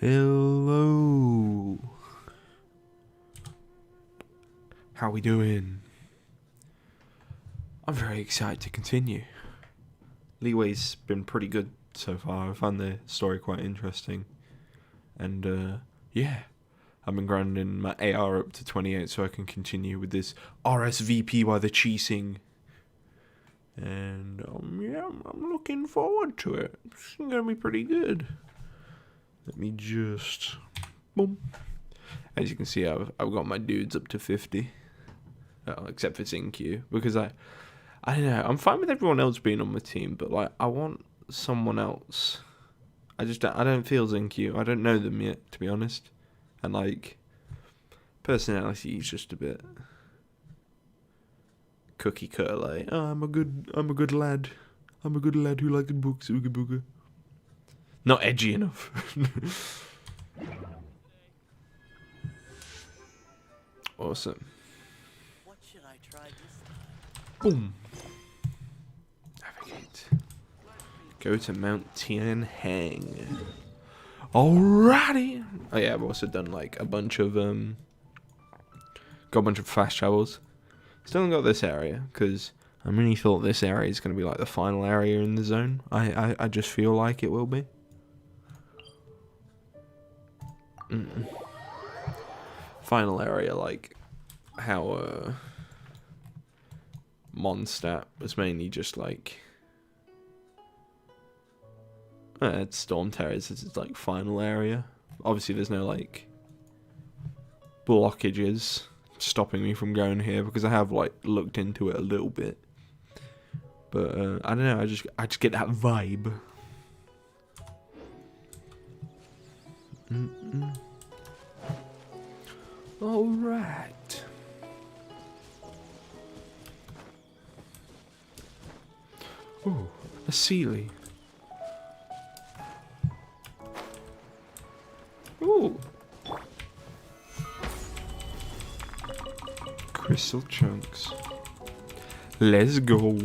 Hello. How we doing? I'm very excited to continue. Leeway's been pretty good so far. I found the story quite interesting. And yeah, I've been grinding my AR up to 28 so I can continue with this RSVP by the Qixing. And yeah, I'm looking forward to it. It's gonna be pretty good. Let me just boom. As you can see, I've got my dudes up to 50. Except for Zinq, because I don't know. I'm fine with everyone else being on my team, but like I want someone else. I don't feel Zinq. I don't know them yet, to be honest. And like personality is just a bit cookie cutter. Like, oh, I'm a good lad. I'm a good lad who likes books. Ooga booga. Not edgy enough. Awesome. What should I try this time? Boom. Navigate. Go to Mount Tianhang. Alrighty. Oh yeah, I've also done like a bunch of got a bunch of fast travels. Still haven't got this area because I really thought this area is going to be like the final area in the zone. I just feel like it will be. Final area, like how Mondstadt was mainly just like it's Storm Terrace. It's like final area. Obviously, there's no like blockages stopping me from going here because I have like looked into it a little bit. But I don't know. I just get that vibe. All right. Oh, a Sealy. Ooh. Crystal chunks. Let's go.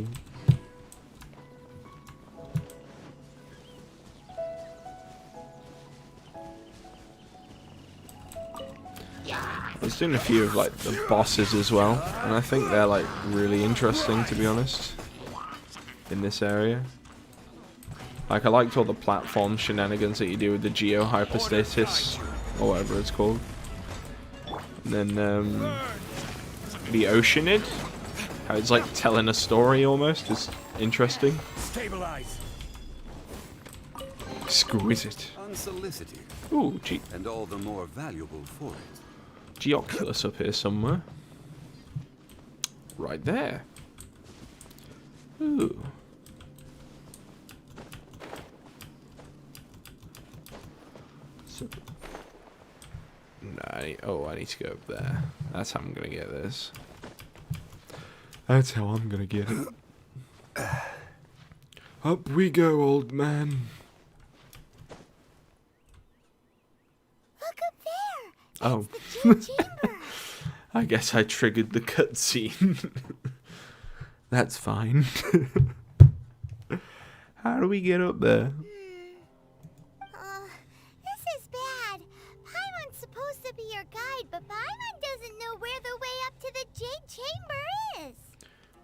I was doing a few of like the bosses as well, and I think they're like really interesting, to be honest, in this area. Like I liked all the platform shenanigans that you do with the geo hypostasis or whatever it's called. And then the Oceanid, how it's like telling a story almost, is interesting. Stabilize. Exquisite. Unsolicited. Ooh, gee. And all the more valuable for it. Geoculus up here somewhere. Right there. Ooh. So, no, I need to go up there. That's how I'm gonna get this. That's how I'm gonna get it. Up we go, old man. Look up there. Oh. That's the chamber. I guess I triggered the cutscene. That's fine. How do we get up there? This is bad. Paimon's supposed to be your guide, but Paimon doesn't know where the way up to the Jade Chamber is.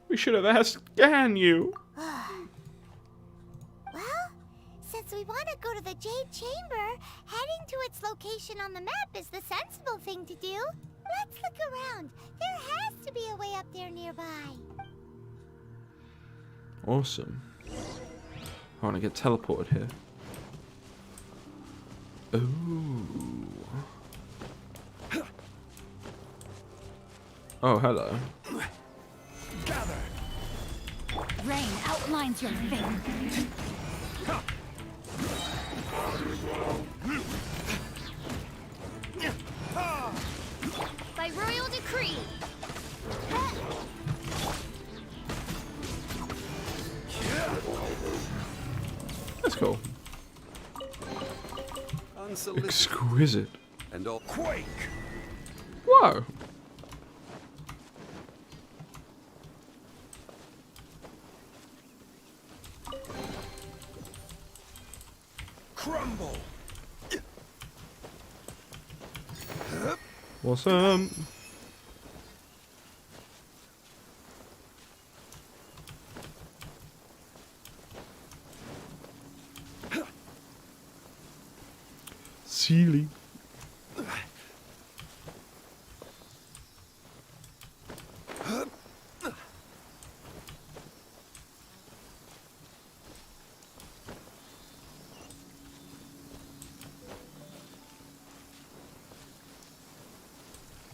We should have asked Ganyu. Well, since we want to go to the Jade Chamber, heading to its location on the map is the sensible thing to do. Let's look around. There has to be a way up there nearby. Awesome. I want to get teleported here. Ooh. Oh, hello. Gather. Rain outlines your fate. By royal decree. That's cool. Unsolicited. Exquisite. And all quake. Whoa. Crumble. Awesome. Sealy.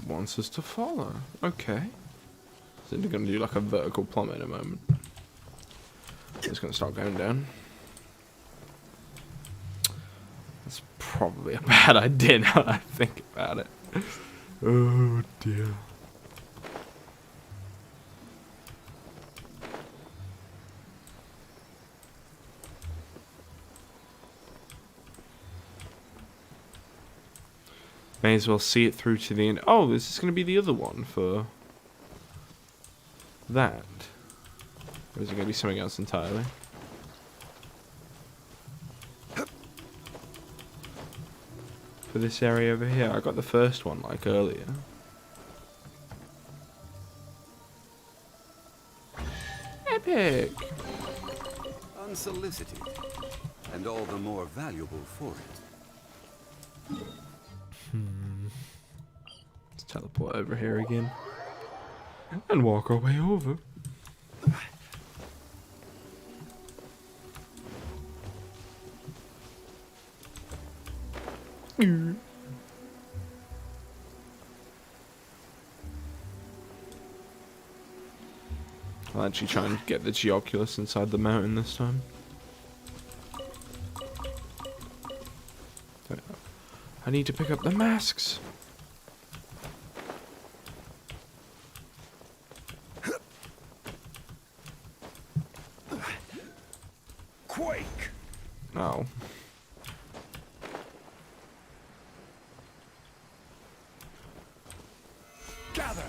Wants us to follow. Okay. So they're going to do like a vertical plummet in a moment. It's going to start going down. That's probably a bad idea now that I think about it. Oh dear. May as well see it through to the end. Oh, this is going to be the other one for that. Or is it going to be something else entirely? For this area over here, I got the first one like earlier. Epic! Unsolicited, and all the more valuable for it. Let's teleport over here again. And walk our way over. I'll actually try and get the Geoculus inside the mountain this time. I need to pick up the masks. Quake! Oh. Gather!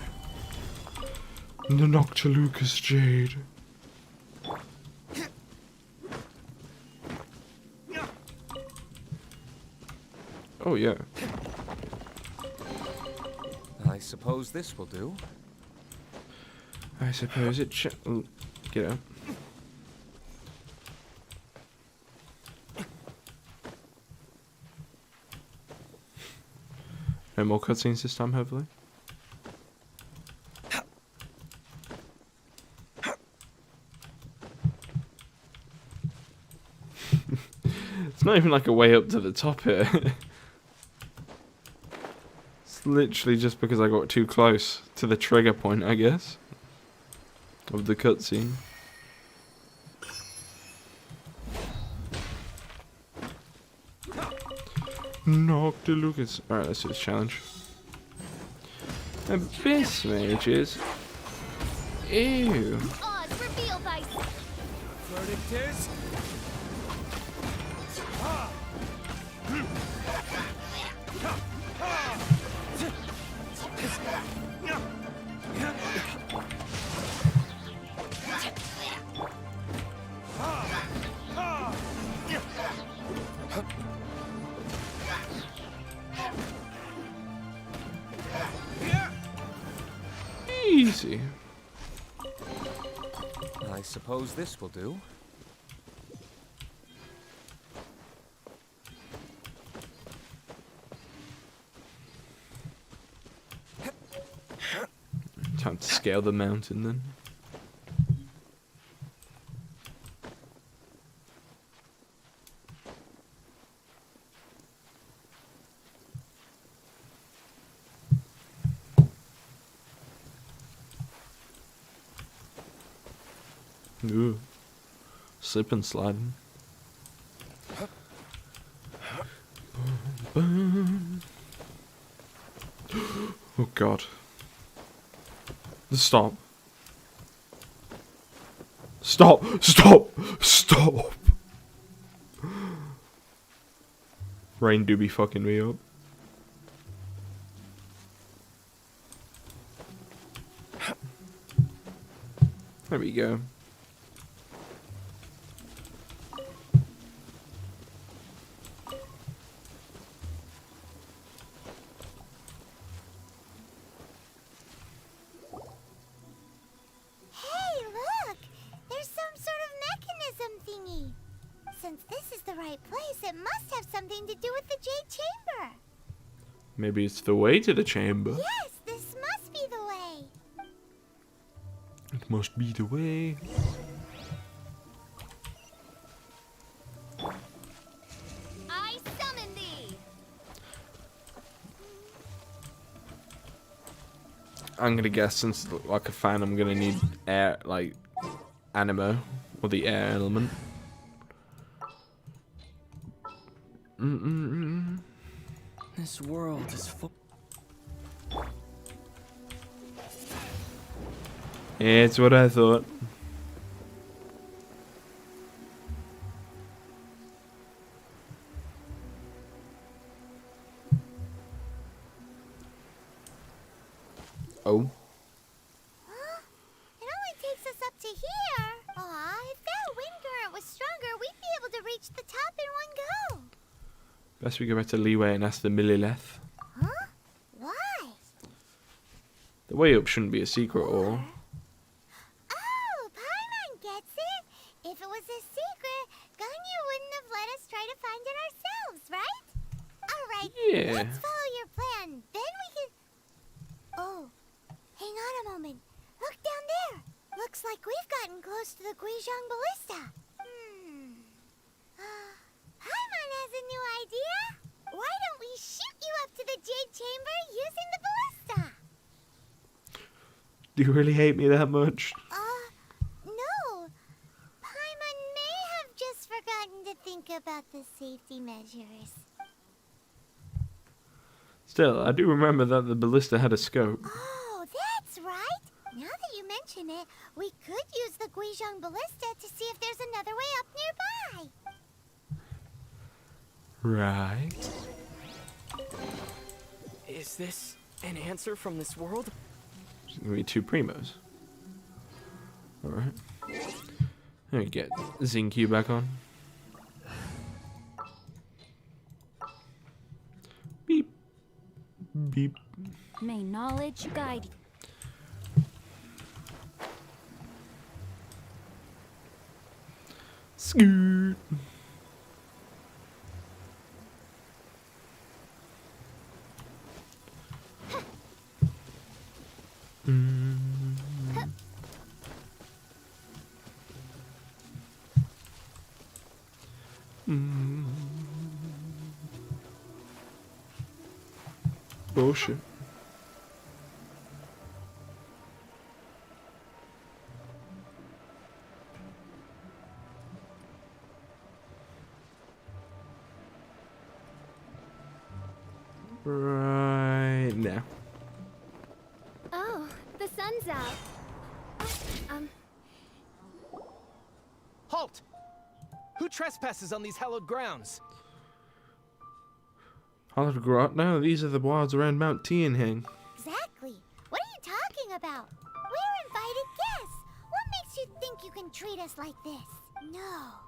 The Noctilucous Jade. Oh yeah. I suppose this will do. I suppose it get out. No more cutscenes this time, hopefully. It's not even like a way up to the top here. It's literally just because I got too close to the trigger point, I guess, of the cutscene. Noctilucous. Alright, let's do this challenge. Abyss mages. Ew. Odds reveal dice. Verdict is... Easy. I suppose this will do. Time to scale the mountain then. Ooh. Slip and sliding. Oh god. Stop. Stop! Stop! Stop! Rain do be fucking me up. There we go. Jade Chamber. Maybe it's the way to the chamber. Yes, this must be the way. It must be the way. I summon thee. I'm gonna guess, since like a fan, I'm gonna need air, like animo, or the air element. This world is full. It's what I thought. Oh. It only takes us up to here. Aw, if that wind current was stronger, we'd be able to reach the top in one go. Best we go back to Leeway and ask the Millilith. Huh? Why? The way up shouldn't be a secret, or Oh, Paimon gets it. If it was a secret, Ganyu wouldn't have let us try to find it ourselves, right? Alright, Yeah. let's follow your plan. Then we can... Oh, hang on a moment. Look down there. Looks like we've gotten close to the Qixing ballista. Paimon has a new idea. Why don't we shoot you up to the Jade Chamber using the ballista? do you really hate me that much? No. Paimon may have just forgotten to think about the safety measures. Still, I do remember that the ballista had a scope. Oh, that's right. Now that you mention it, we could use the Qixing ballista to see if there's another way up nearby. Right. Is this an answer from this world? There's gonna be 2 primos. Alright. Let me get Zincu back on. Beep. Beep. May knowledge guide you. Scoot. Bullshit. Right now. Oh, the sun's out. Halt! Who trespasses on these hallowed grounds? Hallowed Grot? No, these are the wilds around Mount Tianheng. Exactly. What are you talking about? We're invited guests. What makes you think you can treat us like this? No.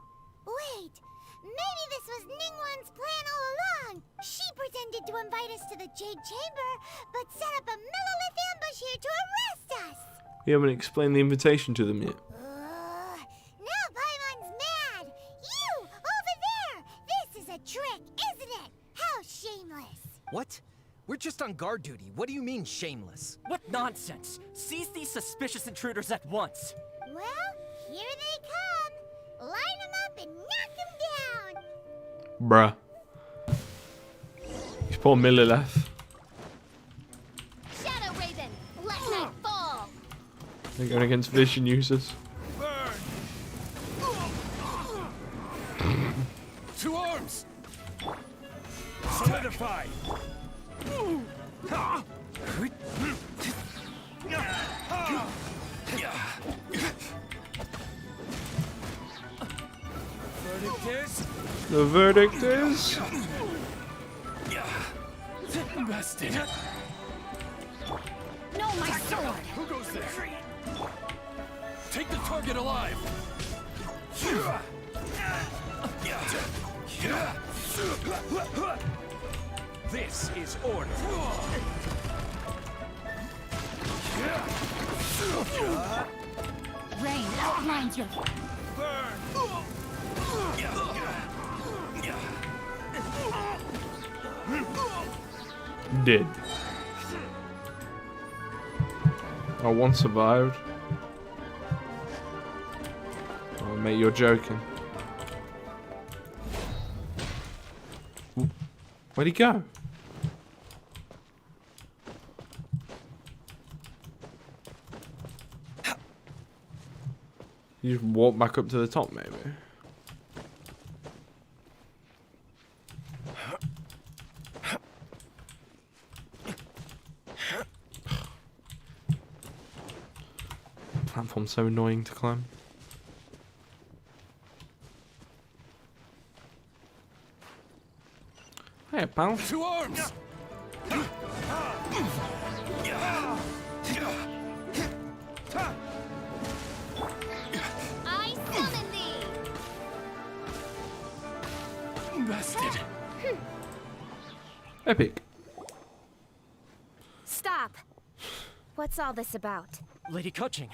Wait. Maybe this was Ningguang's plan all along. She pretended to invite us to the Jade Chamber, but set up a Millilith ambush here to arrest us. You haven't explained the invitation to them yet. Now Paimon's mad. You, over there. This is a trick, isn't it? How shameless. What? We're just on guard duty. What do you mean, shameless? What nonsense! Seize these suspicious intruders at once! Well, here they come. Line them up and knock them down. Bruh. These poor Millilith. Shadow Raven, let night fall. They're going against vision users. To arms! Solidify! Verdict is... The verdict is... Bested. No, my sword. Who goes there? Take the target alive! This is order. Rain outlines your... Dead. Oh, one survived. Oh, mate, you're joking. Ooh, where'd he go? You just walk back up to the top, maybe. Platform's so annoying to climb. Hey, pal. To arms! I summon thee! Bested. Epic. Stop! What's all this about? Lady Qixing,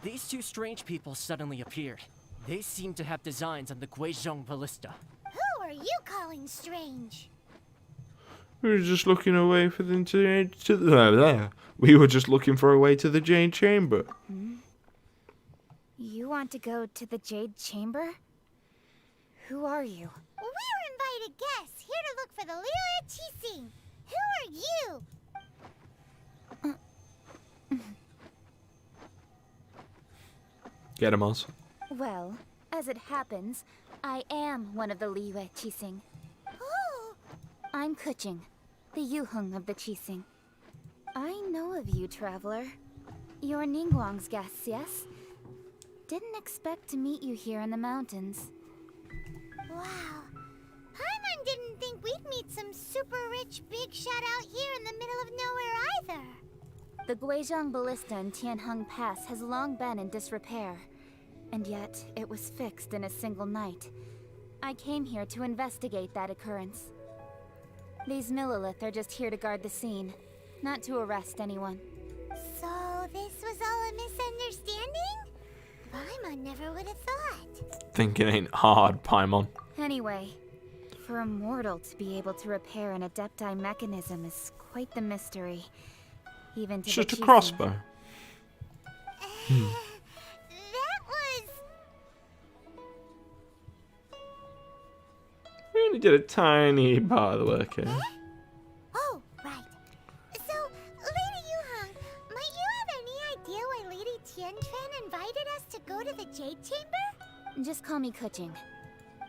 these two strange people suddenly appeared. They seem to have designs on the Guizhong ballista. Who are you calling strange? We were just looking away for them to the We were just looking for a way to the Jade Chamber. You want to go to the Jade Chamber? Who are you? We're invited guests here to look for the Liyue Qixing. Who are you? Get him, Oz. Well, as it happens, I am one of the Liyue Qixing. Who? I'm Qixing, the Yuheng of the Qixing. I know of you, traveler. You're Ningguang's guests, yes? Didn't expect to meet you here in the mountains. Wow. Paimon didn't think we'd meet some super rich big shot out here in the middle of nowhere either. The Guizhong ballista in Tianheng Pass has long been in disrepair, and yet it was fixed in a single night. I came here to investigate that occurrence. These Millilith are just here to guard the scene, not to arrest anyone. So this was all a misunderstanding? Paimon never would have thought. Thinking ain't hard, Paimon. Anyway, for a mortal to be able to repair an Adepti mechanism is quite the mystery. Even to It's the just a Qixing. crossbow. That was... We only did a tiny part of the work here. Oh, right. So, Lady Yuheng, might you have any idea why Lady Tianquan invited us to go to the Jade Chamber? Just call me Qixing.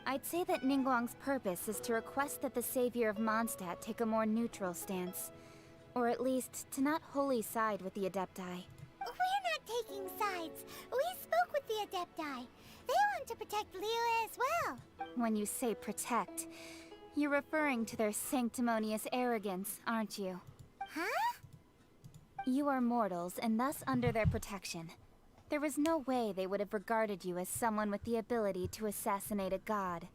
I'd say that Ningguang's purpose is to request that the savior of Mondstadt take a more neutral stance. Or at least, to not wholly side with the Adepti. We're not taking sides. We spoke with the Adepti. They want to protect Liyue as well. When you say protect, you're referring to their sanctimonious arrogance, aren't you? Huh? You are mortals, and thus under their protection. There was no way they would have regarded you as someone with the ability to assassinate a god.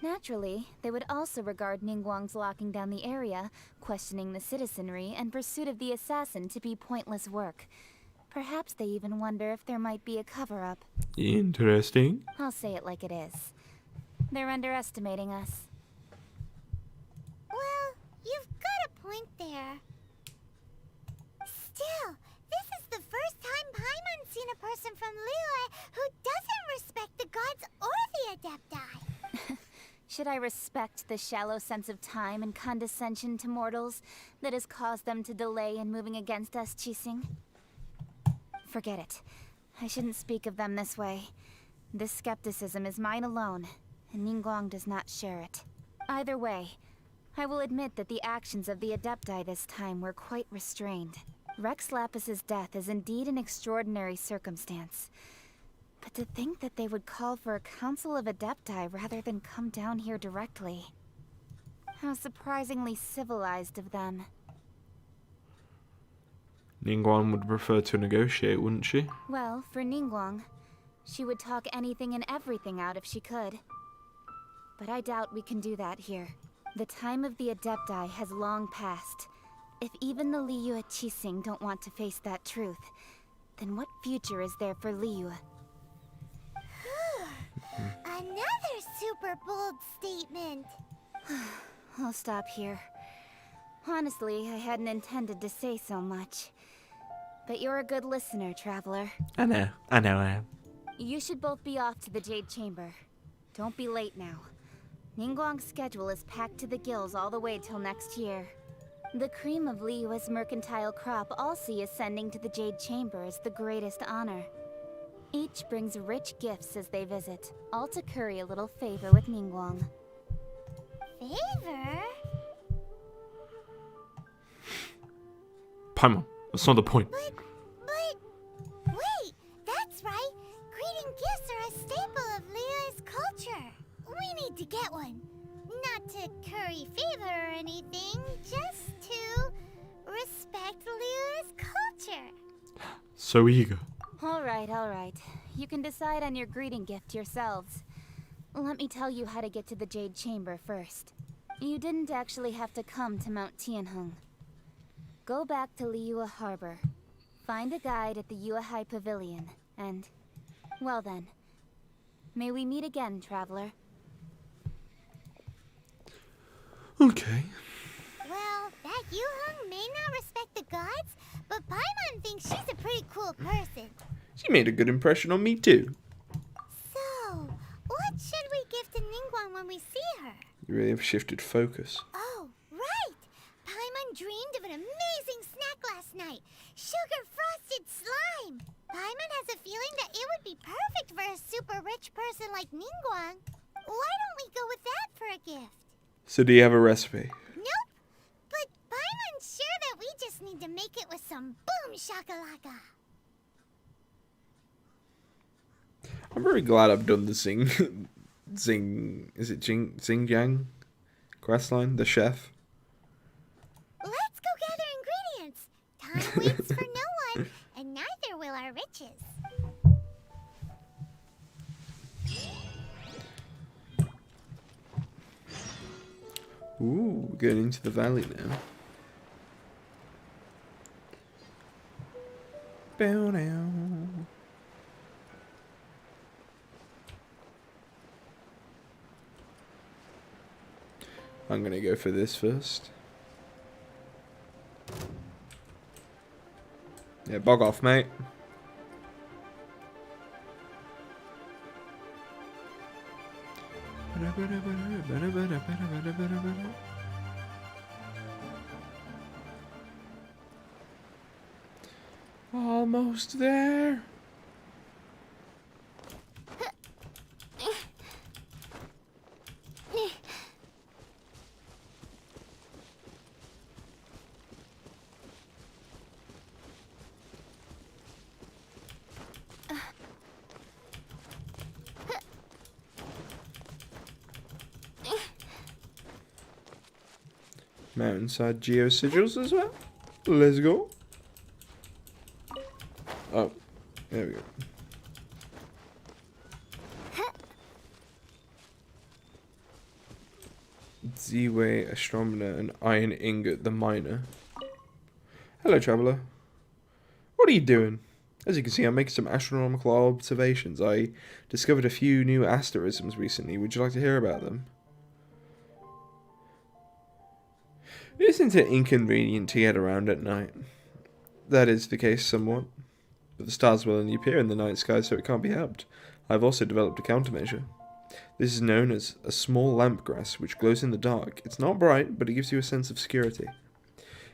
Naturally, they would also regard Ningguang's locking down the area, questioning the citizenry, and pursuit of the assassin to be pointless work. Perhaps they even wonder if there might be a cover-up. Interesting. I'll say it like it is. They're underestimating us. Well, you've got a point there. Still, this is the first time Paimon's seen a person from Liyue who doesn't respect the gods or the Adepti. Should I respect the shallow sense of time and condescension to mortals that has caused them to delay in moving against us, Qixing? Forget it. I shouldn't speak of them this way. This skepticism is mine alone, and Ningguang does not share it. Either way, I will admit that the actions of the Adepti this time were quite restrained. Rex Lapis's death is indeed an extraordinary circumstance. But to think that they would call for a council of Adepti rather than come down here directly. How surprisingly civilized of them. Ningguang would prefer to negotiate, wouldn't she? Well, for Ningguang, she would talk anything and everything out if she could. But I doubt we can do that here. The time of the Adepti has long passed. If even the Liyue Qixing don't want to face that truth, then what future is there for Liyue? Another super bold statement. I'll stop here. Honestly, I hadn't intended to say so much. But you're a good listener, Traveler. I know I am. You should both be off to the Jade Chamber. Don't be late now. Ningguang's schedule is packed to the gills all the way till next year. The cream of Liyue's mercantile crop all see ascending to the Jade Chamber as the greatest honor. Each brings rich gifts as they visit, all to curry a little favor with Ningguang. Favor? Paimon, that's not the point. Wait, that's right. Greeting gifts are a staple of Liyue's culture. We need to get one. Not to curry favor or anything, just to respect Liyue's culture. So eager. Alright. You can decide on your greeting gift yourselves. Let me tell you how to get to the Jade Chamber first. You didn't actually have to come to Mount Tianheng. Go back to Liyue Harbor. Find a guide at the Yuehai Pavilion, and... well then. May we meet again, Traveler. Okay. Well, that Yuheng may not respect the gods, but Paimon thinks she's a pretty cool person. She made a good impression on me too. So, what should we give to Ningguang when we see her? You really have shifted focus. Oh, right! Paimon dreamed of an amazing snack last night. Sugar-frosted slime! Paimon has a feeling that it would be perfect for a super rich person like Ningguang. Why don't we go with that for a gift? So do you have a recipe? Nope! But Paimon's sure that we just need to make it with some boom shakalaka. I'm very glad I've done the Xinjiang questline, the chef. Let's go gather ingredients. Time waits for no one, and neither will our riches. Ooh, we're going into the valley now. Bow now. I'm gonna go for this first. Yeah, bog off, mate. Almost there. Mountainside geo sigils as well. Let's go. Oh, there we go. Z-Way, Astronomer, and Iron Ingot, the Miner. Hello, Traveller. What are you doing? As you can see, I'm making some astronomical observations. I discovered a few new asterisms recently. Would you like to hear about them? Isn't it inconvenient to get around at night? That is the case somewhat. But the stars will only appear in the night sky, so it can't be helped. I've also developed a countermeasure. This is known as a small lampgrass, which glows in the dark. It's not bright, but it gives you a sense of security.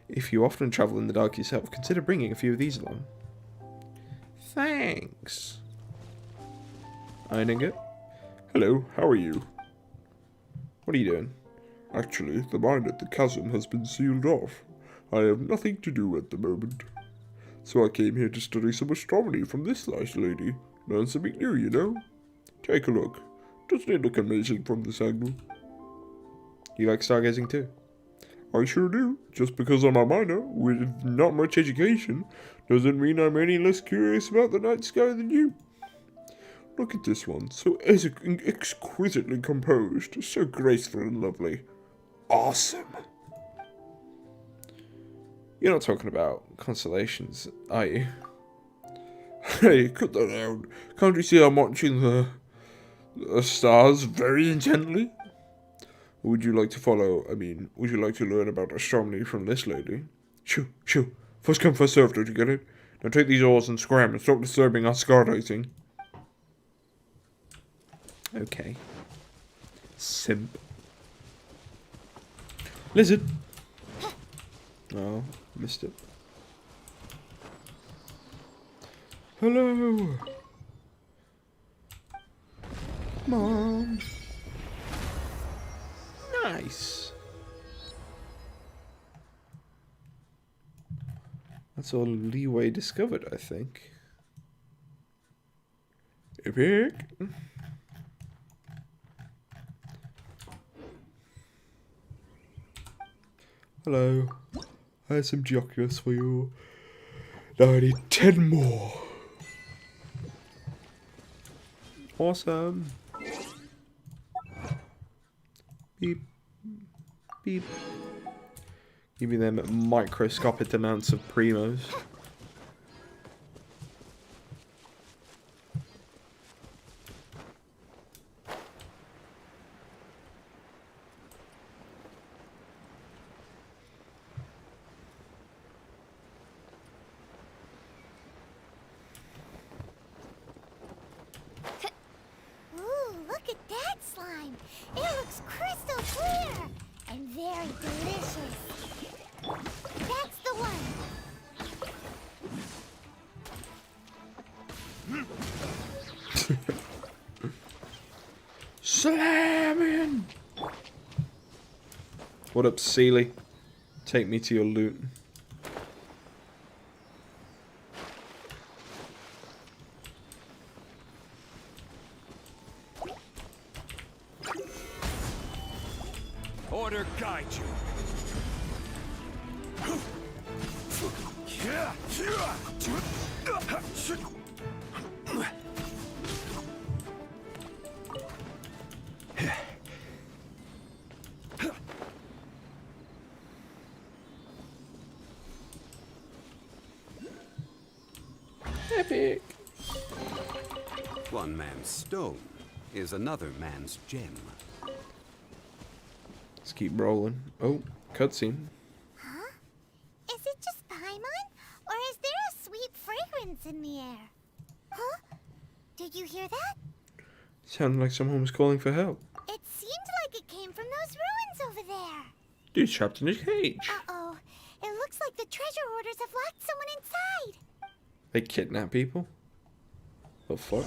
If you often travel in the dark yourself, consider bringing a few of these along. Thanks. Eininger? Hello, how are you? What are you doing? Actually, the mine at the chasm has been sealed off. I have nothing to do at the moment. So I came here to study some astronomy from this nice lady. Learn something new, you know? Take a look. Doesn't it look amazing from this angle? You like stargazing too? I sure do. Just because I'm a miner with not much education doesn't mean I'm any less curious about the night sky than you. Look at this one, so exquisitely composed, so graceful and lovely. Awesome! You're not talking about constellations, are you? Hey, cut that out. Can't you see I'm watching the stars very intently? Would you like to follow? I mean, would you like to learn about astronomy from this lady? Shoo, shoo. First come, first served, don't you get it? Now take these oars and scram and stop disturbing our stargazing. Okay. Simp. Lizard. Oh, missed it. Hello. Mom. Nice. That's all Leeway discovered, I think. Epic. Hello. I have some Geoculus for you. Now I need 10 more. Awesome. Beep. Beep. Give me them microscopic amounts of primos. Ooh, look at that slime. It looks crystal clear and very delicious. That's the one. Slamming! What up, Sealy? Take me to your loot. Order guide you. Epic. One man's stone is another man's gem. Let's keep rolling. Oh, cutscene. Huh? Is it just Paimon? Or is there a sweet fragrance in the air? Huh? Did you hear that? Sounded like someone was calling for help. It seemed like it came from those ruins over there. Dude's trapped in a cage. Uh-oh. It looks like the treasure hoarders have locked someone inside. They kidnap people? The fuck?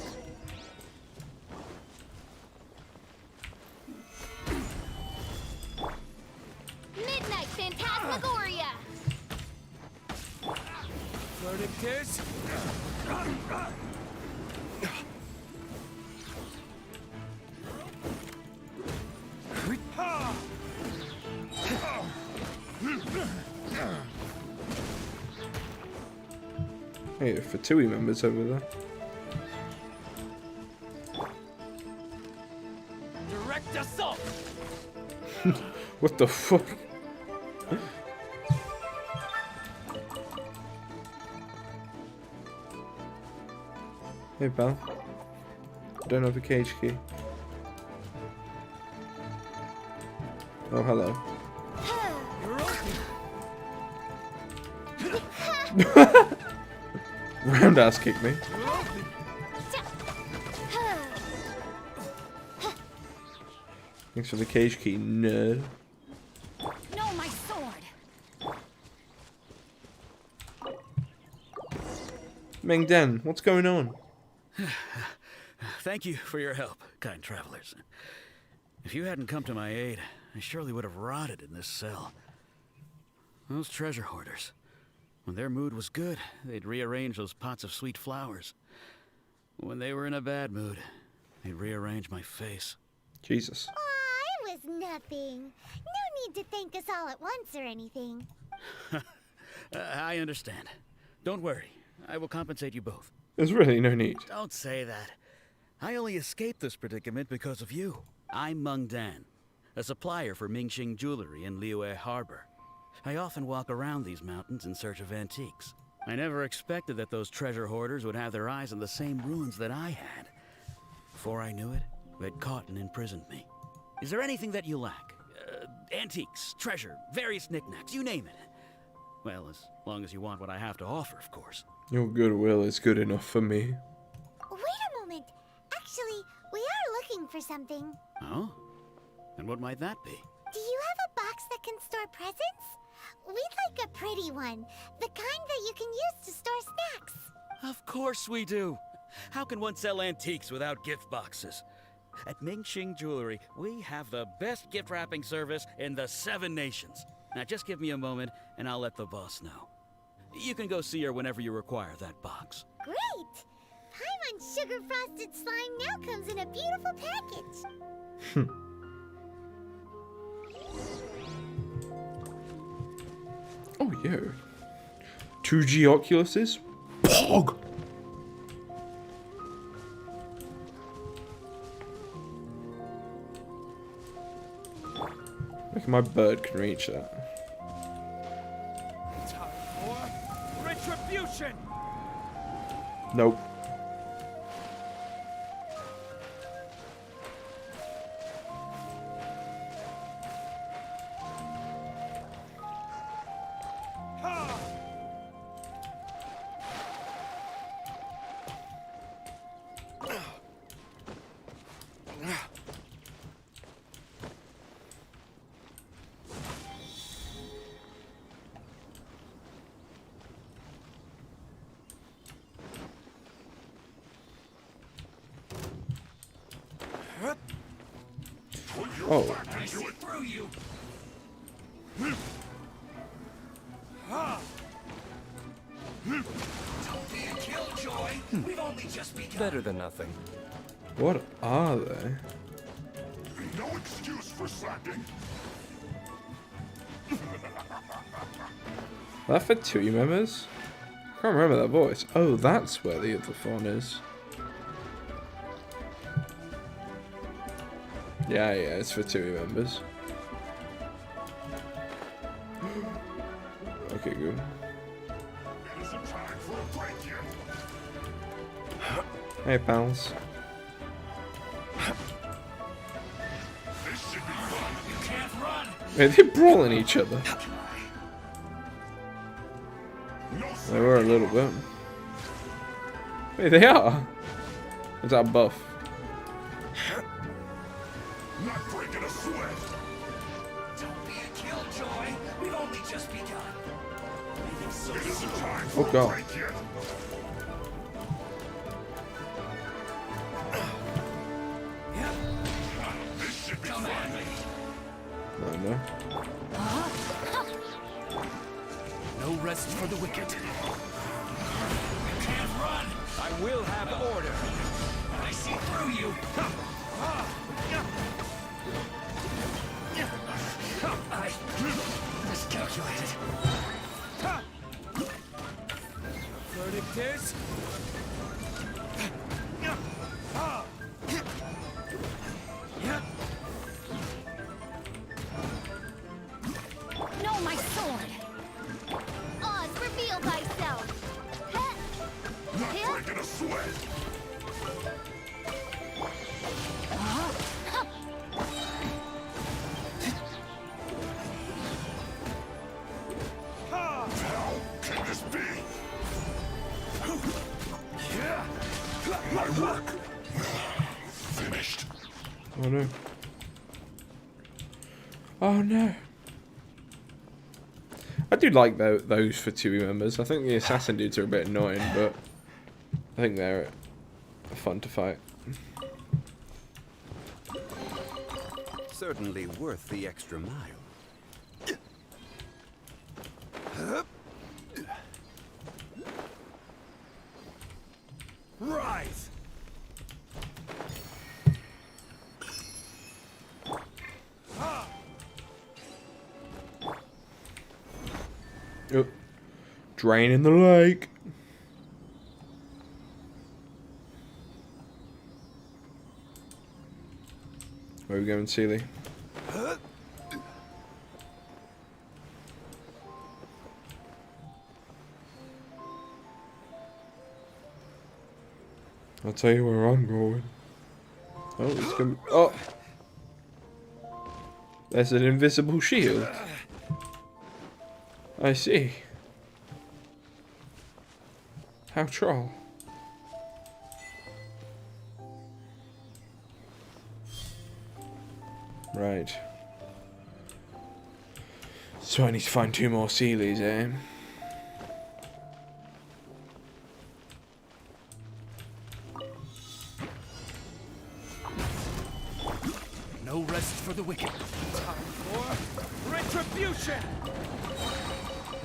Midnight Phantasmagoria! Verdictus? Hey, Fatui members over there. Direct assault! What the fuck? Hey, pal. Don't have a cage key. Oh, hello. Roundhouse kicked me. Thanks for the cage key, nerd. No, my sword! Meng Den, what's going on? Thank you for your help, kind travelers. If you hadn't come to my aid, I surely would have rotted in this cell. Those treasure hoarders. When their mood was good, they'd rearrange those pots of sweet flowers. When they were in a bad mood, they'd rearrange my face. Jesus. Aw, it was nothing. No need to thank us all at once or anything. I understand. Don't worry. I will compensate you both. There's really no need. Don't say that. I only escaped this predicament because of you. I'm Meng Dan, a supplier for Mingxing jewelry in Liyue Harbor. I often walk around these mountains in search of antiques. I never expected that those treasure hoarders would have their eyes on the same ruins that I had. Before I knew it, they'd caught and imprisoned me. Is there anything that you lack? Antiques, treasure, various knickknacks, you name it. Well, as long as you want what I have to offer, of course. Your goodwill is good enough for me. Wait a moment. Actually, we are looking for something. Oh? And what might that be? Do you have a box that can store presents? We'd like a pretty one. The kind that you can use to store snacks. Of course we do. How can one sell antiques without gift boxes? At Qixing Jewelry, we have the best gift wrapping service in the 7 nations. Now just give me a moment and I'll let the boss know. You can go see her whenever you require that box. Great! Paimon Sugar Frosted Slime now comes in a beautiful package. Oh, yeah. 2G Oculuses? Pog! Like my bird can reach that. Time for retribution. Nope. Oh. I see through you. Don't be a killjoy. We've only just begun. Better than nothing. What are they? No excuse for slacking. That for 2 members? I can't remember that voice. Oh, that's where the other phone is. Yeah, it's for 2 members. Okay, good. It isn't time for a break yet. Hey, pals. This should be fun. You can't run. Wait, they're brawling each other. No They were a little bit. Wait, they are. Is that a buff? Not breaking a sweat. Don't be a killjoy. We've only just begun. It isn't time for Oh, God. a break yet. This should be fun. Oh, no. No rest for the wicked. You can't run. I will have order. I see through you. I miscalculated. Verdict is No, my sword! Oz, reveal thyself. Not breaking a sweat. How can this be? My work finished. Oh, no. Oh, no. I do like those for 2 members. I think the assassin dudes are a bit annoying, but I think they're fun to fight. Certainly worth the extra mile. rise. Oh, draining the lake. Where are we going, Sealy? I'll tell you where I'm going. Oh, it's gonna. Oh. There's an invisible shield. I see. How troll. Right. So I need to find 2 more Sealies, eh? No rest for the wicked. Time for retribution!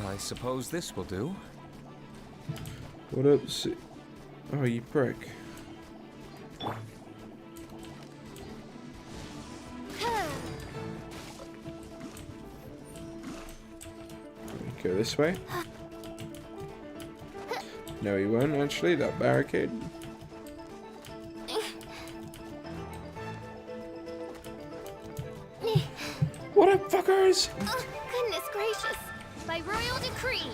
I suppose this will do. What up, oh, you prick. Go this way. No, you won't actually. That barricade. What up, fuckers? Oh, goodness gracious. By royal decree.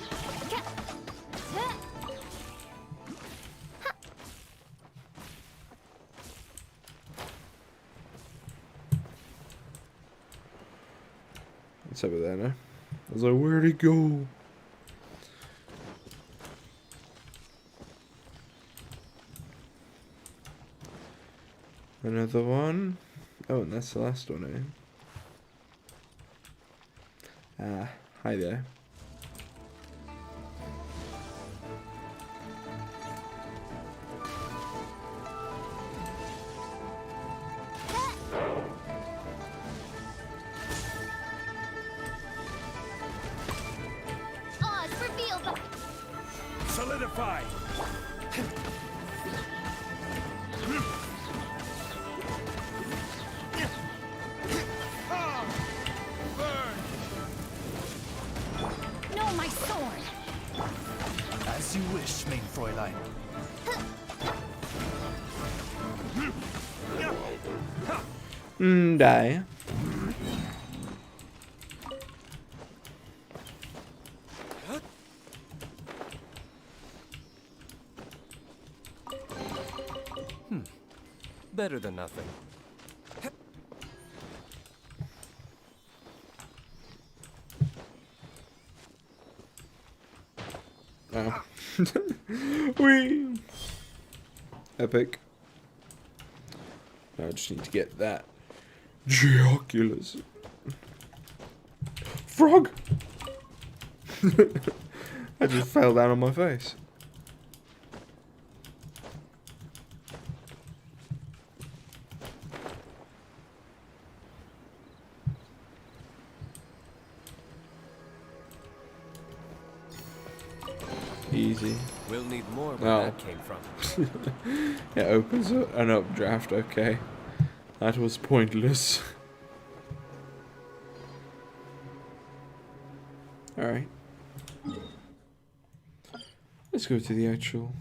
It's over there now. I was like, where'd it go? Another one. Oh, and that's the last one, eh? Ah, hi there. Solidify! No, my sword! As you wish, main Fräulein. Die. Better than nothing. Oh. Whee! Epic. I just need to get that. Geoculus. Frog! I just fell down on my face. Easy. We'll need more where that came from. It opens an updraft, okay. That was pointless. Alright. Let's go to the actual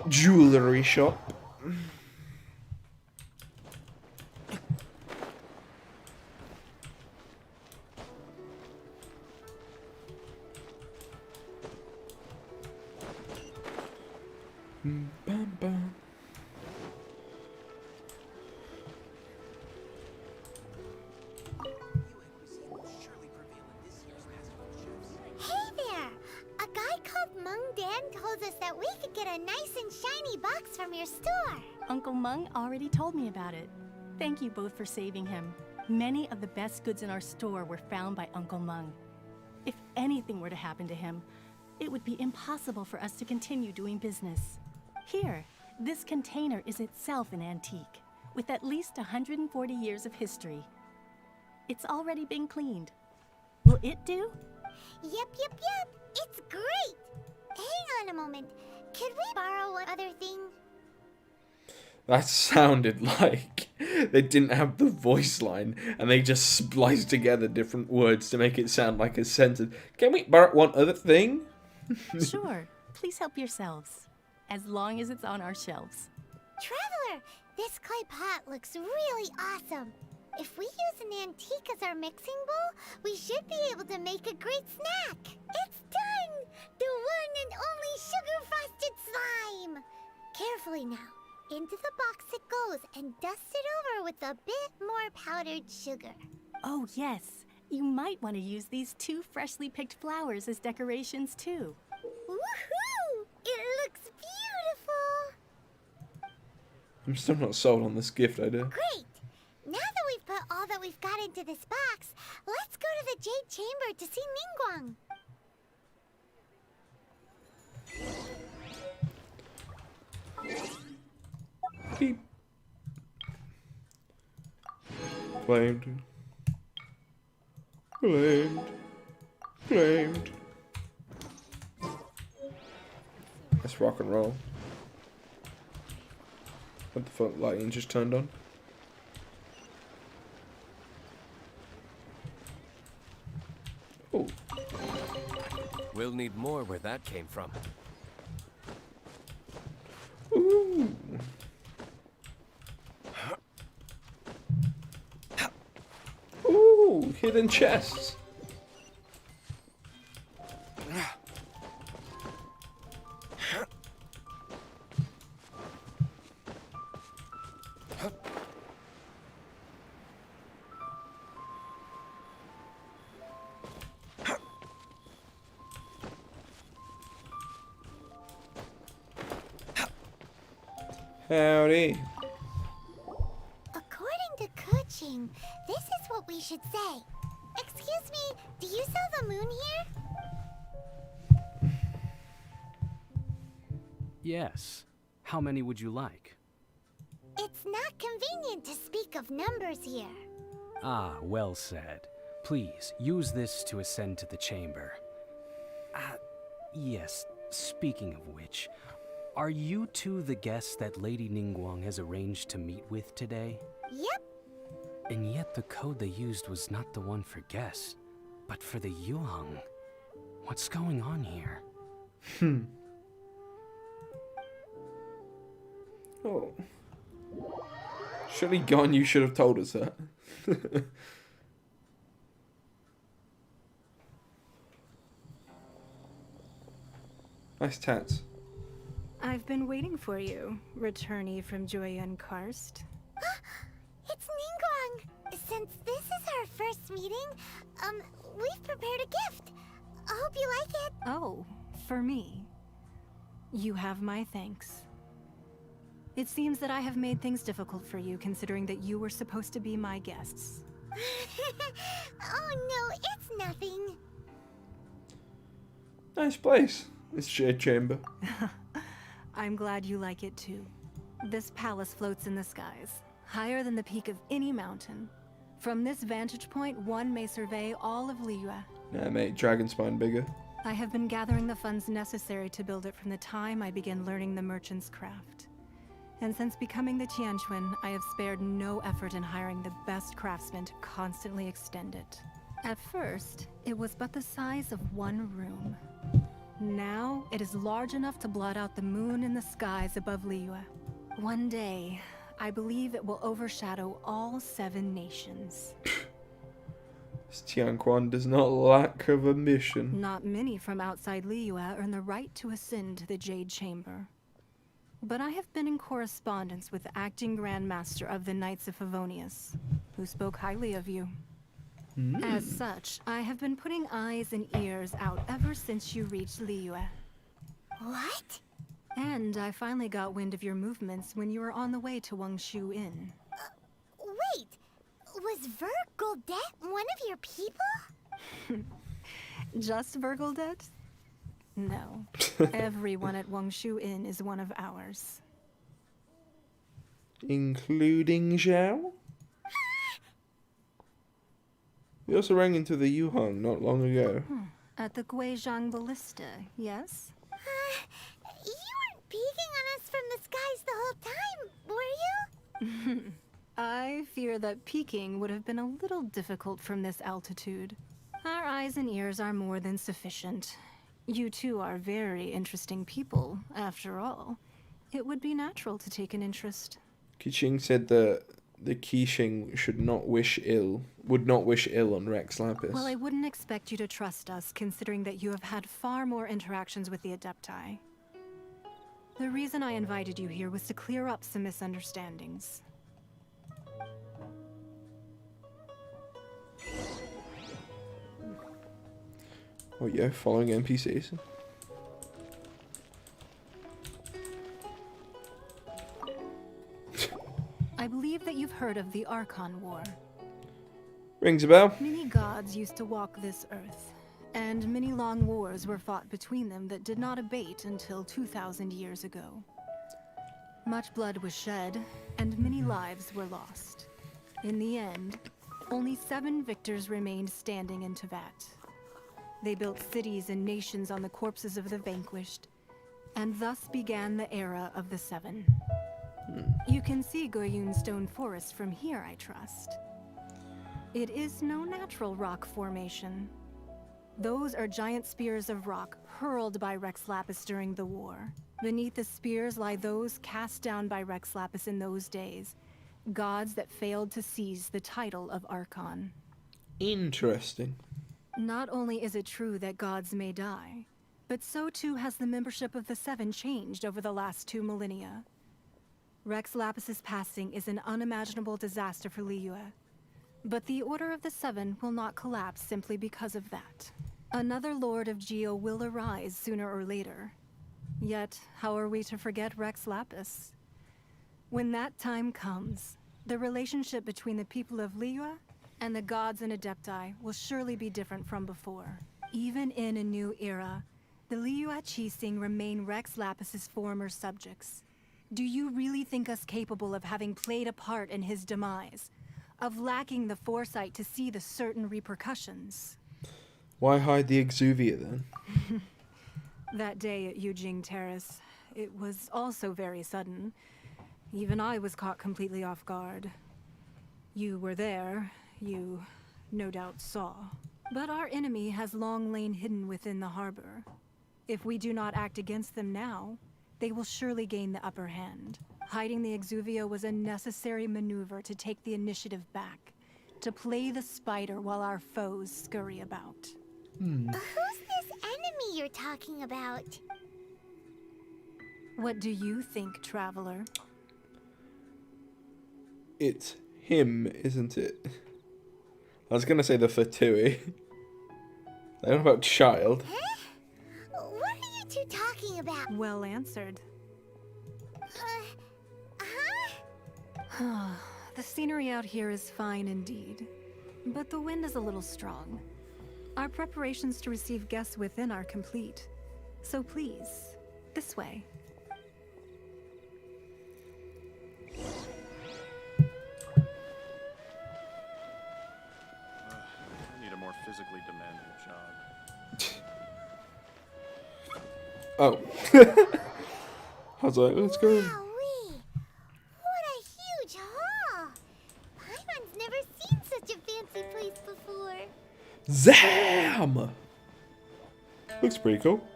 jewelry shop. Bam, bam. Hey there! A guy called Mung Dan told us that we could get a nice and shiny box from your store. Uncle Mung already told me about it. Thank you both for saving him. Many of the best goods in our store were found by Uncle Mung. If anything were to happen to him, it would be impossible for us to continue doing business. Here, this container is itself an antique, with at least 140 years of history. It's already been cleaned. Will it do? Yep. It's great! Hang on a moment. Could we borrow one other thing? That sounded like they didn't have the voice line and they just spliced together different words to make it sound like a sentence. Can we borrow one other thing? Sure. Please help yourselves. As long as it's on our shelves. Traveler, this clay pot looks really awesome. If we use an antique as our mixing bowl, we should be able to make a great snack. It's done! The one and only sugar-frosted slime! Carefully now. Into the box it goes and dust it over with a bit more powdered sugar. Oh, yes. You might want to use these 2 freshly picked flowers as decorations, too. Woohoo! It looks beautiful! I'm still not sold on this gift idea. Great! Now that we've put all that we've got into this box, let's go to the Jade Chamber to see Ningguang. Beep. Claimed. Claimed. Claimed. Let's rock and roll. What the fuck? Lighting just turned on. Oh. We'll need more where that came from. Ooh. Ooh, hidden chests. Howdy. According to Qixing, this is what we should say. Excuse me, do you sell the moon here? Yes. How many would you like? It's not convenient to speak of numbers here. Ah, well said. Please, use this to ascend to the chamber. Yes, speaking of which, are you two the guests that Lady Ningguang has arranged to meet with today? Yep. And yet the code they used was not the one for guests, but for the Yuheng. What's going on here? Oh. Surely Ganyu should have told us that. Nice tats. I've been waiting for you, returnee from Joyun Karst. It's Ningguang. Since this is our first meeting, we've prepared a gift. I hope you like it. Oh, for me. You have my thanks. It seems that I have made things difficult for you, considering that you were supposed to be my guests. Oh no, it's nothing. Nice place. This Jade Chamber. I'm glad you like it too. This palace floats in the skies, higher than the peak of any mountain. From this vantage point, one may survey all of Liyue. Nah, mate, dragon spine bigger. I have been gathering the funds necessary to build it from the time I began learning the merchant's craft. And since becoming the Tianquan, I have spared no effort in hiring the best craftsmen to constantly extend it. At first, it was but the size of one room. Now, it is large enough to blot out the moon in the skies above Liyue. One day, I believe it will overshadow all 7 nations. This Tianquan does not lack of ambition. Not many from outside Liyue earn the right to ascend to the Jade Chamber. But I have been in correspondence with the acting Grand Master of the Knights of Favonius, who spoke highly of you. As such, I have been putting eyes and ears out ever since you reached Liyue. What? And I finally got wind of your movements when you were on the way to Wangshu Inn. Wait, was Vergoldet one of your people? Just Vergoldet? No. Everyone at Wangshu Inn is one of ours. Including Zhao? We also ran into the Yuheng not long ago. At the Guizhang Ballista, yes? You weren't peeking on us from the skies the whole time, were you? I fear that peeking would have been a little difficult from this altitude. Our eyes and ears are more than sufficient. You two are very interesting people, after all. It would be natural to take an interest. Qixing said that the Qixing would not wish ill on Rex Lapis. Well, I wouldn't expect you to trust us, considering that you have had far more interactions with the Adepti. The reason I invited you here was to clear up some misunderstandings. Oh yeah, following NPCs. I believe that you've heard of the Archon War. Rings a bell. Many gods used to walk this earth, and many long wars were fought between them that did not abate until 2,000 years ago. Much blood was shed, and many lives were lost. In the end, only 7 victors remained standing in Teyvat. They built cities and nations on the corpses of the vanquished, and thus began the era of the 7. You can see Goyun Stone Forest from here, I trust. It is no natural rock formation. Those are giant spears of rock hurled by Rex Lapis during the war. Beneath the spears lie those cast down by Rex Lapis in those days, gods that failed to seize the title of Archon. Interesting. Not only is it true that gods may die, but so too has the membership of the 7 changed over the last 2 millennia. Rex Lapis's passing is an unimaginable disaster for Liyue, but the Order of the 7 will not collapse simply because of that. Another Lord of Geo will arise sooner or later. Yet, how are we to forget Rex Lapis? When that time comes, the relationship between the people of Liyue and the gods and Adepti will surely be different from before. Even in a new era, the Liyue Qixing remain Rex Lapis's former subjects. Do you really think us capable of having played a part in his demise? Of lacking the foresight to see the certain repercussions? Why hide the Exuvia then? That day at Yujing Terrace, it was also very sudden. Even I was caught completely off guard. You were there, you no doubt saw. But our enemy has long lain hidden within the harbor. If we do not act against them now, they will surely gain the upper hand. Hiding the Exuvia was a necessary maneuver to take the initiative back, to play the spider while our foes scurry about. Who's this enemy you're talking about? What do you think, Traveler? It's him, isn't it? I was gonna say the Fatui. I don't know about child. Huh? What are you two talking about? Well answered. The scenery out here is fine indeed, but the wind is a little strong. Our preparations to receive guests within are complete. So please, this way. I need a more physically demanding job. Oh. I was like, let's go. Wowee! What a huge hall! Paimon's never seen such a fancy place before. Zam! Looks pretty cool.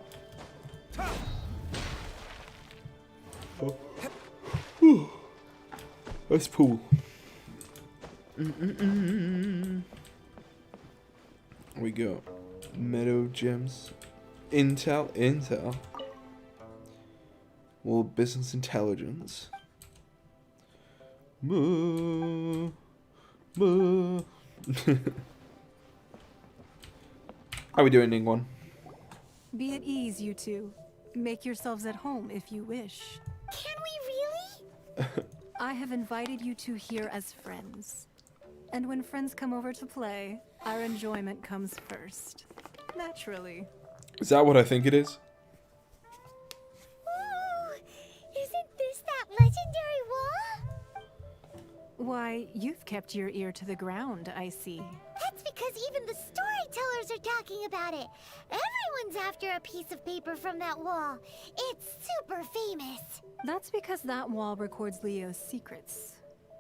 Oh. Whew. Nice pool. We go. Meadow gems. Intel. Well, business intelligence. Moo. How we doing, Ningguang? Be at ease, you two. Make yourselves at home if you wish. Can we really? I have invited you two here as friends. And when friends come over to play, our enjoyment comes first. Naturally. Is that what I think it is? Ooh, isn't this that legendary wall? Why, you've kept your ear to the ground, I see. That's because even the storytellers are talking about it. Everyone's after a piece of paper from that wall. It's super famous. That's because that wall records Leo's secrets.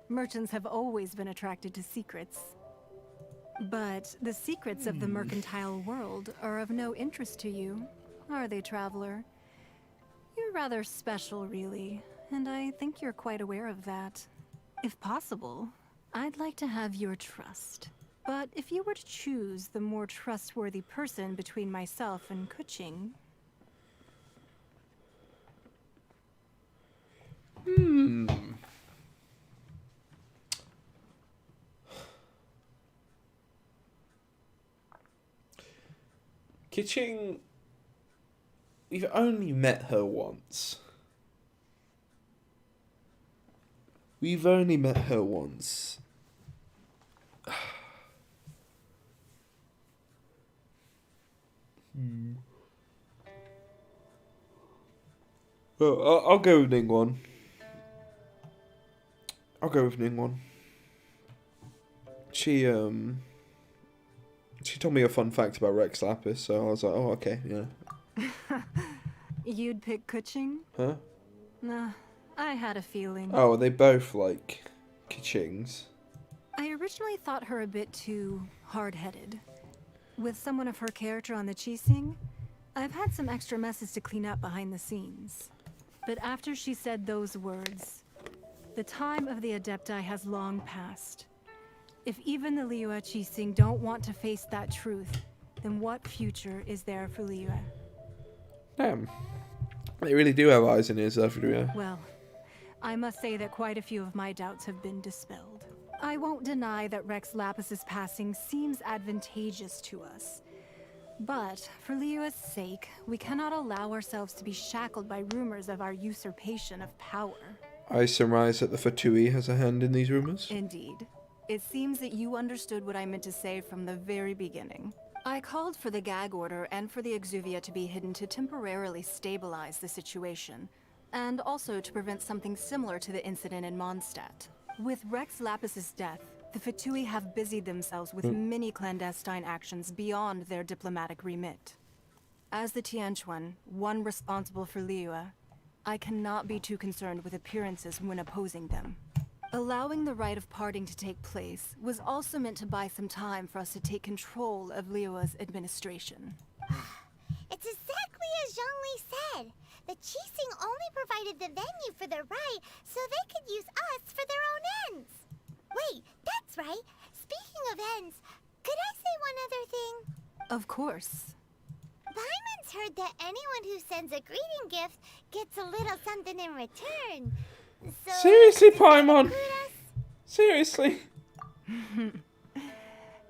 Merchants have always been attracted to secrets. But the secrets of the mercantile world are of no interest to you, are they, Traveler? You're rather special, really, and I think you're quite aware of that. If possible, I'd like to have your trust. But if you were to choose the more trustworthy person between myself and Qixing... Qixing, we've only met her once. We've only met her once. Well, I'll go with Ningguang. I'll go with Ningguang. She told me a fun fact about Rex Lapis, so I was like, oh, okay, yeah. You'd pick Qixing? Huh? Nah, I had a feeling. Oh, are they both like Qixings? I originally thought her a bit too hard-headed. With someone of her character on the Qixing, I've had some extra messes to clean up behind the scenes. But after she said those words, the time of the Adepti has long passed. If even the Liyue Qixing don't want to face that truth, then what future is there for Liyue? Damn. They really do have eyes and ears, everywhere. Well, I must say that quite a few of my doubts have been dispelled. I won't deny that Rex Lapis's passing seems advantageous to us. But, for Liyue's sake, we cannot allow ourselves to be shackled by rumors of our usurpation of power. I surmise that the Fatui has a hand in these rumors? Indeed. It seems that you understood what I meant to say from the very beginning. I called for the gag order and for the Exuvia to be hidden to temporarily stabilize the situation, and also to prevent something similar to the incident in Mondstadt. With Rex Lapis's death, the Fatui have busied themselves with many clandestine actions beyond their diplomatic remit. As the Tianquan, one responsible for Liyue, I cannot be too concerned with appearances when opposing them. Allowing the rite of parting to take place was also meant to buy some time for us to take control of Liyue's administration. It's exactly as Zhongli said. The Qixing only provided the venue for their rite so they could use us for their own ends. Wait, that's right. Speaking of ends, could I say one other thing? Of course. Paimon's heard that anyone who sends a greeting gift gets a little something in return. So, seriously, Paimon? Seriously?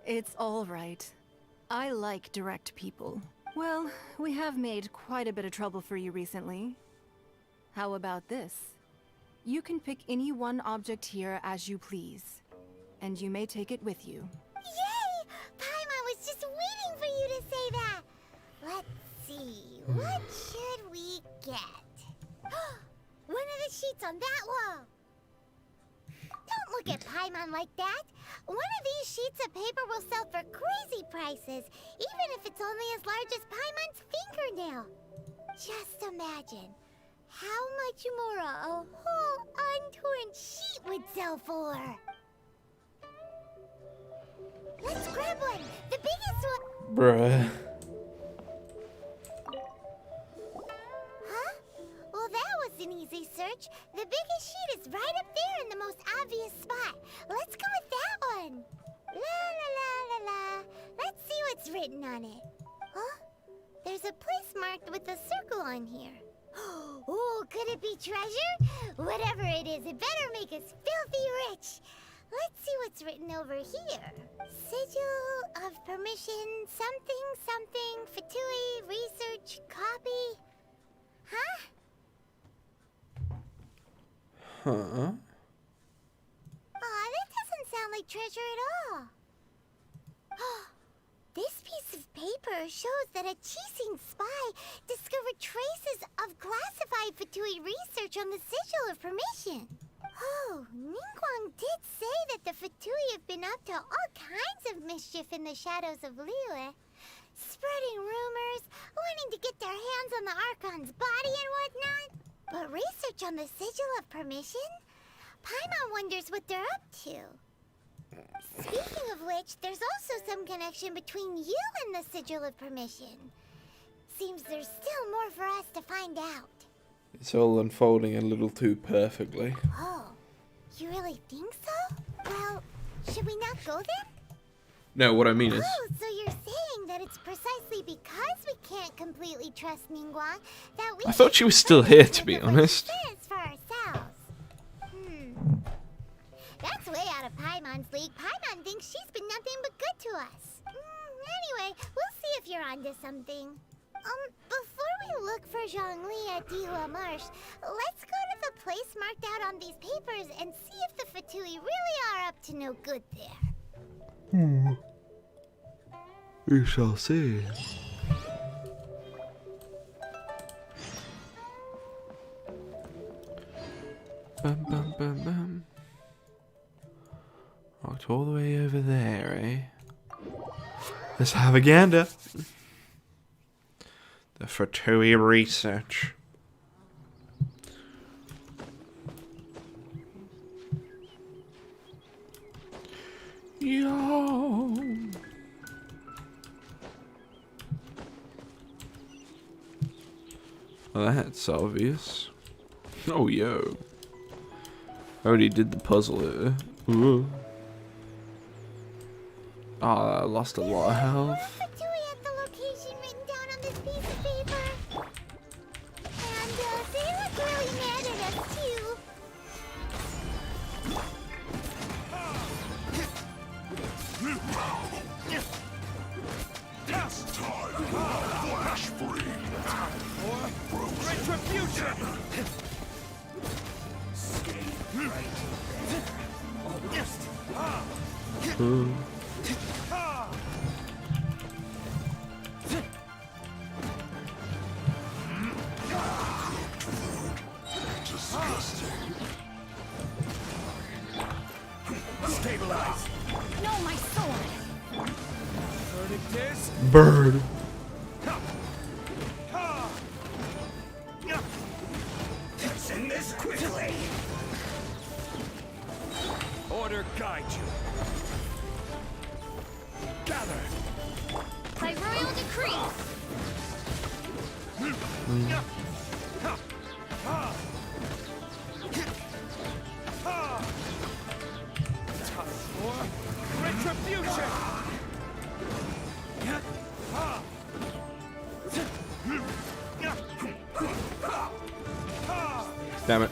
It's all right. I like direct people. Well, we have made quite a bit of trouble for you recently. How about this? You can pick any one object here as you please, and you may take it with you. Yay! Paimon was just waiting for you to say that. Let's see, what should we get? One of the sheets on that wall. Don't look at Paimon like that. One of these sheets of paper will sell for crazy prices, even if it's only as large as Paimon's fingernail. Just imagine how much more a whole untorn sheet would sell for. Let's grab one, the biggest one. Bruh. Huh? Well, that was an easy search. The biggest sheet is right up there in the most obvious spot. Let's go with that one. La la la la la. Let's see what's written on it. Huh? There's a place marked with a circle on here. Oh, could it be treasure? Whatever it is, it better make us filthy rich. Let's see what's written over here. Sigil of permission, something, something, Fatui, research, copy. Huh? Huh? Aw, that doesn't sound like treasure at all. This piece of paper shows that a Qixing spy discovered traces of classified Fatui research on the Sigil of Permission. Oh, Ningguang did say that the Fatui have been up to all kinds of mischief in the shadows of Liyue. Spreading rumors, wanting to get their hands on the Archon's body and whatnot. But research on the Sigil of Permission? Paimon wonders what they're up to. Speaking of which, there's also some connection between you and the Sigil of Permission. Seems there's still more for us to find out. It's all unfolding a little too perfectly. Oh, you really think so? Well, should we not go then? No, what I mean is... Oh, so you're saying that it's precisely because we can't completely trust Ningguang that we... I thought she was still here, to be honest. For ourselves. Honestly, Paimon thinks she's been nothing but good to us. Anyway, we'll see if you're onto something. Before we look for Zhongli at Dihua Marsh, let's go to the place marked out on these papers and see if the Fatui really are up to no good there. We shall see. Bum bum bum bum. Walked all the way over there, eh? Let's have a gander. The Fatui research. Yo. Well, that's obvious. Oh, yo. I already did the puzzle here. Ooh. Oh, I lost a lot of health. Stabilize. No, my sword. Verdict is Bird. let's end this quickly. Order guide you. Gather. By royal decree. Time for retribution. Damn it.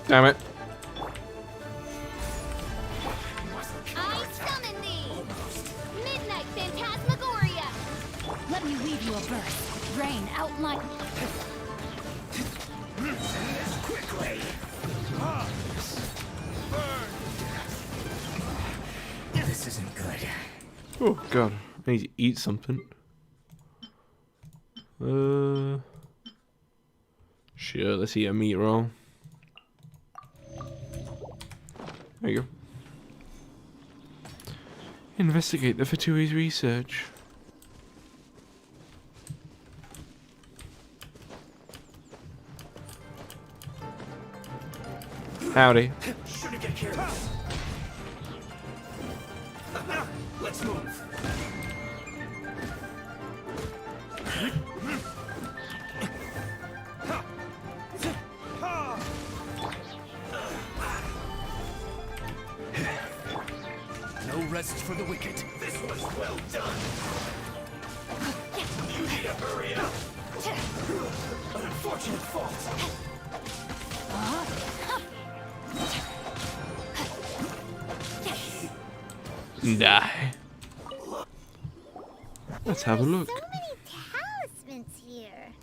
Damn it. I summon thee. Midnight Phantasmagoria. Let me weave you a burst. Rain out my... Quickly. This isn't good. Oh, God. I need to eat something. Sure, let's eat a meat roll. There you go. Investigate the Fatui's research. Howdy. Shouldn't get careless. Let's move. No rest for the wicked. This was well done. You need to hurry up. An unfortunate fault. Die. Let's have a look. So many talismans here.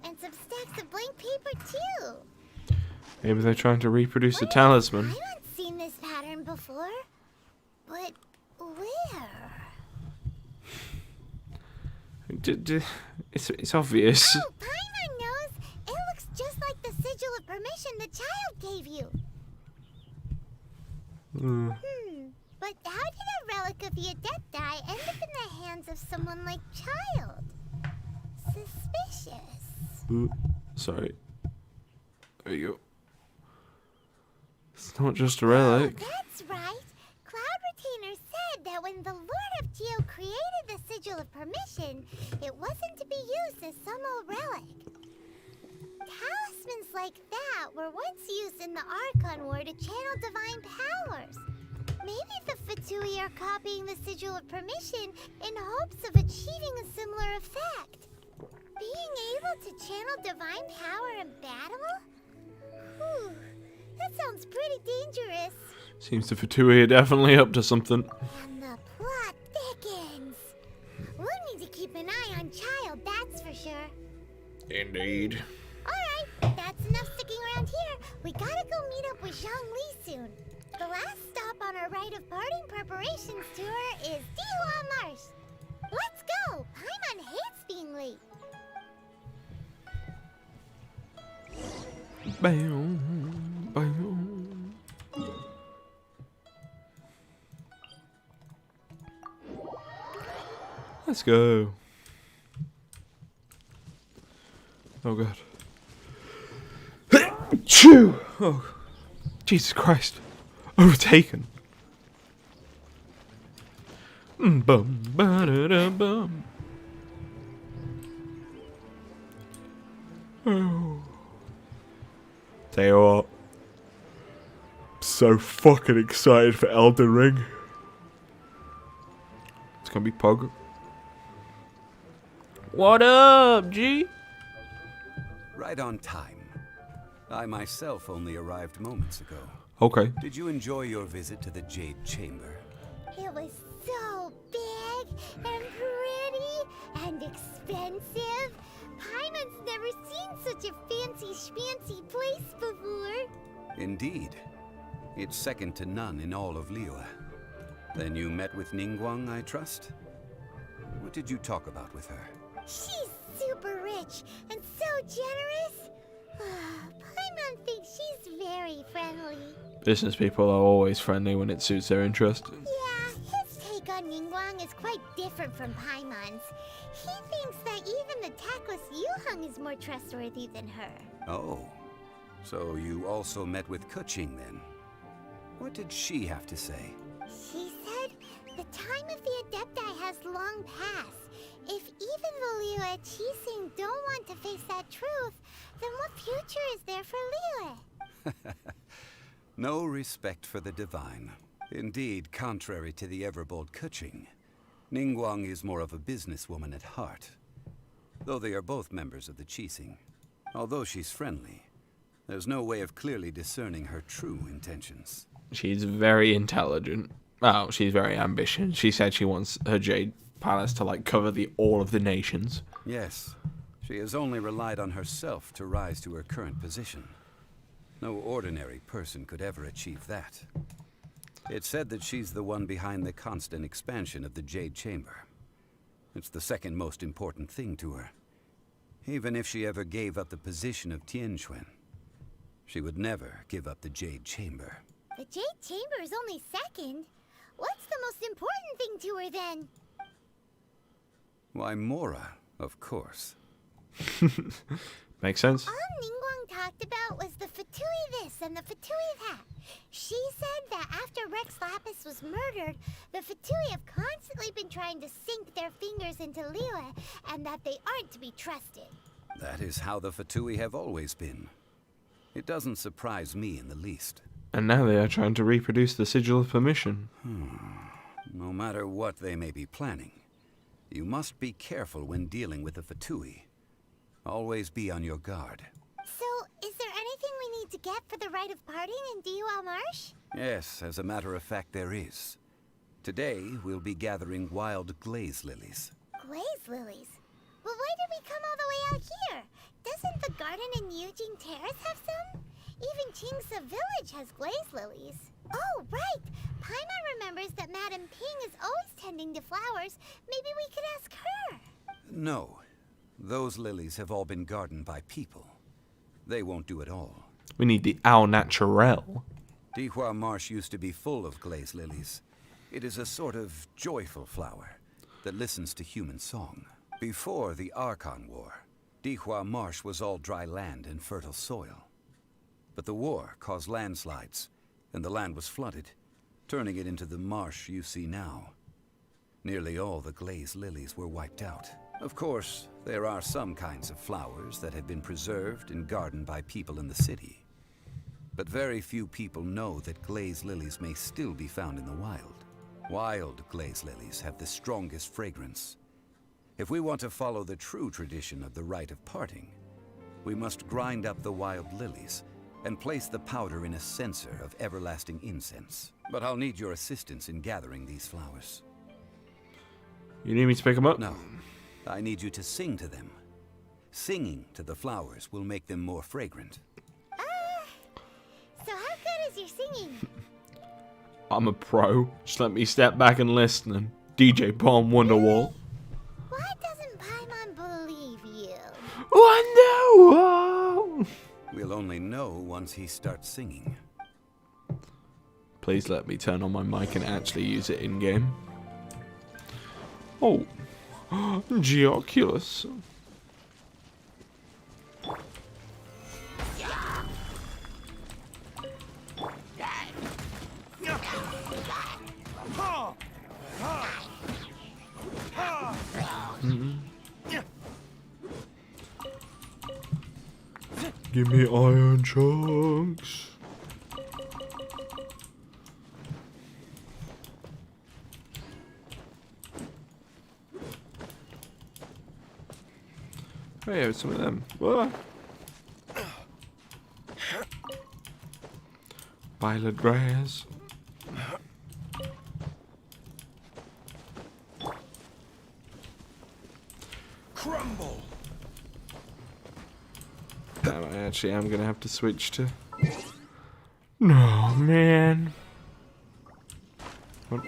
And some stacks of blank paper too. Maybe they're trying to reproduce a talisman. I haven't seen this pattern before. But where? It's obvious. Oh, Paimon knows. It looks just like the sigil of permission the child gave you. But how did a relic of the Adepti end up in the hands of someone like Child? Suspicious. Sorry. There you go. It's not just a relic. Oh, that's right. Cloud Retainer said that when the Lord of Geo created the Sigil of Permission, it wasn't to be used as some old relic. Talismans like that were once used in the Archon War to channel divine powers. Maybe the Fatui are copying the Sigil of Permission in hopes of achieving a similar effect. Being able to channel divine power in battle? Whew, that sounds pretty dangerous. Seems the Fatui are definitely up to something. And the plot thickens. We'll need to keep an eye on Child, that's for sure. Indeed. Alright, that's enough sticking around here. We gotta go meet up with Zhongli soon. The last stop on our rite of parting preparations tour is Dihua Marsh. Let's go! Paimon hates being late. Bam, bam. Let's go. Oh god. Chew! Oh, Jesus Christ. Overtaken. Bum, ba-da-da-bum. Oh. Tell you what. So fucking excited for Elden Ring. It's gonna be Pog. What up, G? Right on time. I myself only arrived moments ago. Okay. Did you enjoy your visit to the Jade Chamber? It was so big and pretty and expensive. Paimon's never seen such a fancy schmancy place before. Indeed. It's second to none in all of Liyue. Then you met with Ningguang, I trust? What did you talk about with her? She's super rich and so generous. Paimon thinks she's very friendly. Business people are always friendly when it suits their interest. Yeah, his take on Ningguang is quite different from Paimon's. He thinks that even the tactless Yuheng is more trustworthy than her. Oh. So you also met with Qixing then? What did she have to say? She said the time of the Adepti has long passed. If even the Liyue Qixing don't want to face that truth, then what future is there for Liyue? No respect for the divine. Indeed, contrary to the ever-bold Qixing, Ningguang is more of a businesswoman at heart. Though they are both members of the Qixing. Although she's friendly, there's no way of clearly discerning her true intentions. She's very intelligent. Oh, she's very ambitious. She said she wants her Jade Palace to like cover all of the nations. Yes, she has only relied on herself to rise to her current position. No ordinary person could ever achieve that. It's said that she's the one behind the constant expansion of the Jade Chamber. It's the second most important thing to her. Even if she ever gave up the position of Tianquan, she would never give up the Jade Chamber. The Jade Chamber is only second. What's the most important thing to her then? Why, Mora, of course. Makes sense. All Ningguang talked about was the Fatui this and the Fatui that. She said that after Rex Lapis was murdered, the Fatui have constantly been trying to sink their fingers into Liyue, and that they aren't to be trusted. That is how the Fatui have always been. It doesn't surprise me in the least. And now they are trying to reproduce the Sigil of Permission. No matter what they may be planning, you must be careful when dealing with the Fatui. Always be on your guard. So, is there anything we need to get for the rite of parting in Dihua Marsh? Yes, as a matter of fact, there is. Today, we'll be gathering wild glaze lilies. Glaze lilies? Well, why did we come all the way out here? Doesn't the garden in Yujing Terrace have some? Even Qingsa Village has glaze lilies. Oh, right! Paimon remembers that Madame Ping is always tending to flowers. Maybe we could ask her. No. Those lilies have all been gardened by people. They won't do it all. We need the au naturel. Dihua Marsh used to be full of glaze lilies. It is a sort of joyful flower that listens to human song. Before the Archon War, Dihua Marsh was all dry land and fertile soil. But the war caused landslides, and the land was flooded, turning it into the marsh you see now. Nearly all the glaze lilies were wiped out. Of course, there are some kinds of flowers that have been preserved and gardened by people in the city. But very few people know that glaze lilies may still be found in the wild. Wild glaze lilies have the strongest fragrance. If we want to follow the true tradition of the rite of parting, we must grind up the wild lilies and place the powder in a censer of everlasting incense. But I'll need your assistance in gathering these flowers. You need me to pick them up? No. I need you to sing to them. Singing to the flowers will make them more fragrant. So how good is your singing? I'm a pro. Just let me step back and listen and DJ Palm Wonderwall. Why doesn't Paimon believe you? Wonderwall! We'll only know once he starts singing. Please let me turn on my mic and actually use it in-game. Oh. Geoculus. Give me iron chunks. Oh yeah, some of them. Whoa. Violet grass. Crumble. Damn, I actually am gonna have to switch to. No, man. What?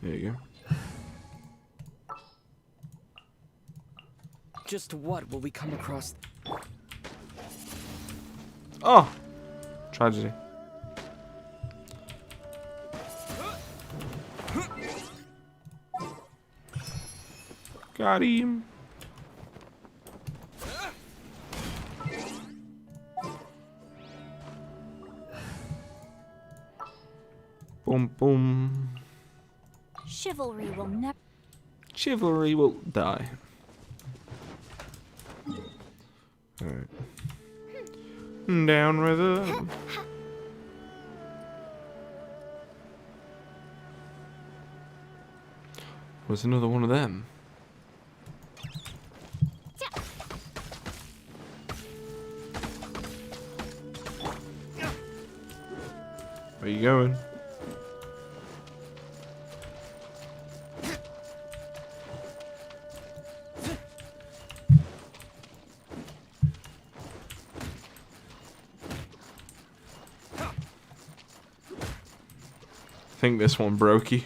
There you go. Just what will we come across? Oh! Tragedy. Got him. Boom, boom. Chivalry will never. Chivalry will die. Alright. Down river. What's another one of them? Where you going? I think this one brokey.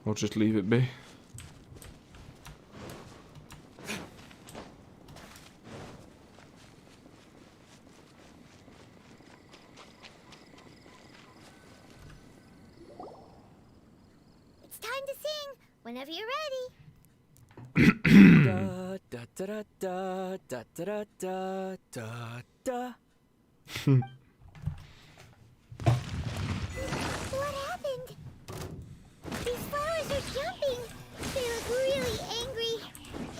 I'll just leave it be. It's time to sing whenever you're Da da da da da da da da da. What happened? These flowers are jumping. They look really angry.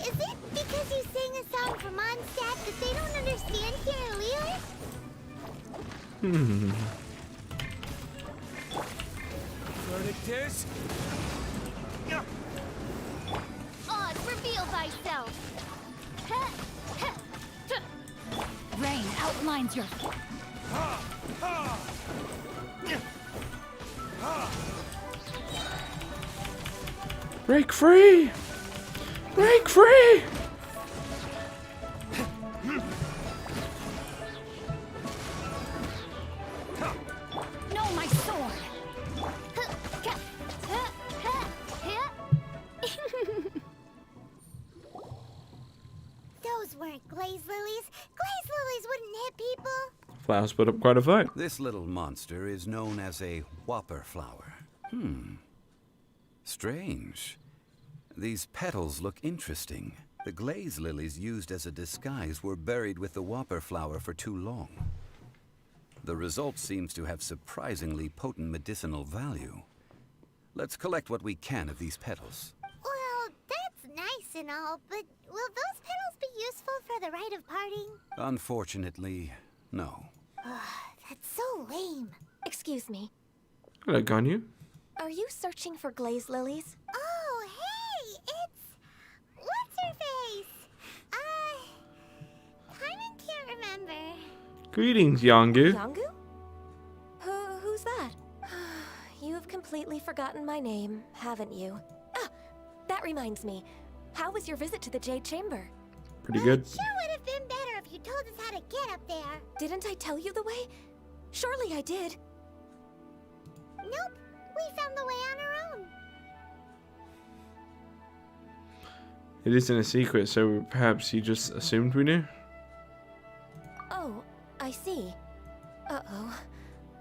Is it because you sang a song for Mondstadt that they don't understand here, Leela? Verdict Oz, reveal thyself. Rain outlines your. Break free! Break free! No, my sword! Those weren't glaze lilies. Glaze lilies wouldn't hit people. Flowers put up quite a fight. This little monster is known as a whopper flower. Strange. These petals look interesting. The glaze lilies used as a disguise were buried with the whopper flower for too long. The result seems to have surprisingly potent medicinal value. Let's collect what we can of these petals. Well, that's nice and all, but will those petals be useful for the rite of parting? Unfortunately, no. That's so lame. Excuse me. Hello, Ganyu. Are you searching for glaze lilies? Oh, hey, it's... What's her face? Paimon Greetings, Yangu. Yangu? Who's that? You've completely forgotten my name, haven't you? Ah, that reminds me. How was your visit to the Jade Chamber? Pretty good. Sure would have been better if you told us how to get up there. Didn't I tell you the way? Surely I did. Nope, we found the way on our own. It isn't a secret, so perhaps you just assumed we knew? Oh, I see. Uh-oh.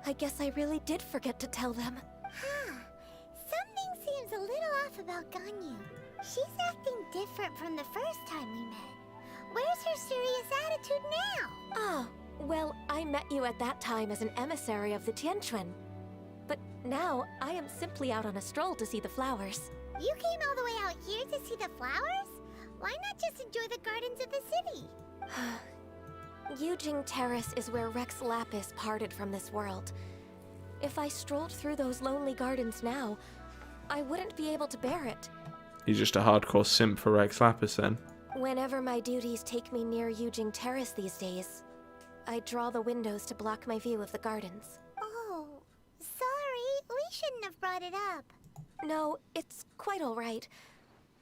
I guess I really did forget to tell them. Huh. Something seems a little off about Ganyu. She's acting different from the first time we met. Where's her serious attitude now? Ah, well, I met you at that time as an emissary of the Tianquan. But now, I am simply out on a stroll to see the flowers. You came all the way out here to see the flowers? Why not just enjoy the gardens of the city? Qixing Terrace is where Rex Lapis parted from this world. If I strolled through those lonely gardens now, I wouldn't be able to bear it. You're just a hardcore simp for Rex Lapis then. Whenever my duties take me near Qixing Terrace these days, I draw the windows to block my view of the gardens. Oh, sorry. We shouldn't have brought it up. No, it's quite all right.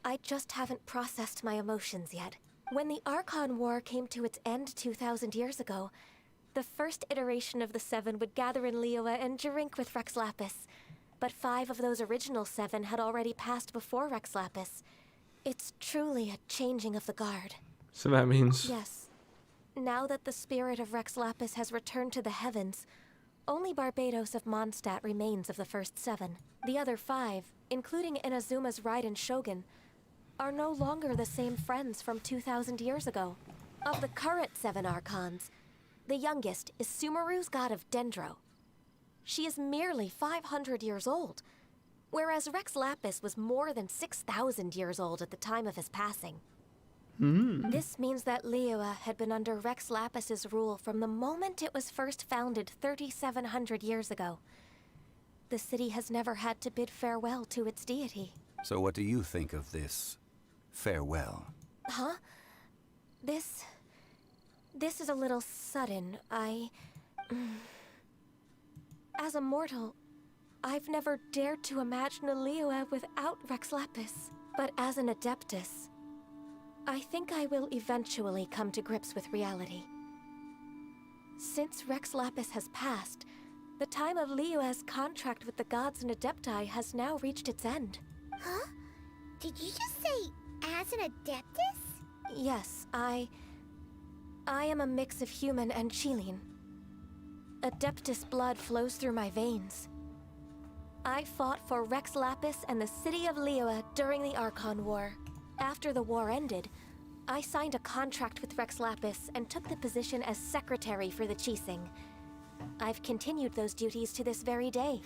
I just haven't processed my emotions yet. When the Archon War came to its end 2,000 years ago, the first iteration of the Seven would gather in Liyue and drink with Rex Lapis. But 5 of those original 7 had already passed before Rex Lapis. It's truly a changing of the guard. So that means... Yes. Now that the spirit of Rex Lapis has returned to the heavens, only Barbados of Mondstadt remains of the first 7. The other 5, including Inazuma's Raiden Shogun, are no longer the same friends from 2,000 years ago. Of the current 7 Archons, the youngest is Sumeru's god of Dendro. She is merely 500 years old, whereas Rex Lapis was more than 6,000 years old at the time of his passing. This means that Liyue had been under Rex Lapis's rule from the moment it was first founded 3,700 years ago. The city has never had to bid farewell to its deity. So what do you think of this farewell? Huh? This is a little sudden. As a mortal, I've never dared to imagine a Liyue without Rex Lapis. But as an Adeptus, I think I will eventually come to grips with reality. Since Rex Lapis has passed, the time of Liyue's contract with the gods and Adepti has now reached its end. Huh? Did you just say, as an Adeptus? Yes, I am a mix of human and Qixing. Adeptus blood flows through my veins. I fought for Rex Lapis and the city of Liyue during the Archon War. After the war ended, I signed a contract with Rex Lapis and took the position as secretary for the Qixing. I've continued those duties to this very day.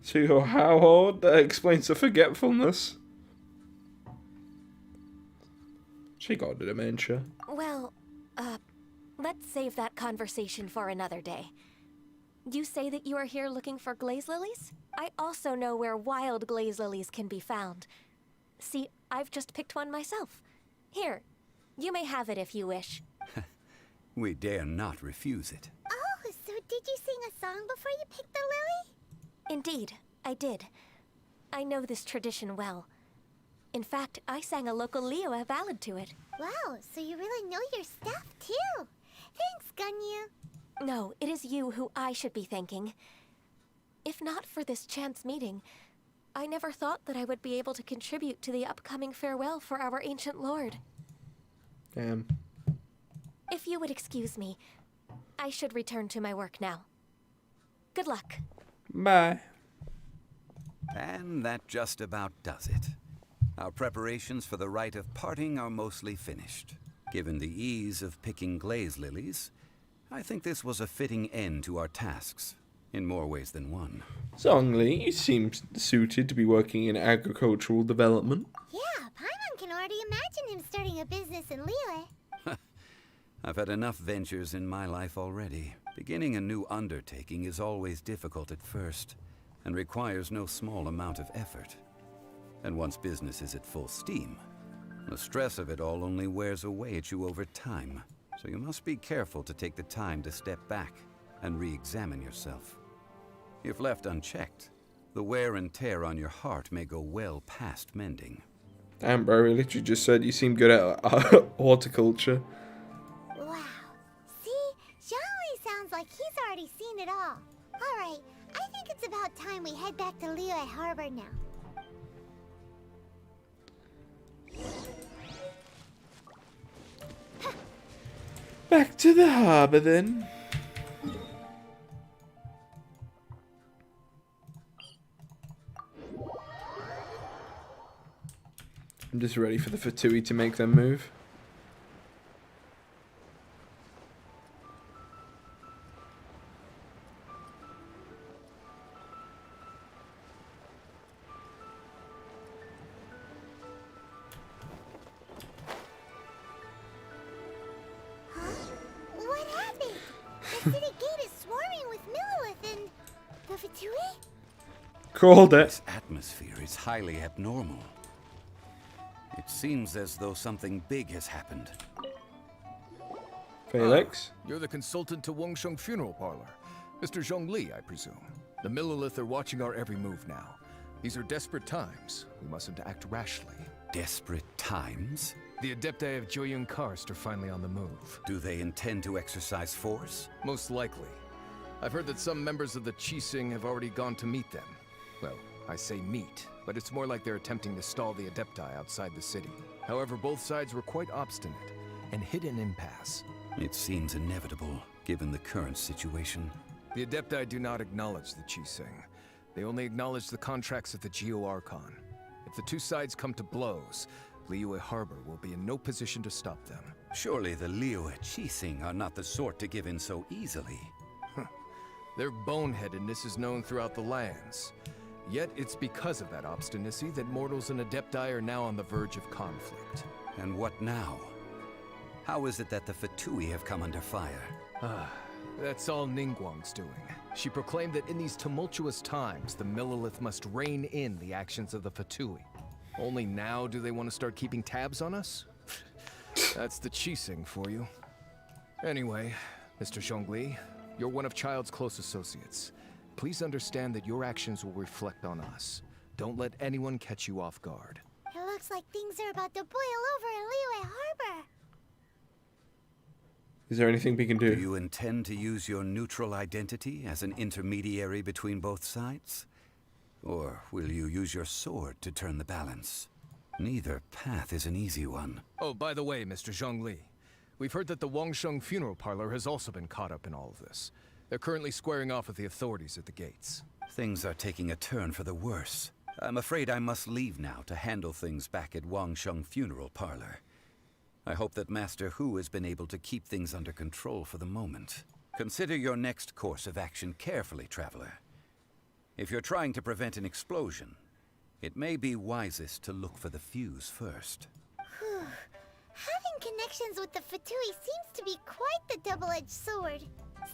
So you're how old? That explains the forgetfulness. She got the dementia. Well, let's save that conversation for another day. You say that you are here looking for glaze lilies? I also know where wild glaze lilies can be found. See, I've just picked one myself. Here, you may have it if you wish. We dare not refuse it. Oh, so did you sing a song before you picked the lily? Indeed, I did. I know this tradition well. In fact, I sang a local Liyue ballad to it. Wow, so you really know your stuff, too. Thanks, Ganyu. No, it is you who I should be thanking. If not for this chance meeting, I never thought that I would be able to contribute to the upcoming farewell for our ancient lord. Damn. If you would excuse me, I should return to my work now. Good luck. Bye. And that just about does it. Our preparations for the rite of parting are mostly finished. Given the ease of picking glaze lilies, I think this was a fitting end to our tasks, in more ways than one. Zhongli, you seem suited to be working in agricultural development. Yeah, Paimon can already imagine him starting a business in Liyue. I've had enough ventures in my life already. Beginning a new undertaking is always difficult at first, and requires no small amount of effort. And once business is at full steam, the stress of it all only wears away at you over time. So you must be careful to take the time to step back and re-examine yourself. If left unchecked, the wear and tear on your heart may go well past mending. Damn, bro, he literally just said you seem good at horticulture. Wow. See? Zhongli sounds like he's already seen it all. Alright, I think it's about time we head back to Liyue Harbor now. Back to the harbor then. I'm just ready for the Fatui to make them move. What happened? The city gate is swarming with Millilith and the Fatui? Called it. This atmosphere is highly abnormal. It seems as though something big has happened. Felix? You're the consultant to Wangsheng Funeral Parlor. Mr. Zhongli, I presume. The Millilith are watching our every move now. These are desperate times. We mustn't act rashly. Desperate times? The Adepti of Joyun Karst are finally on the move. Do they intend to exercise force? Most likely. I've heard that some members of the Qixing have already gone to meet them. Well, I say meet, but it's more like they're attempting to stall the Adepti outside the city. However, both sides were quite obstinate and hit an impasse. It seems inevitable, given the current situation. The Adepti do not acknowledge the Qixing. They only acknowledge the contracts of the Geo-Archon. If the two sides come to blows, Liyue Harbor will be in no position to stop them. Surely the Liyue Qixing are not the sort to give in so easily. Their boneheadedness is known throughout the lands. Yet it's because of that obstinacy that mortals and Adepti are now on the verge of conflict. And what now? How is it that the Fatui have come under fire? That's all Ningguang's doing. She proclaimed that in these tumultuous times, the Millilith must rein in the actions of the Fatui. Only now do they want to start keeping tabs on us? That's the Qixing for you. Anyway, Mr. Zhongli, you're one of Child's close associates. Please understand that your actions will reflect on us. Don't let anyone catch you off guard. It looks like things are about to boil over in Liyue Harbor. Is there anything we can do? Do you intend to use your neutral identity as an intermediary between both sides? Or will you use your sword to turn the balance? Neither path is an easy one. Oh, by the way, Mr. Zhongli, we've heard that the Wangsheng Funeral Parlor has also been caught up in all of this. They're currently squaring off with the authorities at the gates. Things are taking a turn for the worse. I'm afraid I must leave now to handle things back at Wangsheng Funeral Parlor. I hope that Master Hu has been able to keep things under control for the moment. Consider your next course of action carefully, Traveler. If you're trying to prevent an explosion, it may be wisest to look for the fuse first. Having connections with the Fatui seems to be quite the double-edged sword.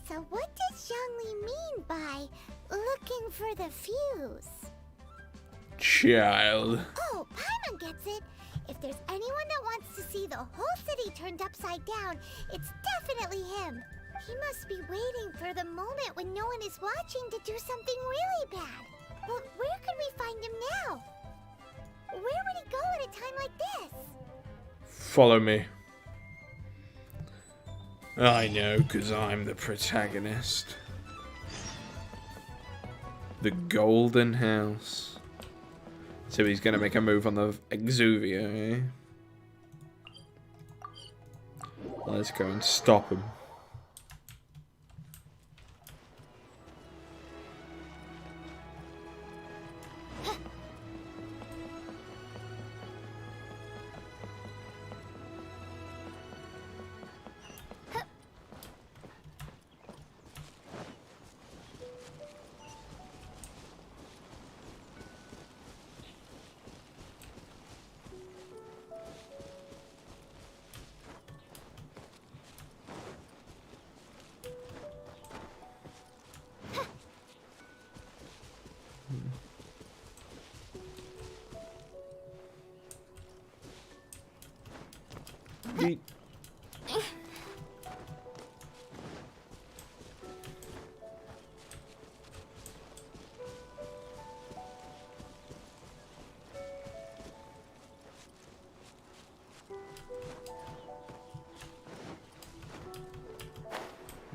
So what does Zhongli mean by looking for the fuse? Child. Oh, Paimon gets it. If there's anyone that wants to see the whole city turned upside down, it's definitely him. He must be waiting for the moment when no one is watching to do something really bad. But where could we find him now? Where would he go at a time like this? Follow me. I know, because I'm the protagonist. The Golden House. So he's going to make a move on the Exuvia, eh? Let's go and stop him.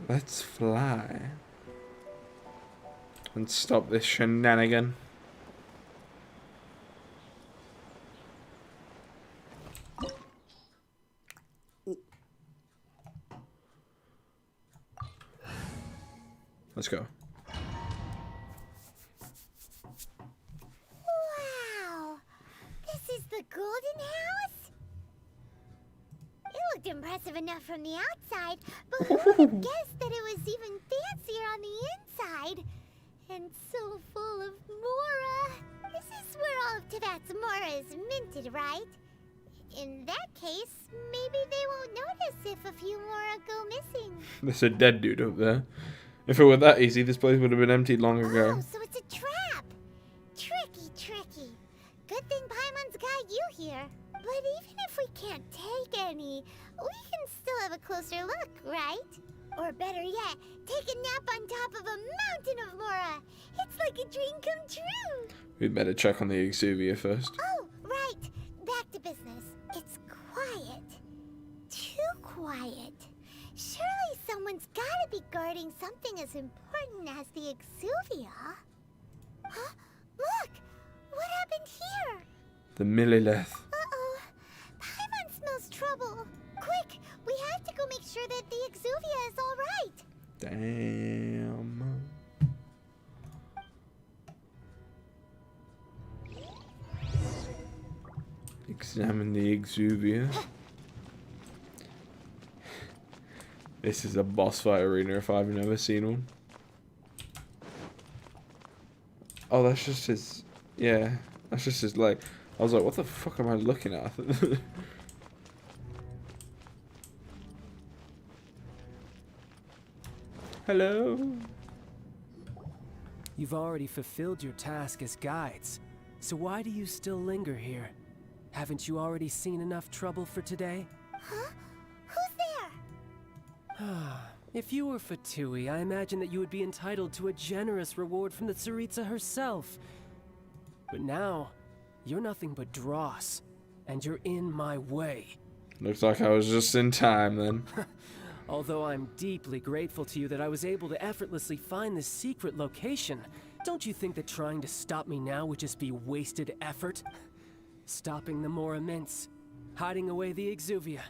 Let's fly. And stop this shenanigan. Let's go. Wow! This is the Golden House? It looked impressive enough from the outside, but who would have guessed that it was even fancier on the inside? And so full of Mora. This is where all of Teyvat's Mora is minted, right? In that case, maybe they won't notice if a few Mora go missing. There's a dead dude up there. If it were that easy, this place would have been emptied long ago. Oh, so it's a trap! Tricky, tricky. Good thing Paimon's got you here. But even if we can't take any, we can still have a closer look, right? Or better yet, take a nap on top of a mountain of Mora. It's like a dream come true. We'd better check on the Exuvia first. Oh, right. Back to business. It's quiet. Too quiet. Surely someone's gotta be guarding something as important as the Exuvia. Huh? Look! What happened here? The Millilith. Uh-oh. Paimon smells trouble. Quick! We have to go make sure that the Exuvia is all right. Damn. Examine the Exuvia. This is a boss fight arena if I've never seen one. Oh, that's just his... Yeah, that's just his leg. I was like, what the fuck am I looking at? Hello? You've already fulfilled your task as guides, so why do you still linger here? Haven't you already seen enough trouble for today? Huh? Who's there? If you were Fatui, I imagine that you would be entitled to a generous reward from the Tsaritsa herself. But now, you're nothing but dross, and you're in my way. Looks like I was just in time then. Although I'm deeply grateful to you that I was able to effortlessly find this secret location, don't you think that trying to stop me now would just be wasted effort? Stopping the Mora Mints, hiding away the Exuvia.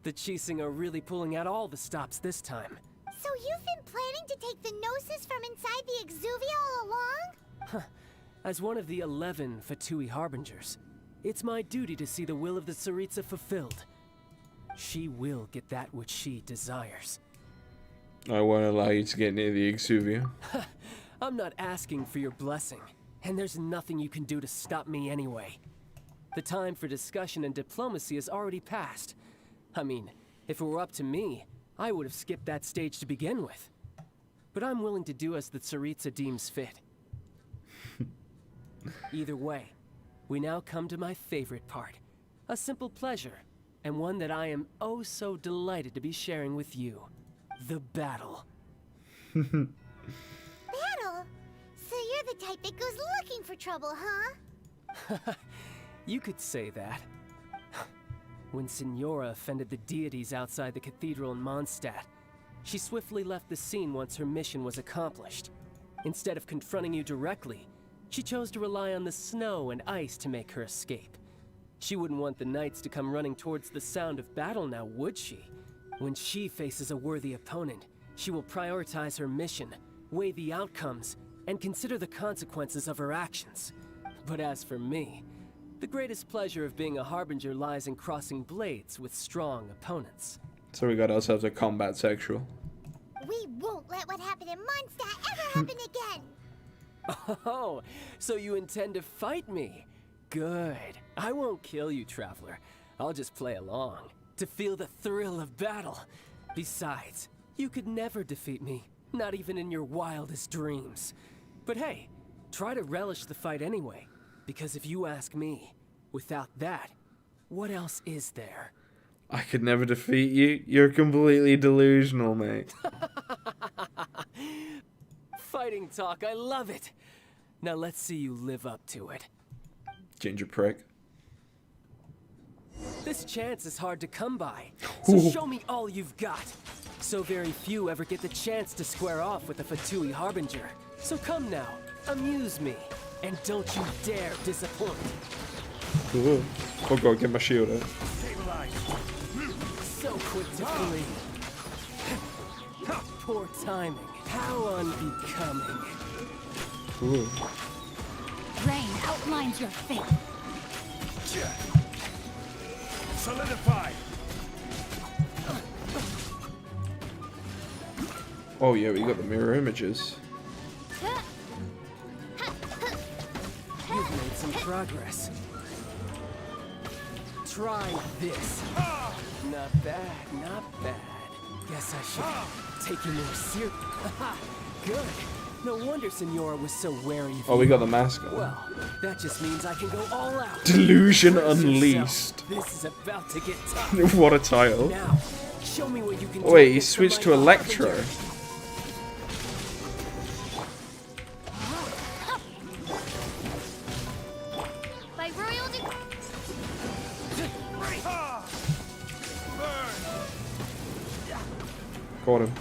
The Qixing are really pulling out all the stops this time. So you've been planning to take the Gnosis from inside the Exuvia all along? As one of the 11 Fatui Harbingers, it's my duty to see the will of the Tsaritsa fulfilled. She will get that which she desires. I won't allow you to get near the Exuvia. I'm not asking for your blessing, and there's nothing you can do to stop me anyway. The time for discussion and diplomacy has already passed. I mean, if it were up to me, I would have skipped that stage to begin with. But I'm willing to do as the Tsaritsa deems fit. Either way, we now come to my favorite part. A simple pleasure, and one that I am oh so delighted to be sharing with you. The battle. Battle? So you're the type that goes looking for trouble, huh? You could say that. When Signora offended the deities outside the cathedral in Mondstadt, she swiftly left the scene once her mission was accomplished. Instead of confronting you directly, she chose to rely on the snow and ice to make her escape. She wouldn't want the knights to come running towards the sound of battle now, would she? When she faces a worthy opponent, she will prioritize her mission, weigh the outcomes, and consider the consequences of her actions. But as for me, the greatest pleasure of being a Harbinger lies in crossing blades with strong opponents. So we got ourselves a combat sexual. We won't let what happened in Mondstadt ever happen again! Oh, so you intend to fight me? Good. I won't kill you, Traveler. I'll just play along, to feel the thrill of battle. Besides, you could never defeat me, not even in your wildest dreams. But hey, try to relish the fight anyway, because if you ask me, without that, what else is there? I could never defeat you. You're completely delusional, mate. Fighting talk, I love it. Now let's see you live up to it. Ginger prick. The This chance is hard to come by, so show me all you've got. So very few ever get the chance to square off with the Fatui Harbinger. So come now, amuse me, and don't you dare disappoint. Cool. Oh god, get my shield out. So quick to flee. Poor timing. How unbecoming. Cool. Rain outlines your fate. Solidify. Oh yeah, we got the mirror images. You've made some progress. Try this. Not bad, not bad. Guess I should take you more serious. Good. No wonder Senora was so wary of Oh, we you. got the mask on. Well, that just means I can go all out. Delusion Brace Unleashed. yourself. This is about to get tough. What a title. Now, show me what you can Oh wait, do he with switched the to mighty Electro. Harbinger. By royal decree. Got him.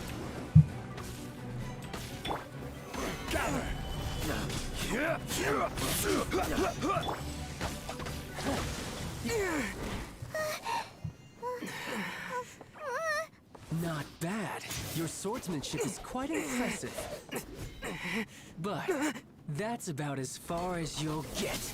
Not bad. Your swordsmanship is quite impressive. But that's about as far as you'll get.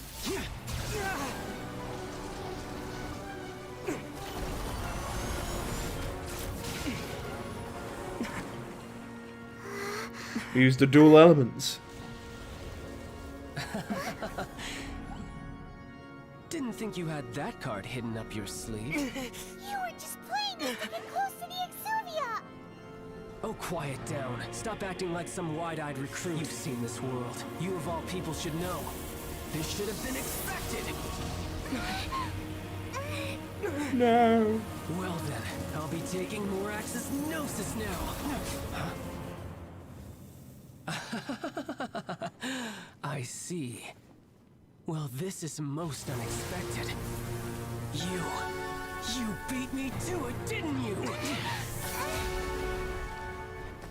Use the dual elements. Didn't think you had that card hidden up your sleeve. You were just playing it to get close to the Exuvia! Oh, quiet down. Stop acting like some wide-eyed recruit. You've seen this world. You of all people should know. This should have been expected. No. Well then, I'll be taking Morax's Gnosis now. I see. Well, this is most unexpected. You beat me to it, didn't you?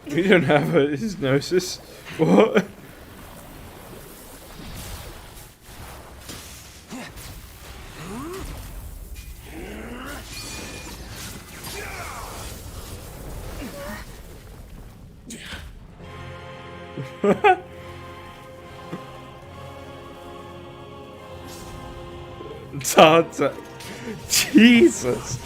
We don't have a Gnosis. What? Tata. Jesus.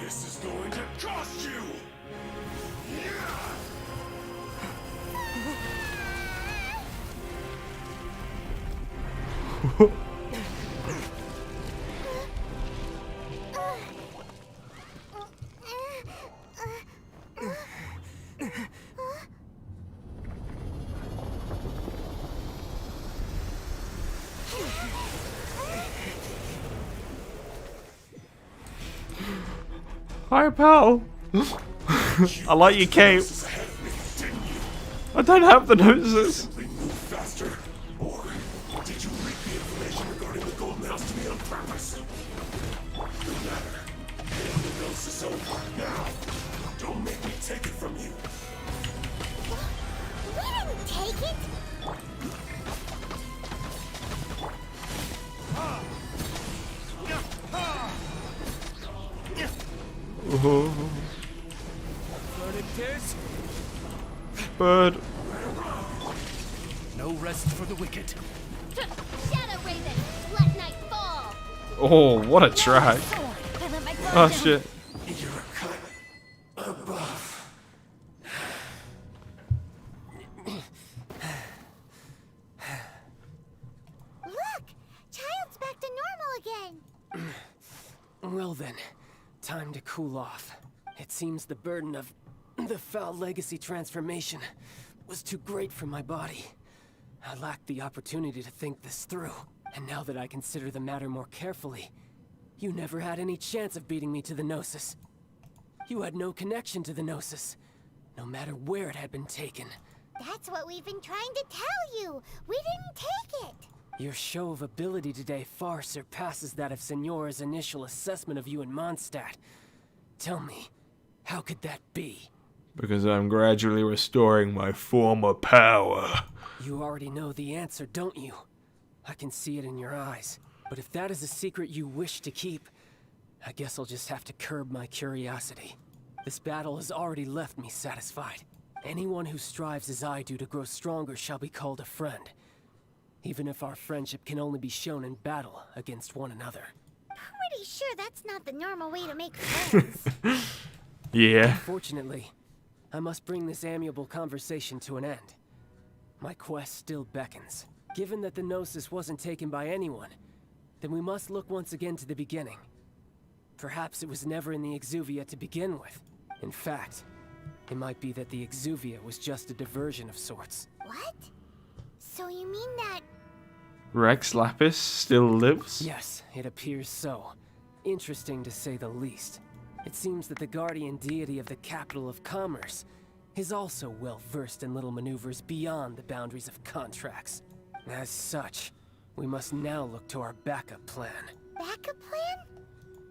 This is going to cost you. Hi, pal. I like your cape. I don't have the Gnosis. Faster. Or did you leak the information regarding the Golden House to me on purpose? No matter. The Gnosis over now. Don't make me take it from you. We didn't take it! Bird. No rest for the wicked. Shadow Raven, let night fall. Oh, what a track. I let my guard Oh down. shit. You're a cut above. Look! Child's back to normal again! Well then, time to cool off. It seems the burden of the foul legacy transformation was too great for my body. I lacked the opportunity to think this through. And now that I consider the matter more carefully, you never had any chance of beating me to the Gnosis. You had no connection to the Gnosis, no matter where it had been taken. That's what we've been trying to tell you! We didn't take it! Your show of ability today far surpasses that of Signora's initial assessment of you in Mondstadt. Tell me, how could that be? Because I'm gradually restoring my former power. You already know the answer, don't you? I can see it in your eyes. But if that is a secret you wish to keep, I guess I'll just have to curb my curiosity. This battle has already left me satisfied. Anyone who strives as I do to grow stronger shall be called a friend. Even if our friendship can only be shown in battle against one another. Pretty sure that's not the normal way to make friends. Yeah. Unfortunately, I must bring this amiable conversation to an end. My quest still beckons. Given that the Gnosis wasn't taken by anyone, then we must look once again to the beginning. Perhaps it was never in the Exuvia to begin with. In fact, it might be that the Exuvia was just a diversion of sorts. What? So you mean that... Rex Lapis still lives? Yes, it appears so. Interesting to say the least. It seems that the guardian deity of the capital of commerce is also well versed in little maneuvers beyond the boundaries of contracts. As such, we must now look to our backup plan. Backup plan?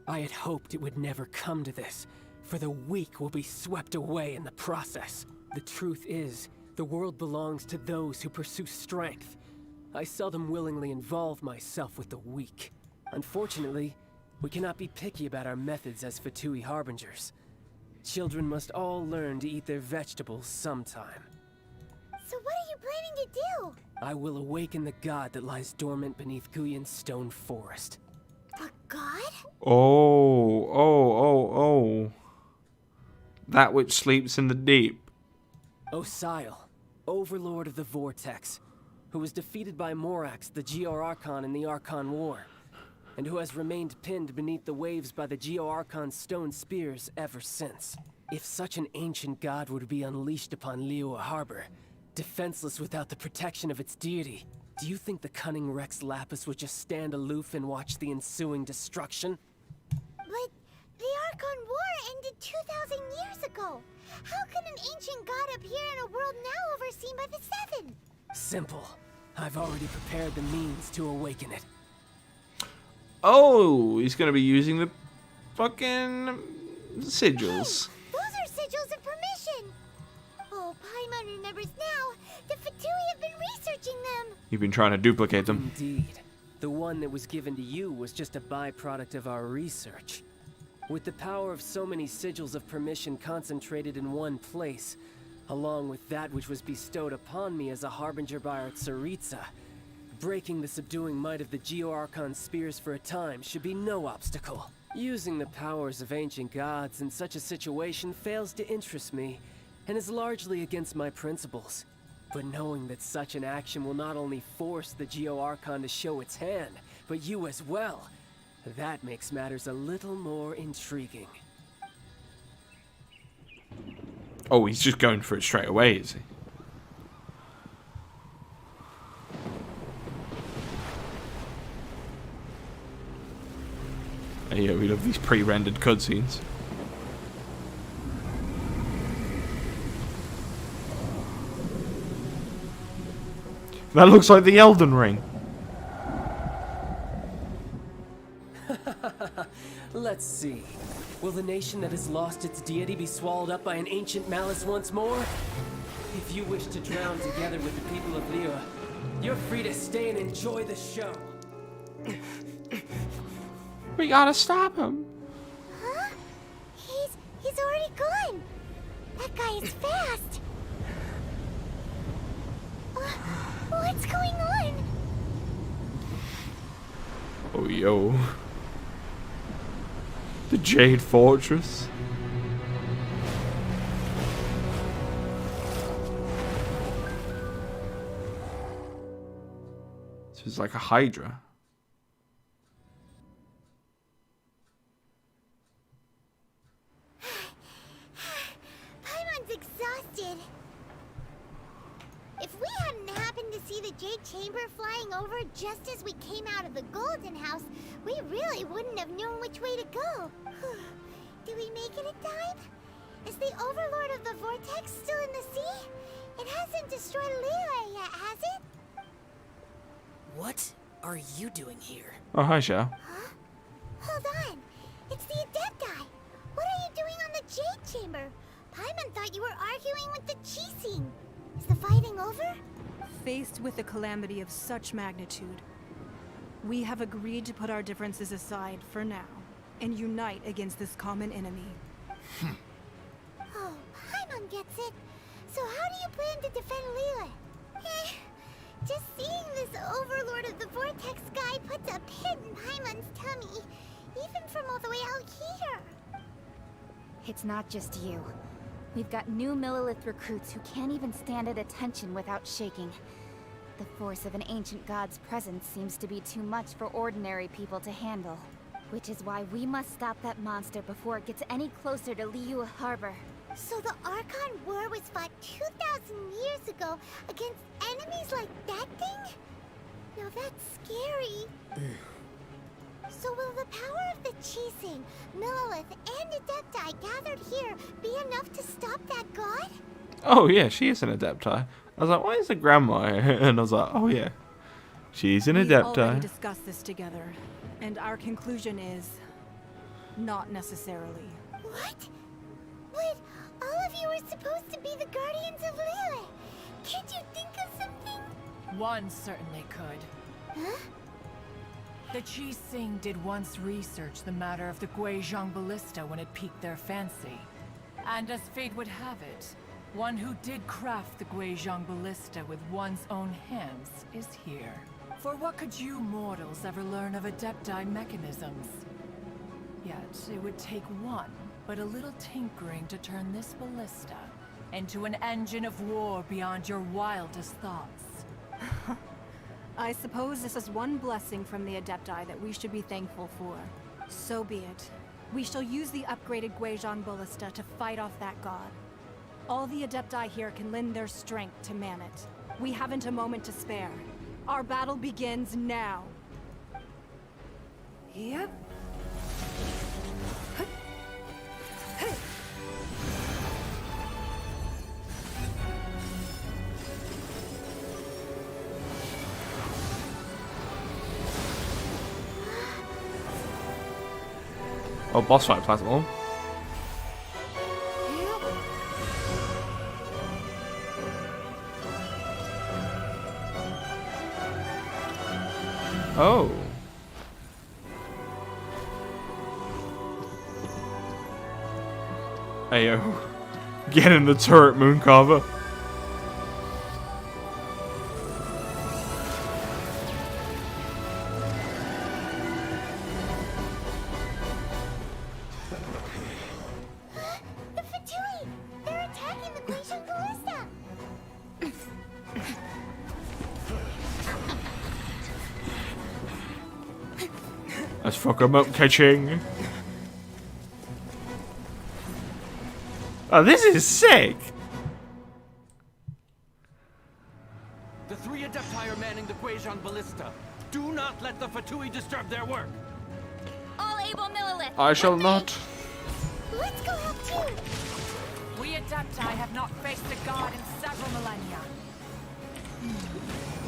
I had hoped it would never come to this, for the weak will be swept away in the process. The truth is, the world belongs to those who pursue strength. I seldom willingly involve myself with the weak. Unfortunately, we cannot be picky about our methods as Fatui Harbingers. Children must all learn to eat their vegetables sometime. So what are you planning to do? I will awaken the god that lies dormant beneath Guyon's stone forest. A god? Oh. That which sleeps in the deep. Osial, overlord of the Vortex, who was defeated by Morax, the Geo-Archon in the Archon War, and who has remained pinned beneath the waves by the Geo-Archon's stone spears ever since. If such an ancient god were to be unleashed upon Liyue Harbor, defenseless without the protection of its deity, do you think the cunning Rex Lapis would just stand aloof and watch the ensuing destruction? But the Archon War ended 2,000 years ago. How can an ancient god appear in a world now overseen by the Seven? Simple. I've already prepared the means to awaken it. Oh, he's gonna be using the fucking sigils. Hey, those are sigils of permission. Oh, Paimon remembers now. The Fatui have been researching them. You've been trying to duplicate them. Indeed. The one that was given to you was just a byproduct of our research. With the power of so many sigils of permission concentrated in one place, along with that which was bestowed upon me as a harbinger by our Tsaritsa, breaking the subduing might of the Geo-Archon spears for a time should be no obstacle. Using the powers of ancient gods in such a situation fails to interest me, and is largely against my principles. But knowing that such an action will not only force the Geo-Archon to show its hand, but you as well, that makes matters a little more intriguing. Oh, he's just going for it straight away, is he? Yeah, we love these pre-rendered cutscenes. That looks like the Elden Ring. Let's see. Will the nation that has lost its deity be swallowed up by an ancient malice once more? If you wish to drown together with the people of Liyue, you're free to stay and enjoy the show. We gotta stop him. Huh? He's already gone. That guy is fast. What's going on? Oh, yo. The Jade Fortress. So it's like a Hydra. Paimon's exhausted. If we hadn't happened to see the Jade Chamber flying over just as we came out of the Golden House, we really wouldn't have known which way to go. Did we make it in time? Is the Overlord of the Vortex still in the sea? It hasn't destroyed Liyue yet, has it? What are you doing here? Oh, hi, Xiao. Huh? Hold on. It's the Adepti. What are you doing on the Jade Chamber? Paimon thought you were arguing with the Qixing. Is the fighting over? Faced with a calamity of such magnitude, we have agreed to put our differences aside for now and unite against this common enemy. Oh, Paimon gets it. So how do you plan to defend Lila? Just seeing this Overlord of the Vortex guy puts a pit in Paimon's tummy, even from all the way out here. It's not just you. We've got new Millilith recruits who can't even stand at attention without shaking. The force of an ancient god's presence seems to be too much for ordinary people to handle. Which is why we must stop that monster before it gets any closer to Liyue Harbor. So the Archon War was fought 2,000 years ago against enemies like that thing? Now that's scary. So will the power of the Qixing, Millilith, and Adepti gathered here be enough to stop that god? Oh, yeah, she is an Adepti. I was like, why is the grandma here? And I was like, oh, yeah. She's an We already Adepti. discussed this together, and our conclusion is not necessarily. What? But all of you were supposed to be the guardians of Liyue. Can't you think of something? One certainly could. Huh? The Qixing did once research the matter of the Guizhong Ballista when it piqued their fancy. And as fate would have it, one who did craft the Guizhong Ballista with one's own hands is here. For what could you mortals ever learn of Adepti mechanisms? Yet, it would take one, but a little tinkering to turn this ballista into an engine of war beyond your wildest thoughts. I suppose this is one blessing from the Adepti that we should be thankful for. So be it. We shall use the upgraded Guizhong Ballista to fight off that god. All the Adepti here can lend their strength to man it. We haven't a moment to spare. Our battle begins now. Yep. Oh, boss fight platform. Oh. Ayo. Get in the turret, Mooncarver. The Fatui! They're attacking the Guizhong Ballista! Let's fuck him up, Qixing. Oh, this is sick! The three Adepti are manning the Guizhong Ballista. Do not let the Fatui disturb their work. All able Millilith! I shall not. Let's go help too! We Adepti have not faced a god in several millennia.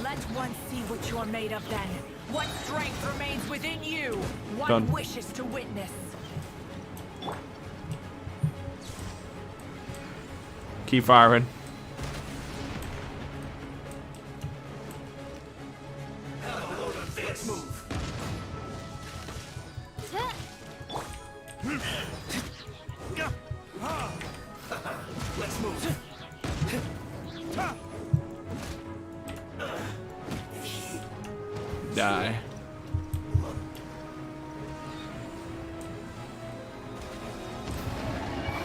Let one see what you are made of then. What strength remains within you. One Done. wishes to witness. Keep firing. Let's move. Let's move. Die.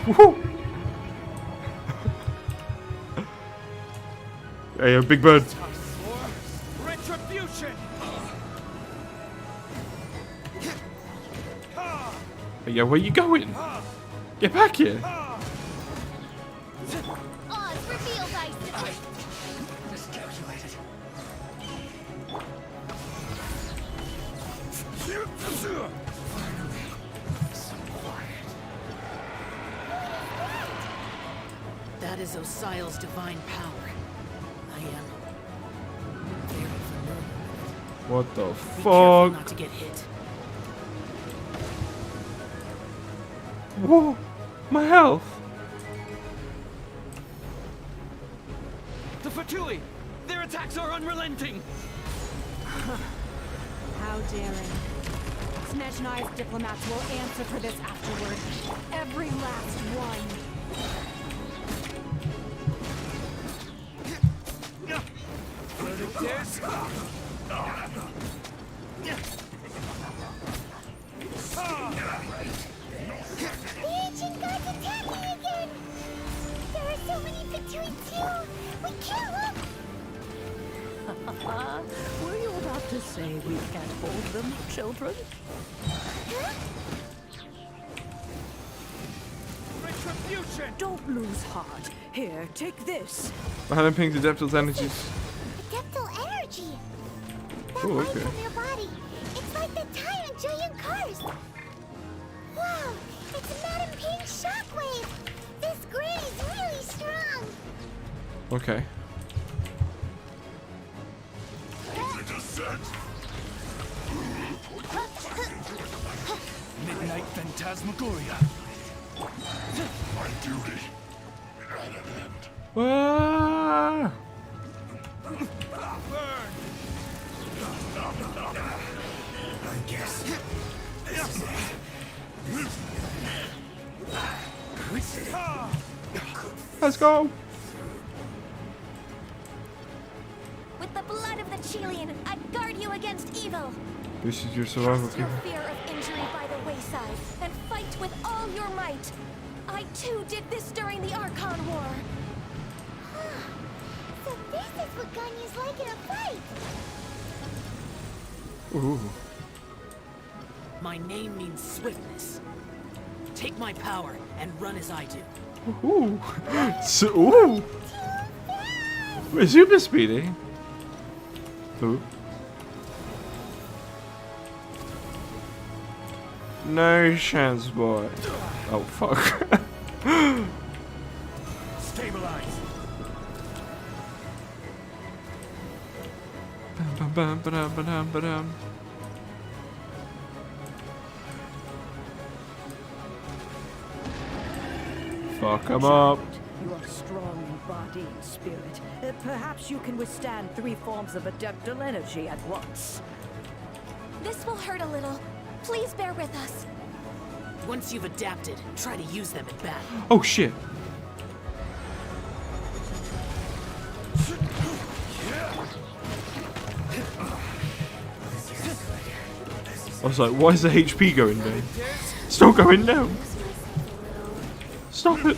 Woohoo! Hey, Big Bird. Retribution! Hey, yo, where you going? Get back here. Oz revealed Isis. Miscalculated. That is Osial's divine power. I am very familiar with it. What the Be careful fuck? not to get hit. Whoa! My health! The Fatui! Their attacks are unrelenting! How daring. Snezhnai's diplomats will answer for this afterward. Every last one. The ancient gods attacking again! There are so many Fatui too! We can't look! Were you about to say we can't hold them, children? Huh? Retribution! Don't lose heart. Here, take this. Behind pink adeptal energies. Adeptal energy! That Oh, light okay. from your body! It's like the time in Julian Cars! Wow! It's Madam Pink's shockwave! This granny's really strong! Okay. Midnight Phantasmagoria. My duty at an end. Ah! I guess this is it. Let's go! With the blood of the Chilean, I guard you against evil. This is your survival Cast your kit. fear of injury by the wayside and fight with all your might. I too did this during the Archon War. So this is what Ganyu's like in a fight! Ooh. My name means swiftness. Take my power and run as I do. Ooh. So, ooh. We're super speedy. Ooh. No chance, boy. Oh, fuck. Stabilize. Bum, bum, ba-dum, ba-dum, ba-dum. Fuck 'em up. You are strong in body and spirit. Perhaps you can withstand 3 forms of adeptal energy at once. This will hurt a little. Please bear with us. Once you've adapted, try to use them in battle. Oh shit. I was like, why is the HP going down? It's not going down. Stop it.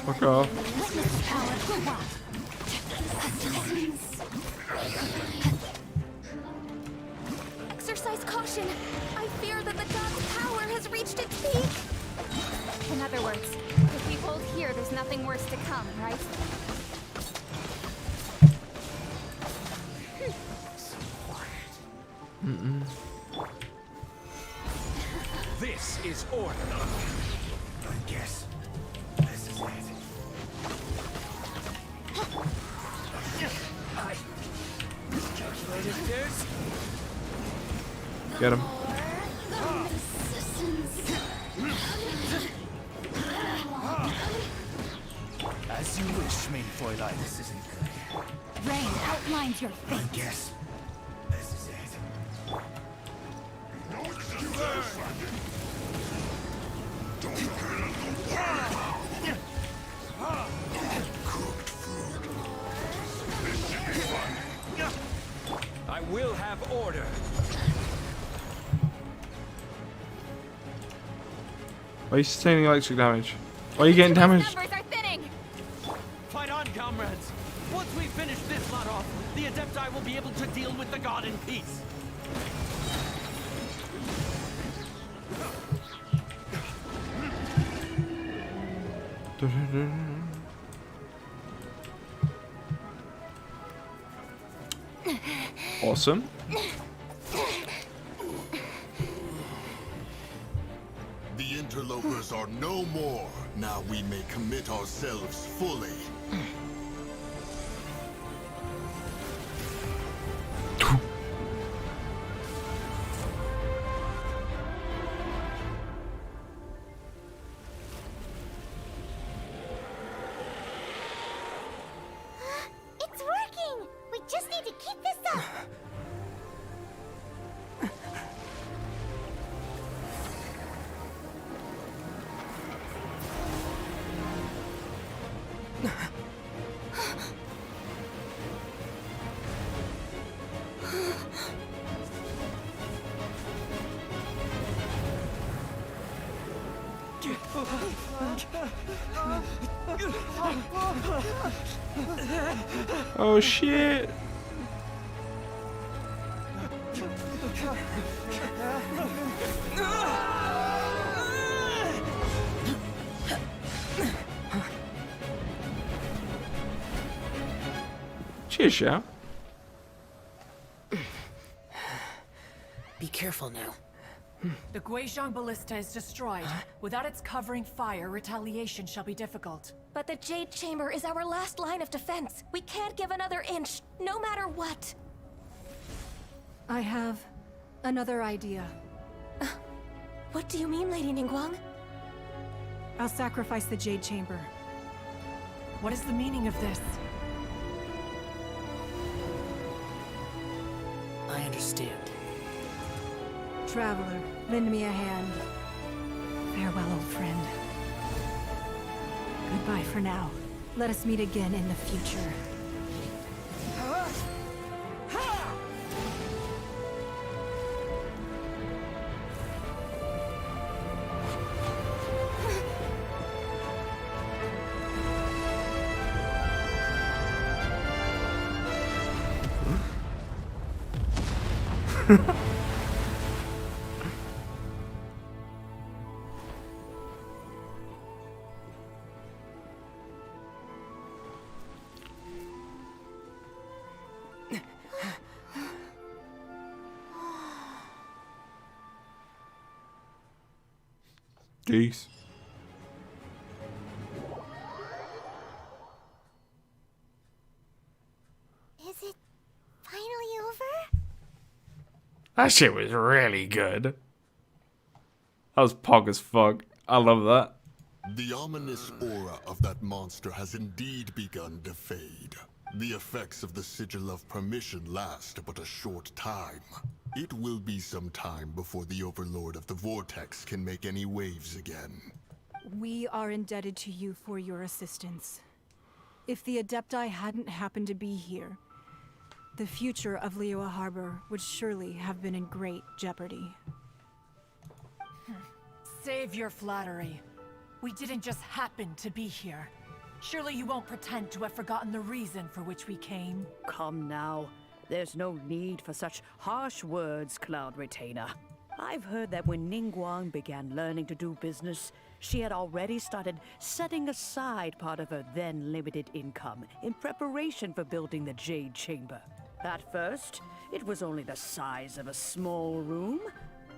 Fuck off. Exercise caution. I fear that the god's power has reached its peak. In other words, if we hold here, there's nothing worse to come, right? Mm-mm. This is order. I guess this is it. Get him. As you wish, main Fräulein. This isn't good. Rain outlines your fate. I guess this is it. I will have order. Why are you sustaining electric damage? Why are you getting damaged? Numbers are thinning. Fight on, comrades. Once we finish this lot off, the Adepti will be able to deal with the god in peace. Awesome. The interlopers are no more. Now we may commit ourselves fully. It's working! We just need to keep this up! Oh shit! Cheers, Xiao. Be careful now. The Guizhong Ballista is destroyed. Without its covering fire, retaliation shall be difficult. But the Jade Chamber is our last line of defense. We can't give another inch, no matter what. I have another idea. What do you mean, Lady Ningguang? I'll sacrifice the Jade Chamber. What is the meaning of this? I understand. Traveler, lend me a hand. Farewell, old friend. Goodbye for now. Let us meet again in the future. Geese. Is it finally over? That shit was really good. That was pog as fuck. I love that. The ominous aura of that monster has indeed begun to fade. The effects of the Sigil of Permission last but a short time. It will be some time before the Overlord of the Vortex can make any waves again. We are indebted to you for your assistance. If the Adepti hadn't happened to be here, the future of Liyue Harbor would surely have been in great jeopardy. Save your flattery. We didn't just happen to be here. Surely you won't pretend to have forgotten the reason for which we came. Come now. There's no need for such harsh words, Cloud Retainer. I've heard that when Ningguang began learning to do business, she had already started setting aside part of her then limited income in preparation for building the Jade Chamber. At first, it was only the size of a small room,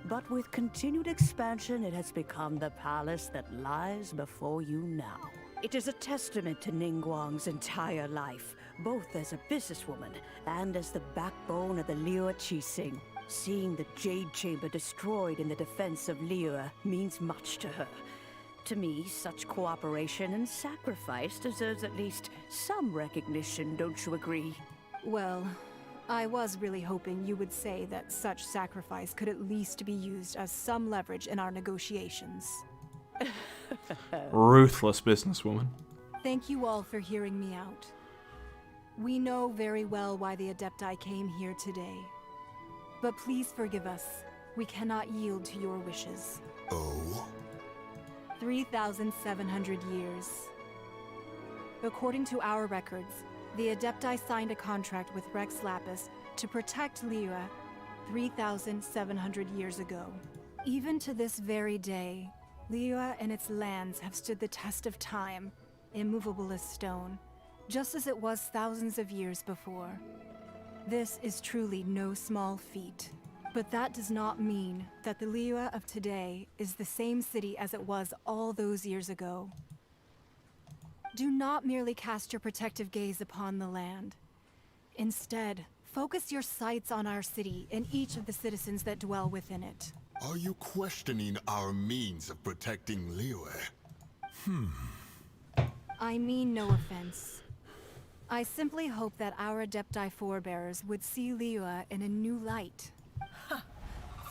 but with continued expansion, it has become the palace that lies before you now. It is a testament to Ningguang's entire life, both as a businesswoman and as the backbone of the Liyue Qixing. Seeing the Jade Chamber destroyed in the defense of Liyue means much to her. To me, such cooperation and sacrifice deserves at least some recognition, don't you agree? Well, I was really hoping you would say that such sacrifice could at least be used as some leverage in our negotiations. Ruthless businesswoman. Thank you all for hearing me out. We know very well why the Adepti came here today. But please forgive us. We cannot yield to your wishes. Oh? 3,700 years. According to our records, the Adepti signed a contract with Rex Lapis to protect Liyue 3,700 years ago. Even to this very day, Liyue and its lands have stood the test of time, immovable as stone, just as it was thousands of years before. This is truly no small feat. But that does not mean that the Liyue of today is the same city as it was all those years ago. Do not merely cast your protective gaze upon the land. Instead, focus your sights on our city and each of the citizens that dwell within it. Are you questioning our means of protecting Liyue? I mean no offense. I simply hope that our Adepti forebears would see Liyue in a new light.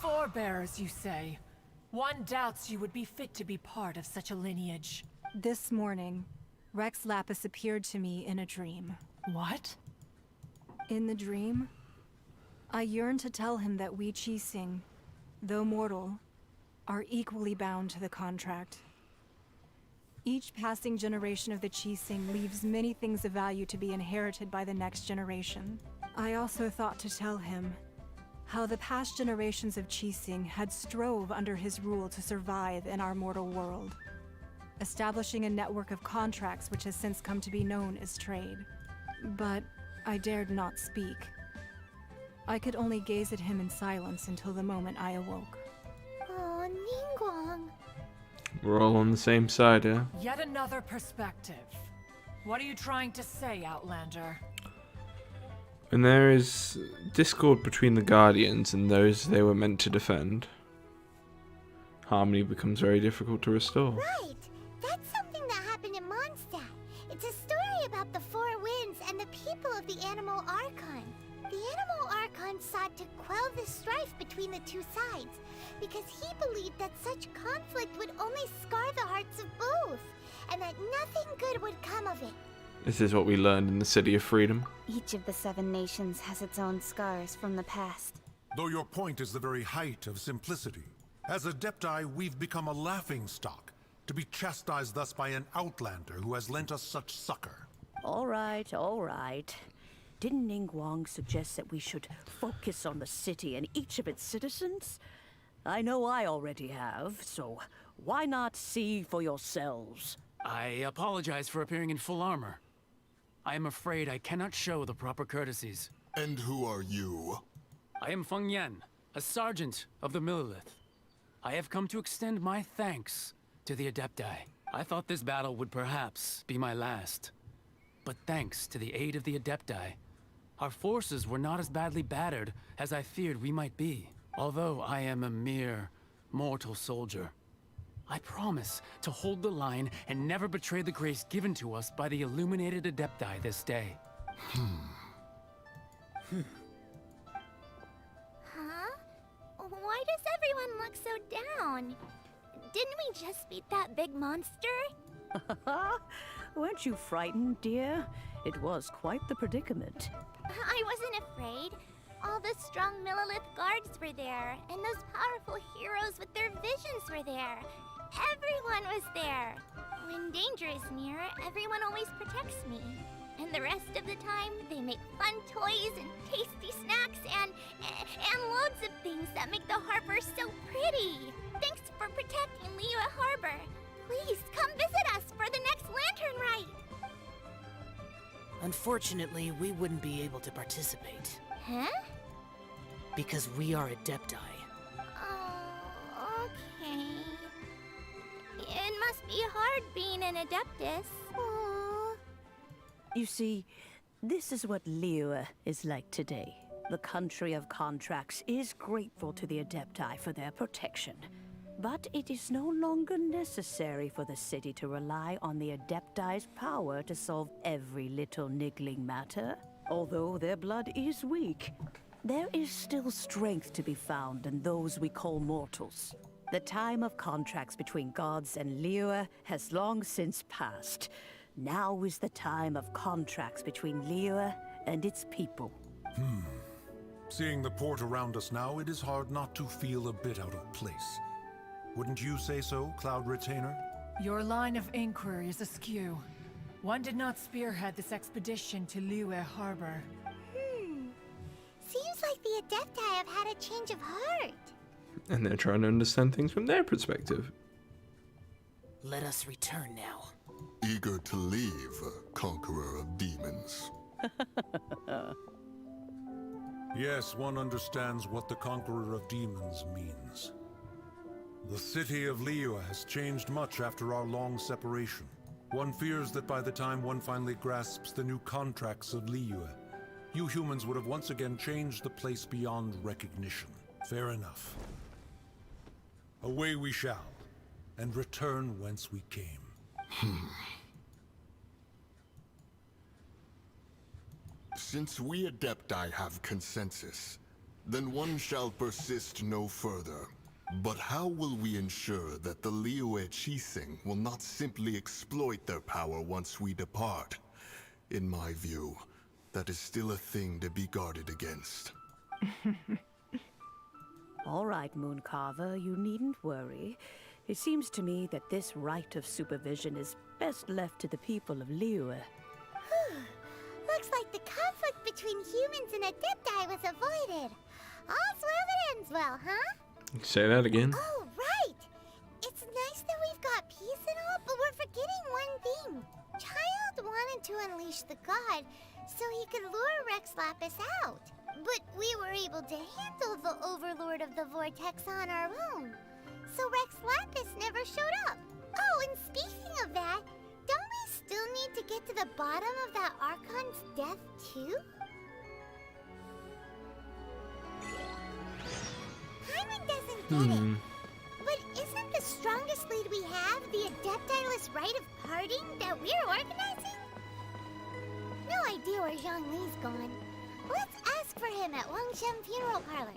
Forebearers, you say? One doubts you would be fit to be part of such a lineage. This morning, Rex Lapis appeared to me in a dream. What? In the dream, I yearned to tell him that we Qixing, though mortal, are equally bound to the contract. Each passing generation of the Qixing leaves many things of value to be inherited by the next generation. I also thought to tell him how the past generations of Qixing had strove under his rule to survive in our mortal world, establishing a network of contracts which has since come to be known as trade. But I dared not speak. I could only gaze at him in silence until the moment I awoke. Oh, Ningguang. We're all on the same side, yeah? Yet another perspective. What are you trying to say, Outlander? When there is discord between the Guardians and those they were meant to defend, harmony becomes very difficult to restore. Right! That's something that happened in Mondstadt. It's a story about the Four Winds and the people of the Animal Archon. The Animal Archon sought to quell the strife between the two sides, because he believed that such conflict would only scar the hearts of both, and that nothing good would come of it. This is what we learned in the City of Freedom. Each of the 7 nations has its own scars from the past. Though your point is the very height of simplicity. As Adepti, we've become a laughingstock, to be chastised thus by an outlander who has lent us such succor. All right, all right. Didn't Ningguang suggest that we should focus on the city and each of its citizens? I know I already have, so why not see for yourselves? I apologize for appearing in full armor. I am afraid I cannot show the proper courtesies. And who are you? I am Feng Yan, a sergeant of the Millilith. I have come to extend my thanks to the Adepti. I thought this battle would perhaps be my last. But thanks to the aid of the Adepti, our forces were not as badly battered as I feared we might be. Although I am a mere mortal soldier, I promise to hold the line and never betray the grace given to us by the illuminated Adepti this day. Huh? Why does everyone look so down? Didn't we just beat that big monster? Weren't you frightened, dear? It was quite the predicament. I wasn't afraid. All the strong Millilith guards were there, and those powerful heroes with their visions were there. Everyone was there. When danger is near, everyone always protects me. And the rest of the time, they make fun toys and tasty snacks and loads of things that make the harbor so pretty. Thanks for protecting Liyue Harbor. Please come visit us for the next lantern rite. Unfortunately, we wouldn't be able to participate. Huh? Because we are Adepti. Oh, okay. It must be hard being an Adeptus. Aww. You see, this is what Liyue is like today. The country of contracts is grateful to the Adepti for their protection. But it is no longer necessary for the city to rely on the Adepti's power to solve every little niggling matter. Although their blood is weak, there is still strength to be found in those we call mortals. The time of contracts between gods and Liyue has long since passed. Now is the time of contracts between Liyue and its people. Seeing the port around us now, it is hard not to feel a bit out of place. Wouldn't you say so, Cloud Retainer? Your line of inquiry is askew. One did not spearhead this expedition to Liyue Harbor. Seems like the Adepti have had a change of heart. And they're trying to understand things from their perspective. Let us return now. Eager to leave, conqueror of demons. Yes, one understands what the Conqueror of Demons means. The city of Liyue has changed much after our long separation. One fears that by the time one finally grasps the new contracts of Liyue, you humans would have once again changed the place beyond recognition. Fair enough. Away we shall, and return whence we came. Since we Adepti have consensus, then one shall persist no further. But how will we ensure that the Liyue Qixing will not simply exploit their power once we depart? In my view, that is still a thing to be guarded against. All right, Mooncarver, you needn't worry. It seems to me that this right of supervision is best left to the people of Liyue. Looks like the conflict between humans and Adepti was avoided. All's well that ends well, huh? Say that again. Oh, right! It's nice that we've got peace and all, but we're forgetting one thing. Child wanted to unleash the god so he could lure Rex Lapis out. But we were able to handle the Overlord of the Vortex on our own. So Rex Lapis never showed up. Oh, and speaking of that, don't we still need to get to the bottom of that Archon's death, too? Paimon doesn't get it. But isn't the strongest lead we have the Adepti-less rite of parting that we're organizing? No idea where Zhongli's gone. Let's ask for him at Wangshen Funeral Parlor.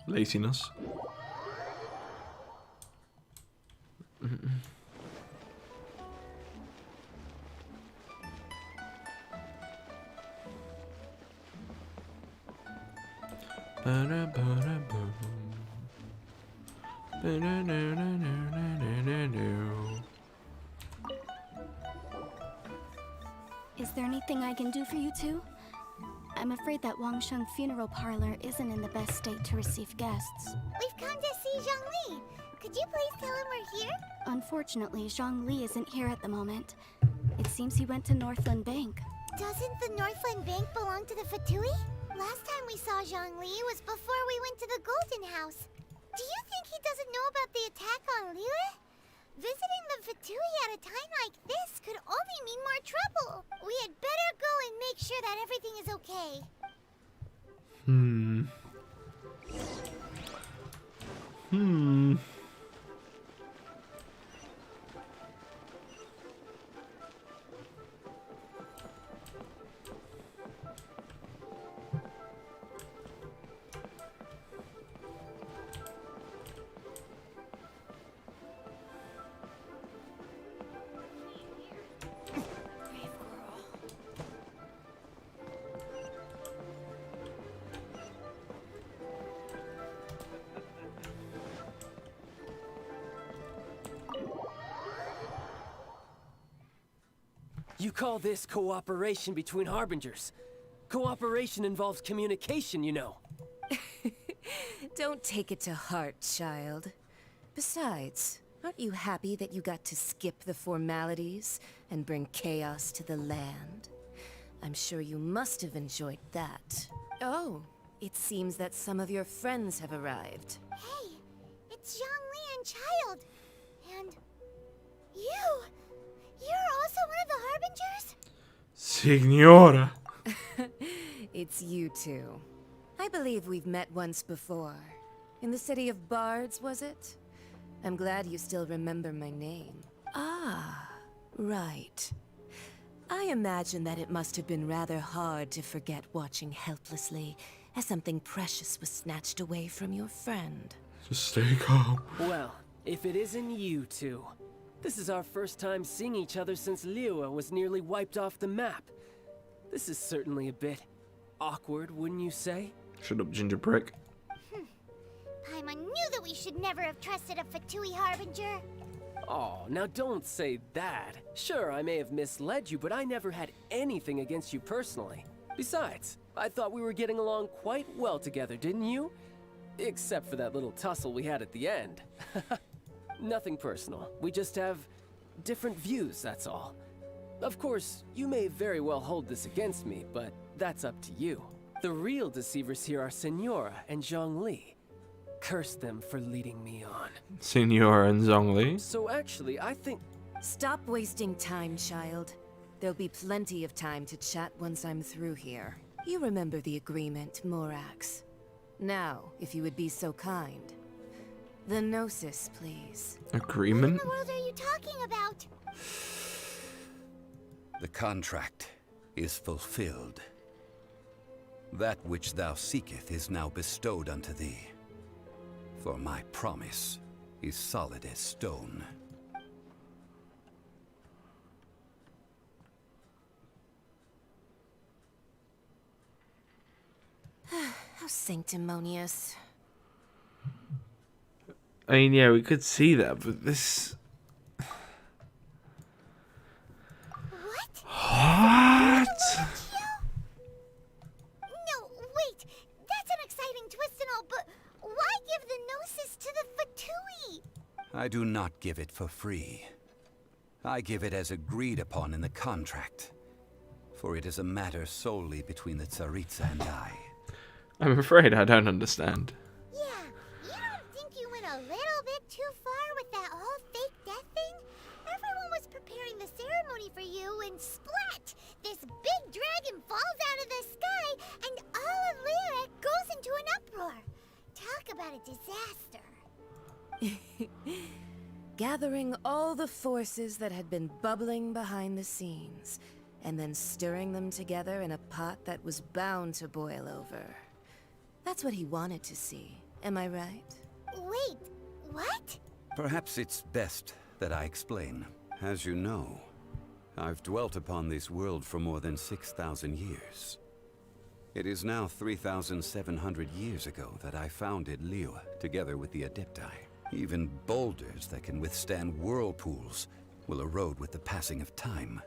Laziness. Is there anything I can do for you two? I'm afraid that Wangsheng Funeral Parlor isn't in the best state to receive guests. We've come to see Zhongli. Could you please tell him we're here? Unfortunately, Zhongli isn't here at the moment. It seems he went to Northland Bank. Doesn't the Northland Bank belong to the Fatui? Last time we saw Zhongli was before we went to the Golden House. Do you think he doesn't know about the attack on Liyue? Visiting the Fatui at a time like this could only mean more trouble. We had better go and make sure that everything is okay. You call this cooperation between Harbingers? Cooperation involves communication, you know. Don't take it to heart, child. Besides, aren't you happy that you got to skip the formalities and bring chaos to the land? I'm sure you must have enjoyed that. Oh, it seems that some of your friends have arrived. Hey, it's Zhongli and Child. And you! You're also one of the Harbingers? Signora! It's you two. I believe we've met once before. In the city of Bards, was it? I'm glad you still remember my name. Ah, right. I imagine that it must have been rather hard to forget watching helplessly as something precious was snatched away from your friend. Just stay calm. Well, if it isn't you two. This is our first time seeing each other since Liyue was nearly wiped off the map. This is certainly a bit awkward, wouldn't you say? Shut up, ginger prick. Paimon knew that we should never have trusted a Fatui Harbinger. Oh, now don't say that. Sure, I may have misled you, but I never had anything against you personally. Besides, I thought we were getting along quite well together, didn't you? Except for that little tussle we had at the end. Nothing personal. We just have different views, that's all. Of course, you may very well hold this against me, but that's up to you. The real deceivers here are Senora and Zhongli. Curse them for leading me on. Senora and Zhongli. So actually, I think... Stop wasting time, child. There'll be plenty of time to chat once I'm through here. You remember the agreement, Morax. Now, if you would be so kind. The Gnosis, please. Agreement? What in the world are you talking about? The contract is fulfilled. That which thou seeketh is now bestowed unto thee. For my promise is solid as stone. How sanctimonious. I mean, yeah, we could see that, but this... What? No, wait. That's an exciting twist and all, but why give the Gnosis to the Fatui? I do not give it for free. I give it as agreed upon in the contract. For it is a matter solely between the Tsaritsa and I. I'm afraid I don't understand. Yeah, you don't think you went a little bit too far with that whole fake death thing? Everyone was preparing the ceremony for you and splat! This big dragon falls out of the sky and all of Lyra goes into an uproar. Talk about a disaster. Gathering all the forces that had been bubbling behind the scenes, and then stirring them together in a pot that was bound to boil over. That's what he wanted to see, am I right? Wait, what? Perhaps it's best that I explain. As you know, I've dwelt upon this world for more than 6,000 years. It is now 3,700 years ago that I founded Liyue, together with the Adepti. Even boulders that can withstand whirlpools will erode with the passing of time.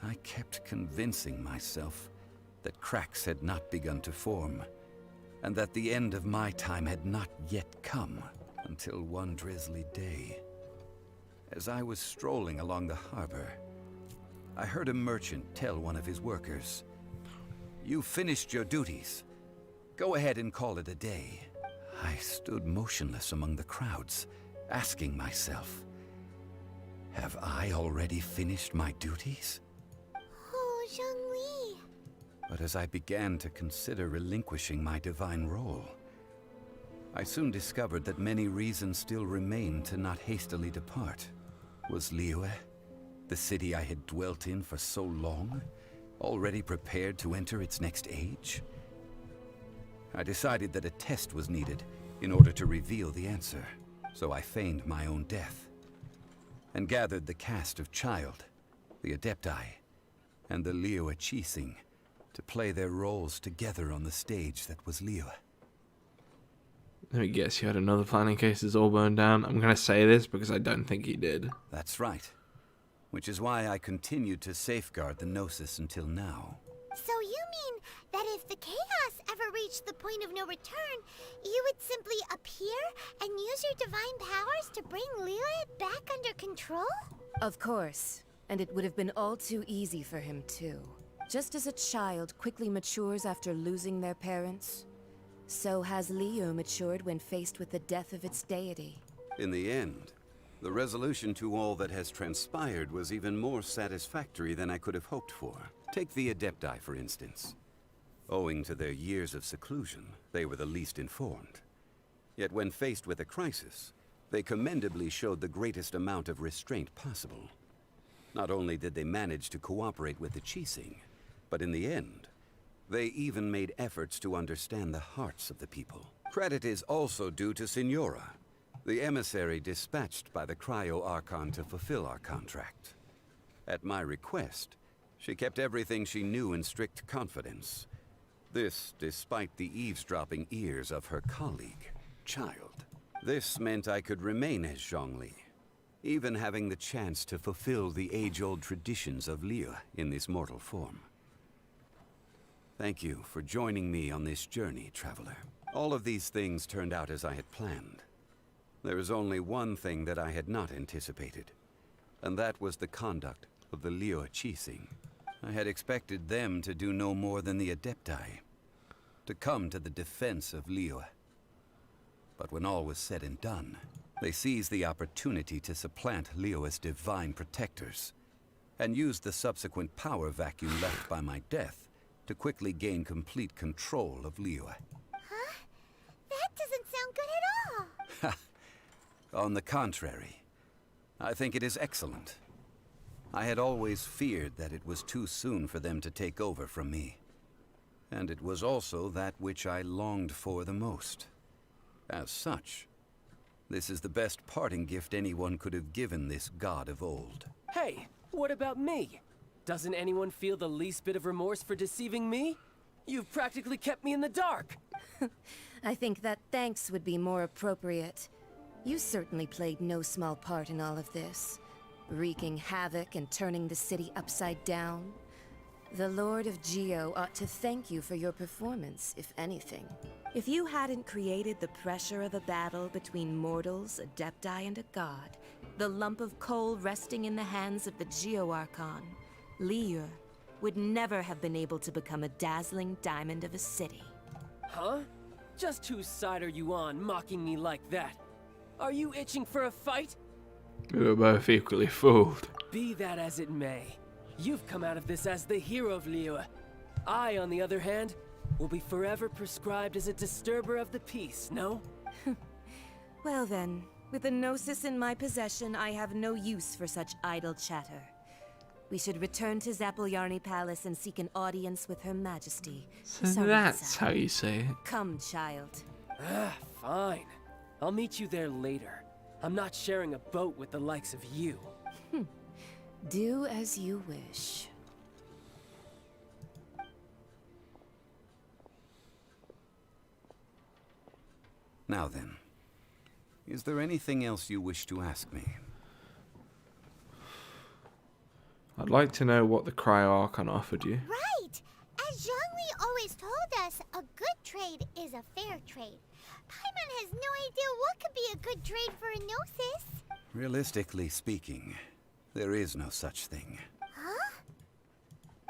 I kept convincing myself that cracks had not begun to form, and that the end of my time had not yet come, until one drizzly day. As I was strolling along the harbor, I heard a merchant tell one of his workers, "You finished your duties. Go ahead and call it a day." I stood motionless among the crowds, asking myself, have I already finished my duties? Oh, Zhongli. But as I began to consider relinquishing my divine role, I soon discovered that many reasons still remained to not hastily depart. Was Liyue, the city I had dwelt in for so long, already prepared to enter its next age? I decided that a test was needed in order to reveal the answer, so I feigned my own death, and gathered the cast of Child, the Adepti, and the Liyue Qixing to play their roles together on the stage that was Liyue. Let me guess, you had another plan in case it's all burned down? I'm going to say this because I don't think he did. That's right. Which is why I continued to safeguard the Gnosis until now. So you mean that if the chaos ever reached the point of no return, you would simply appear and use your divine powers to bring Liyue back under control? Of course. And it would have been all too easy for him, too. Just as a child quickly matures after losing their parents, so has Liyue matured when faced with the death of its deity. In the end, the resolution to all that has transpired was even more satisfactory than I could have hoped for. Take the Adepti, for instance. Owing to their years of seclusion, they were the least informed. Yet when faced with a crisis, they commendably showed the greatest amount of restraint possible. Not only did they manage to cooperate with the Qixing, but in the end, they even made efforts to understand the hearts of the people. Credit is also due to Senora, the emissary dispatched by the Cryo-Archon to fulfill our contract. At my request, she kept everything she knew in strict confidence. This despite the eavesdropping ears of her colleague, Child. This meant I could remain as Zhongli, even having the chance to fulfill the age-old traditions of Liyue in this mortal form. Thank you for joining me on this journey, traveler. All of these things turned out as I had planned. There is only one thing that I had not anticipated, and that was the conduct of the Liyue Qixing. I had expected them to do no more than the Adepti, to come to the defense of Liyue. But when all was said and done, they seized the opportunity to supplant Liyue's divine protectors, and used the subsequent power vacuum left by my death to quickly gain complete control of Liyue. Huh? That doesn't sound good at all. On the contrary, I think it is excellent. I had always feared that it was too soon for them to take over from me. And it was also that which I longed for the most. As such, this is the best parting gift anyone could have given this god of old. Hey, what about me? Doesn't anyone feel the least bit of remorse for deceiving me? You've practically kept me in the dark. I think that thanks would be more appropriate. You certainly played no small part in all of this, wreaking havoc and turning the city upside down. The Lord of Geo ought to thank you for your performance, if anything. If you hadn't created the pressure of a battle between mortals, Adepti, and a god, the lump of coal resting in the hands of the Geo Archon, Liyue would never have been able to become a dazzling diamond of a city. Huh? Just whose side are you on, mocking me like that? Are you itching for a fight? We were both equally fooled. Be that as it may, you've come out of this as the hero of Liyue. I, on the other hand, will be forever prescribed as a disturber of the peace, no? Well then, with the Gnosis in my possession, I have no use for such idle chatter. We should return to Zappolyarny Palace and seek an audience with Her Majesty. So that's how you say it. Come, child. Fine. I'll meet you there later. I'm not sharing a boat with the likes of you. Do as you wish. Now then, is there anything else you wish to ask me? I'd like to know what the Cryo Archon offered you. Right! As Zhongli always told us, a good trade is a fair trade. Paimon has no idea what could be a good trade for a Gnosis. Realistically speaking, there is no such thing. Huh?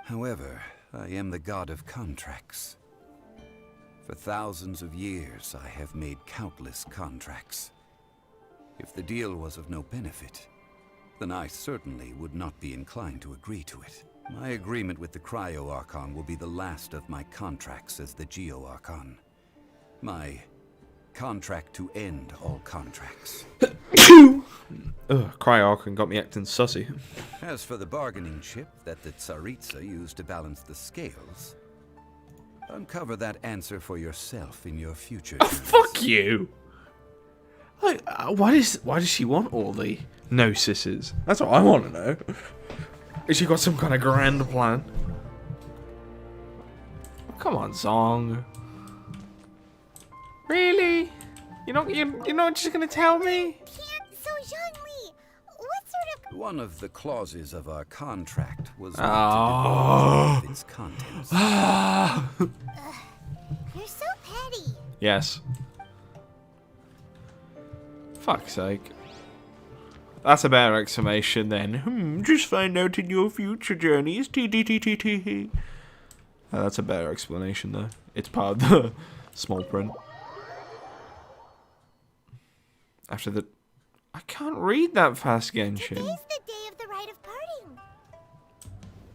However, I am the god of contracts. For thousands of years, I have made countless contracts. If the deal was of no benefit, then I certainly would not be inclined to agree to it. My agreement with the Cryo Archon will be the last of my contracts as the Geo Archon. My contract to end all contracts. Cryo Archon got me acting sussy. As for the bargaining chip that the Tsaritsa used to balance the scales, uncover that answer for yourself in your future. Fuck you! Like, why does she want all the Gnosises? That's what I want to know. Has she got some kind of grand plan? Come on, Zong. Really? You're not just gonna tell me? So Zhongli, what sort of... One of the clauses of our contract was Oh. not to divulge its contents. You're so petty. Yes. Fuck's sake. That's a better explanation then. Just find out in your future journeys. T. That's a better explanation though. It's part of the small print. After the... I can't read that fast, Genshin. Today's the day of the rite of parting.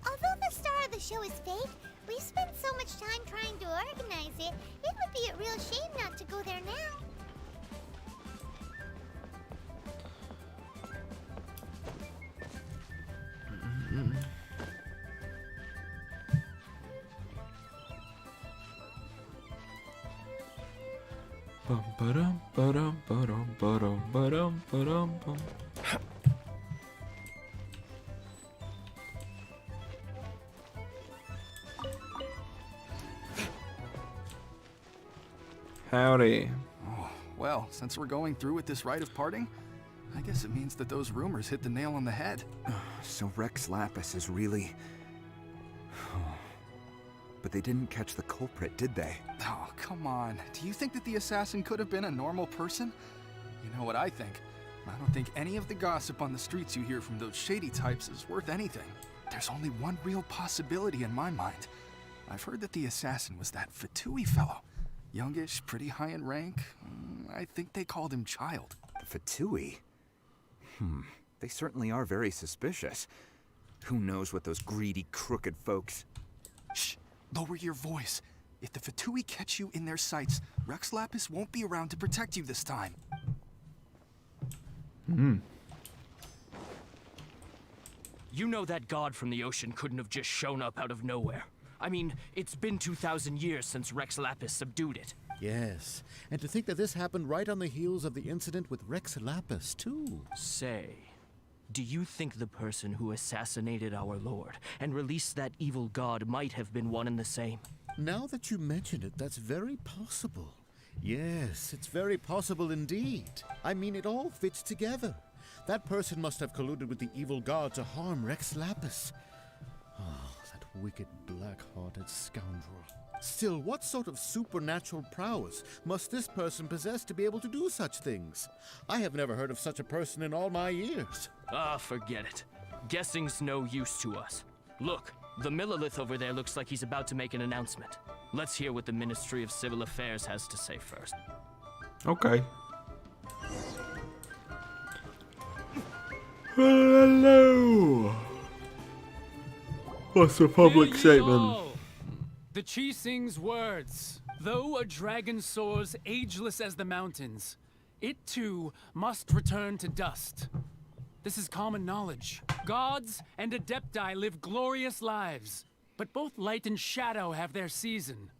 Although the star of the show is fake, we've spent so much time trying to organize it, it would be a real shame not to go there now. Bum ba-dum ba-dum ba-dum ba-dum ba-dum ba-dum bum. Howdy. Oh, well, since we're going through with this rite of parting, I guess it means that those rumors hit the nail on the head. So Rex Lapis is really... But they didn't catch the culprit, did they? Oh, come on. Do you think that the assassin could have been a normal person? You know what I think? I don't think any of the gossip on the streets you hear from those shady types is worth anything. There's only one real possibility in my mind. I've heard that the assassin was that Fatui fellow. Youngish, pretty high in rank. I think they called him Child. The Fatui? They certainly are very suspicious. Who knows what those greedy, crooked folks... Shh! Lower your voice. If the Fatui catch you in their sights, Rex Lapis won't be around to protect you this time. You know that god from the ocean couldn't have just shown up out of nowhere. I mean, it's been 2,000 years since Rex Lapis subdued it. Yes, and to think that this happened right on the heels of the incident with Rex Lapis, too. Say, do you think the person who assassinated our lord and released that evil god might have been one and the same? Now that you mention it, that's very possible. Yes, it's very possible indeed. I mean, it all fits together. That person must have colluded with the evil god to harm Rex Lapis. Oh, that wicked, black-hearted scoundrel. Still, what sort of supernatural prowess must this person possess to be able to do such things? I have never heard of such a person in all my years. Ah, forget it. Guessing's no use to us. Look, the Millilith over there looks like he's about to make an announcement. Let's hear what the Ministry of Civil Affairs has to say first. Okay. Hello. What's the public statement? The Qixing's words. Though a dragon soars ageless as the mountains, it too must return to dust. This is common knowledge. Gods and Adepti live glorious lives, but both light and shadow have their season.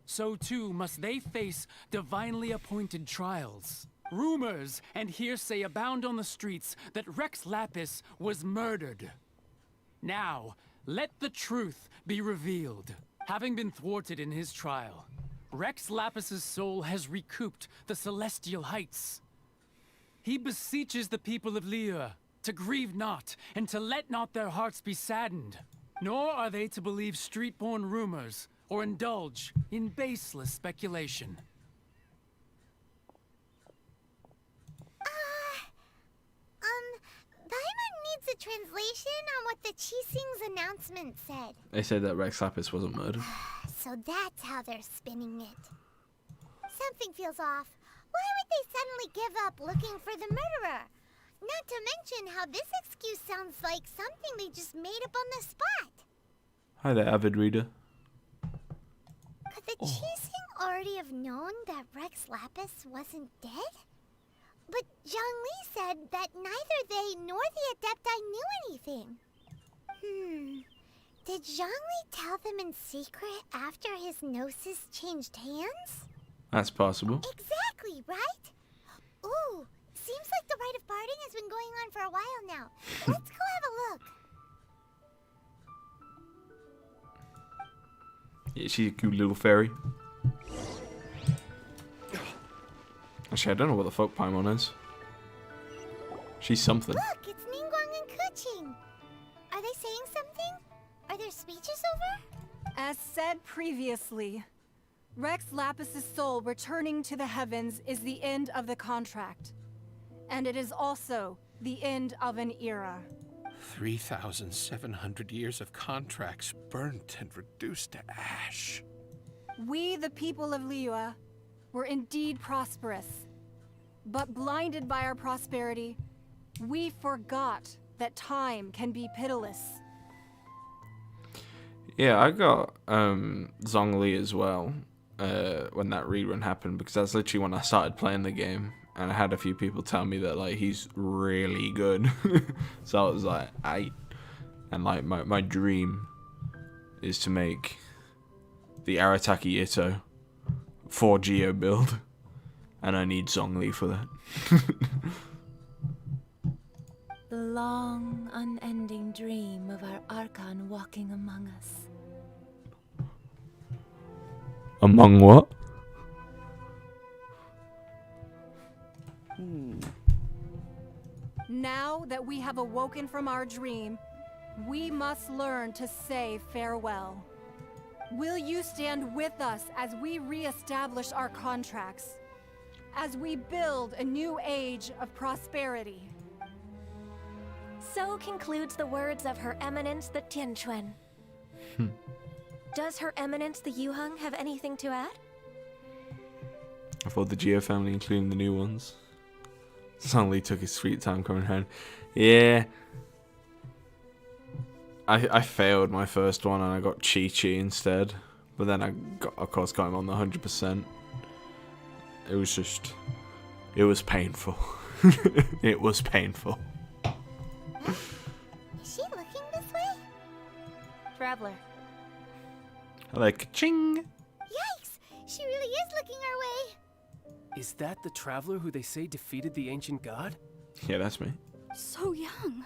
So too must they face divinely appointed trials. Rumors and hearsay abound on the streets that Rex Lapis was murdered. Now, let the truth be revealed. Having been thwarted in his trial, Rex Lapis's soul has recouped the celestial heights. He beseeches the people of Liyue to grieve not and to let not their hearts be saddened. Nor are they to believe street-born rumors or indulge in baseless speculation. Paimon needs a translation on what the Qixing's announcement said. They said that Rex Lapis wasn't murdered. So that's how they're spinning it. Something feels off. Why would they suddenly give up looking for the murderer? Not to mention how this excuse sounds like something they just made up on the spot. Hi there, avid reader. Could the Qixing already have known that Rex Lapis wasn't dead? But Zhongli said that neither they nor the Adepti knew anything. Did Zhongli tell them in secret after his gnosis changed hands? That's possible. Exactly, right? Ooh, seems like the rite of parting has been going on for a while now. Let's go have a look. Yeah, she's a cute little fairy. Actually, I don't know what the fuck Paimon is. She's something. Look, it's Ningguang and Qixing. Are they saying something? Are their speeches over? As said previously, Rex Lapis's soul returning to the heavens is the end of the contract. And it is also the end of an era. 3,700 years of contracts burnt and reduced to ash. We, the people of Liyue, were indeed prosperous. But blinded by our prosperity, we forgot that time can be pitiless. Yeah, I got Zhongli as well when that rerun happened, because that's literally when I started playing the game, and I had a few people tell me that like he's really good. So I was like, and like my dream is to make the Arataki Itto 4 Geo build, and I need Zhongli for that. The long, unending dream of our Archon walking among us. Among what? Now that we have awoken from our dream, we must learn to say farewell. Will you stand with us as we re-establish our contracts? As we build a new age of prosperity? So concludes the words of Her Eminence the Tianquan. Does Her Eminence the Yuheng have anything to add? I thought the Geo family, including the new ones. Suddenly took his sweet time coming home. Yeah. I failed my first one and I got Qixing instead. But then I got, of course, got him on the 100%. It was just... It was painful. It was painful. Is she looking this way? Traveler. I like ching. Yikes! She really is looking our way. Is that the traveler who they say defeated the ancient god? Yeah, that's me. So young.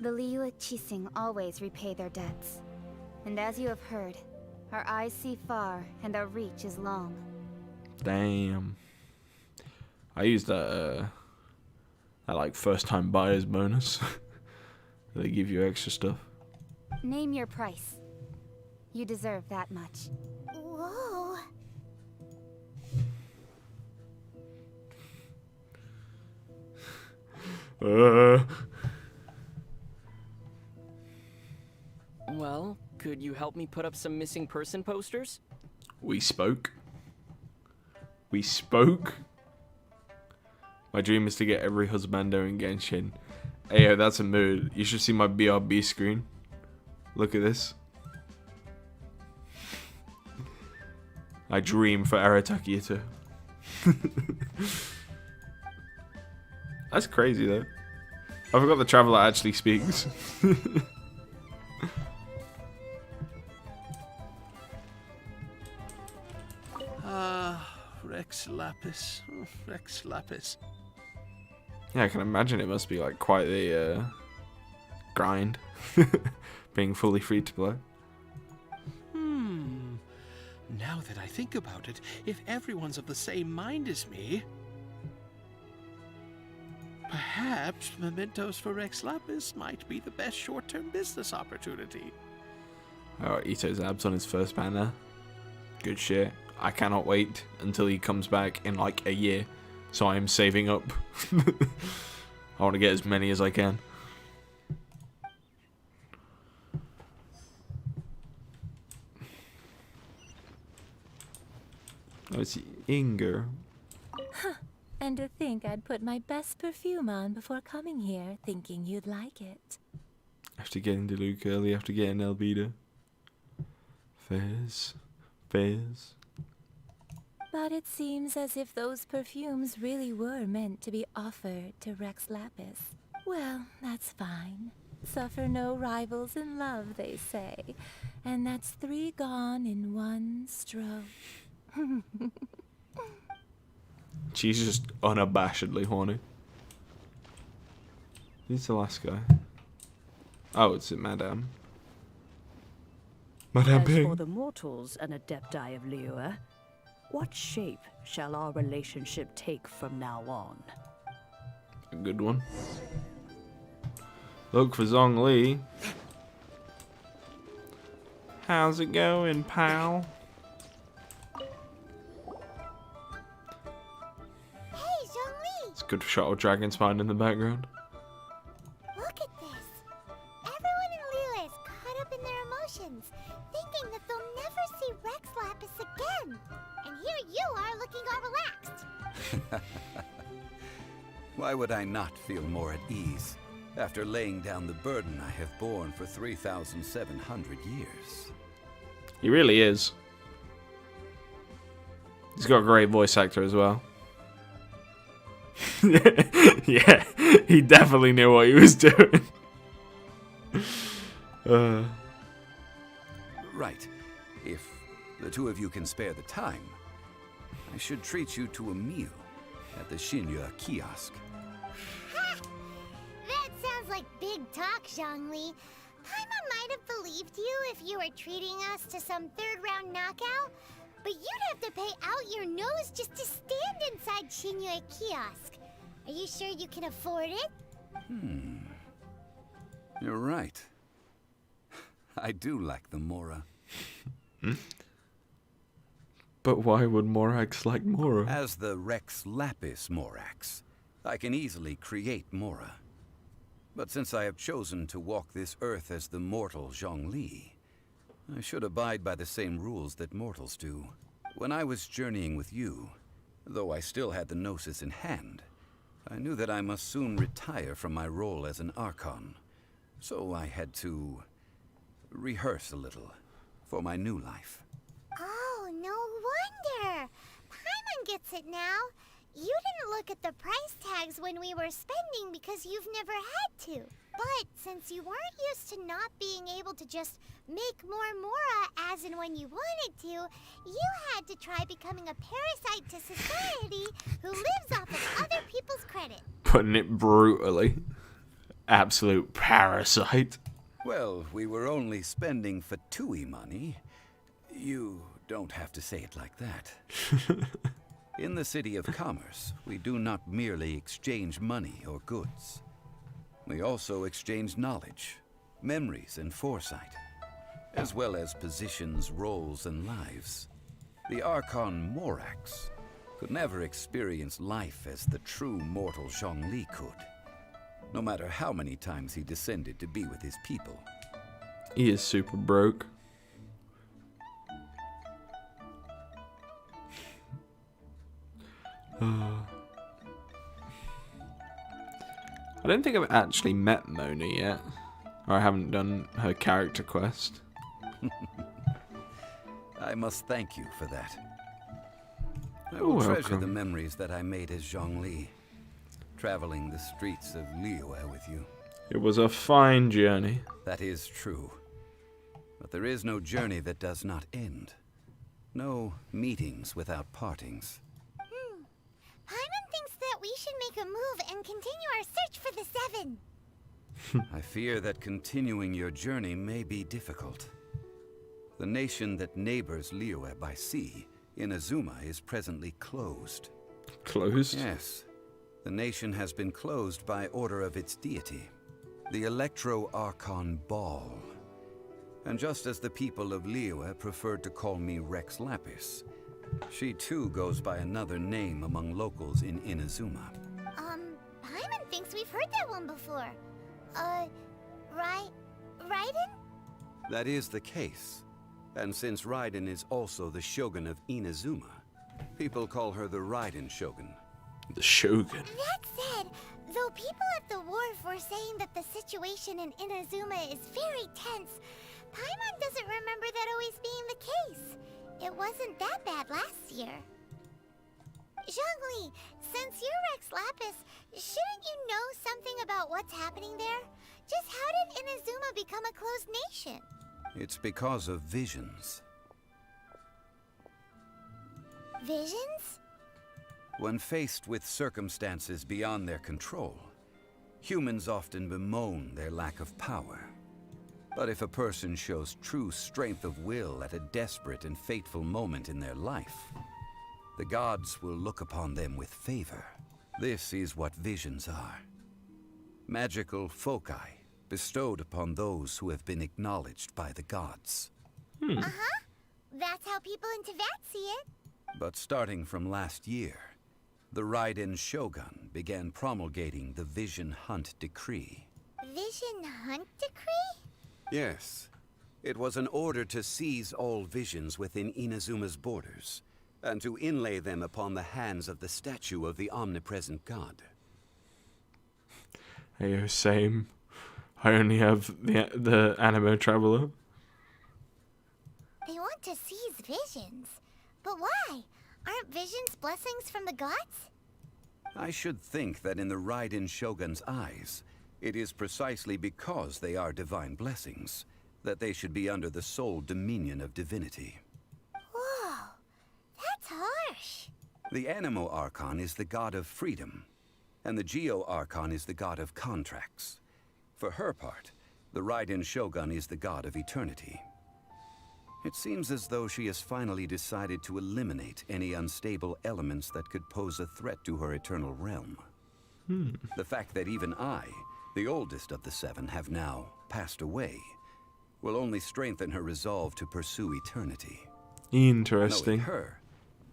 The Liyue Qixing always repay their debts. And as you have heard, our eyes see far and our reach is long. Damn. I used that like first time buyer's bonus. They give you extra stuff. Name your price. You deserve that much. Whoa. Well, could you help me put up some missing person posters? We spoke. We spoke. My dream is to get every husbando in Genshin. Ayo, that's a mood. You should see my BRB screen. Look at this. I dream for Aratakita. That's crazy though. I forgot the traveler actually speaks. Rex Lapis. Rex Lapis. Yeah, I can imagine it must be like quite the grind. Being fully free to play. Now that I think about it, if everyone's of the same mind as me, perhaps mementos for Rex Lapis might be the best short-term business opportunity. Oh, Ito's abs on his first banner. Good shit. I cannot wait until he comes back in like a year. So I am saving up. I want to get as many as I can. Oh, it's Inger. Huh. And to think I'd put my best perfume on before coming here, thinking you'd like it. After getting Diluc early, after getting Elbida. Fairs. Fairs. But it seems as if those perfumes really were meant to be offered to Rex Lapis. Well, that's fine. Suffer no rivals in love, they say. And that's 3 gone in 1 stroke. She's just unabashedly horny. Who's the last guy? Oh, it's Madame. Madame As Ping. for the mortals and Adepti of Liyue, what shape shall our relationship take from now on? A good one. Look for Zhongli. How's it going, pal? Hey, Zhongli! It's a good shot of Dragon Spine in the background. Look at this. Everyone in Liyue is caught up in their emotions, thinking that they'll never see Rex Lapis again. And here you are looking all relaxed. Why would I not feel more at ease after laying down the burden I have borne for 3,700 years? He really is. He's got a great voice actor as well. Yeah, he definitely knew what he was doing. Right. If the two of you can spare the time, I should treat you to a meal at the Xinyue kiosk. That sounds like big talk, Zhongli. Paimon might have believed you if you were treating us to some third-round knockout, but you'd have to pay out your nose just to stand inside Xinyue kiosk. Are you sure you can afford it? You're right. I do like the Mora. But why would Morax like Mora? As the Rex Lapis Morax, I can easily create Mora. But since I have chosen to walk this earth as the mortal Zhongli, I should abide by the same rules that mortals do. When I was journeying with you, though I still had the Gnosis in hand, I knew that I must soon retire from my role as an Archon. So I had to rehearse a little for my new life. Oh, no wonder. Paimon gets it now. You didn't look at the price tags when we were spending because you've never had to. But since you weren't used to not being able to just make more Mora as and when you wanted to, you had to try becoming a parasite to society who lives off of other people's credit. Putting it brutally. Absolute parasite. Well, we were only spending Fatui money. You don't have to say it like that. In the City of Commerce, we do not merely exchange money or goods. We also exchange knowledge, memories, and foresight, as well as positions, roles, and lives. The Archon Morax could never experience life as the true mortal Zhongli could, no matter how many times he descended to be with his people. He is super broke. I don't think I've actually met Mona yet. Or I haven't done her character quest. I must thank you for that. I You're will treasure welcome. the memories that I made as Zhongli, traveling the streets of Liyue with you. It was a fine journey. That is true. But there is no journey that does not end. No meetings without partings. Paimon thinks that we should make a move and continue our search for the Seven. I fear that continuing your journey may be difficult. The nation that neighbors Liyue by sea, Inazuma, is presently closed. Closed? Yes. The nation has been closed by order of its deity, the Electro-Archon Ball. And just as the people of Liyue preferred to call me Rex Lapis, she too goes by another name among locals in Inazuma. Paimon thinks we've heard that one before. Raiden? That is the case. And since Raiden is also the Shogun of Inazuma, people call her the Raiden Shogun. The Shogun? That said, though people at the wharf were saying that the situation in Inazuma is very tense, Paimon doesn't remember that always being the case. It wasn't that bad last year. Zhongli, since you're Rex Lapis, shouldn't you know something about what's happening there? Just how did Inazuma become a closed nation? It's because of visions. Visions? When faced with circumstances beyond their control, humans often bemoan their lack of power. But if a person shows true strength of will at a desperate and fateful moment in their life, the gods will look upon them with favor. This is what visions are. Magical foci bestowed upon those who have been acknowledged by the gods. Uh-huh. That's how people in Teyvat see it. But starting from last year, the Raiden Shogun began promulgating the Vision Hunt Decree. Vision Hunt Decree? Yes. It was an order to seize all visions within Inazuma's borders, and to inlay them upon the hands of the statue of the omnipresent god. Hey, same. I only have the Animo Traveler. They want to seize visions. But why? Aren't visions blessings from the gods? I should think that in the Raiden Shogun's eyes, it is precisely because they are divine blessings that they should be under the sole dominion of divinity. Whoa, that's harsh. The Animo Archon is the god of freedom, and the Geo Archon is the god of contracts. For her part, the Raiden Shogun is the god of eternity. It seems as though she has finally decided to eliminate any unstable elements that could pose a threat to her eternal realm. The fact that even I, the oldest of the 7 have now passed away, will only strengthen her resolve to pursue eternity. Interesting. Knowing her,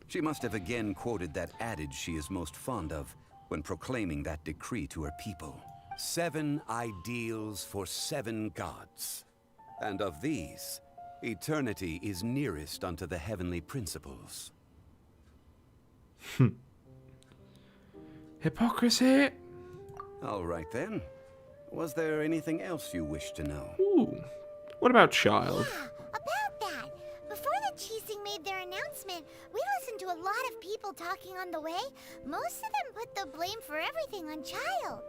she must have again quoted that adage she is most fond of when proclaiming that decree to her people. 7 ideals for 7 gods. And of these, eternity is nearest unto the heavenly principles. Hypocrisy. All right then. Was there anything else you wish to know? Ooh. What about Child? About that. Before the Qixing made their announcement, we listened to a lot of people talking on the way. Most of them put the blame for everything on Child.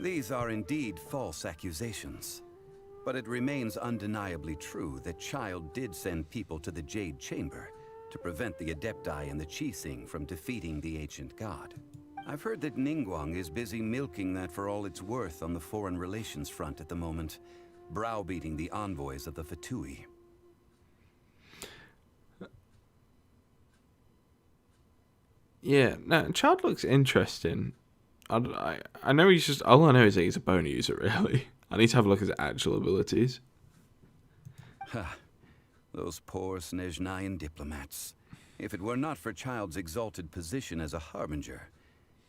These are indeed false accusations. But it remains undeniably true that Child did send people to the Jade Chamber to prevent the Adepti and the Qixing from defeating the ancient god. I've heard that Ningguang is busy milking that for all it's worth on the foreign relations front at the moment, browbeating the envoys of the Fatui. Yeah, no, Child looks interesting. I know he's just... All I know is that he's a bone user, really. I need to have a look at his actual abilities. Ha! Those poor Snezhnayan diplomats. If it were not for Child's exalted position as a harbinger,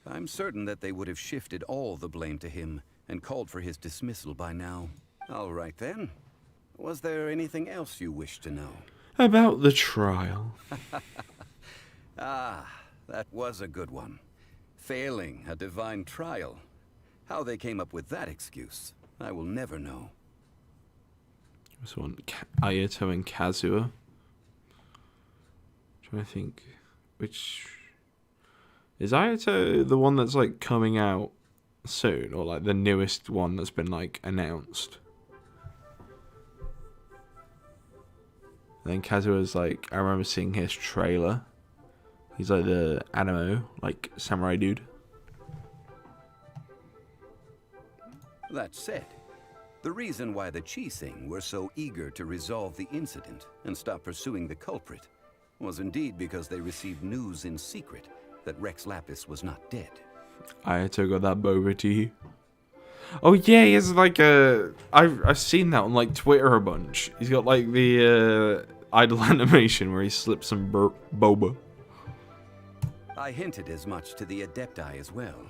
I'm certain that they would have shifted all the blame to him and called for his dismissal by now. All right then. Was there anything else you wish to know? About the trial. Ah, that was a good one. Failing a divine trial. How they came up with that excuse, I will never know. This one, Ayato and Kazuha. Trying to think, which is Ayato the one that's like coming out soon, or like the newest one that's been like announced? And then Kazuha's like, I remember seeing his trailer. He's like the animo, like samurai dude. That said, the reason why the Qixing were so eager to resolve the incident and stop pursuing the culprit was indeed because they received news in secret that Rex Lapis was not dead. Ayato got that boba tea. Oh yeah, he has like a... I've seen that on like Twitter a bunch. He's got like the idle animation where he slips some boba. I hinted as much to the Adepti as well.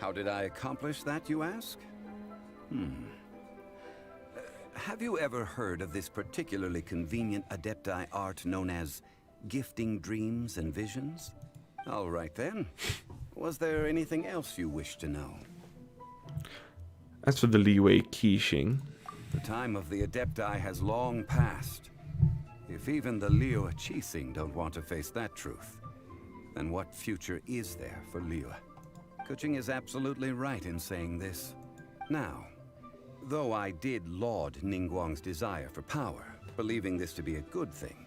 How did I accomplish that, you ask? Have you ever heard of this particularly convenient Adepti art known as gifting dreams and visions? All right then. Was there anything else you wish to know? As for the Liyue Qixing, The time of the Adepti has long passed. If even the Liyue Qixing don't want to face that truth, then what future is there for Liyue? Qixing is absolutely right in saying this. Now, though I did laud Ningguang's desire for power, believing this to be a good thing,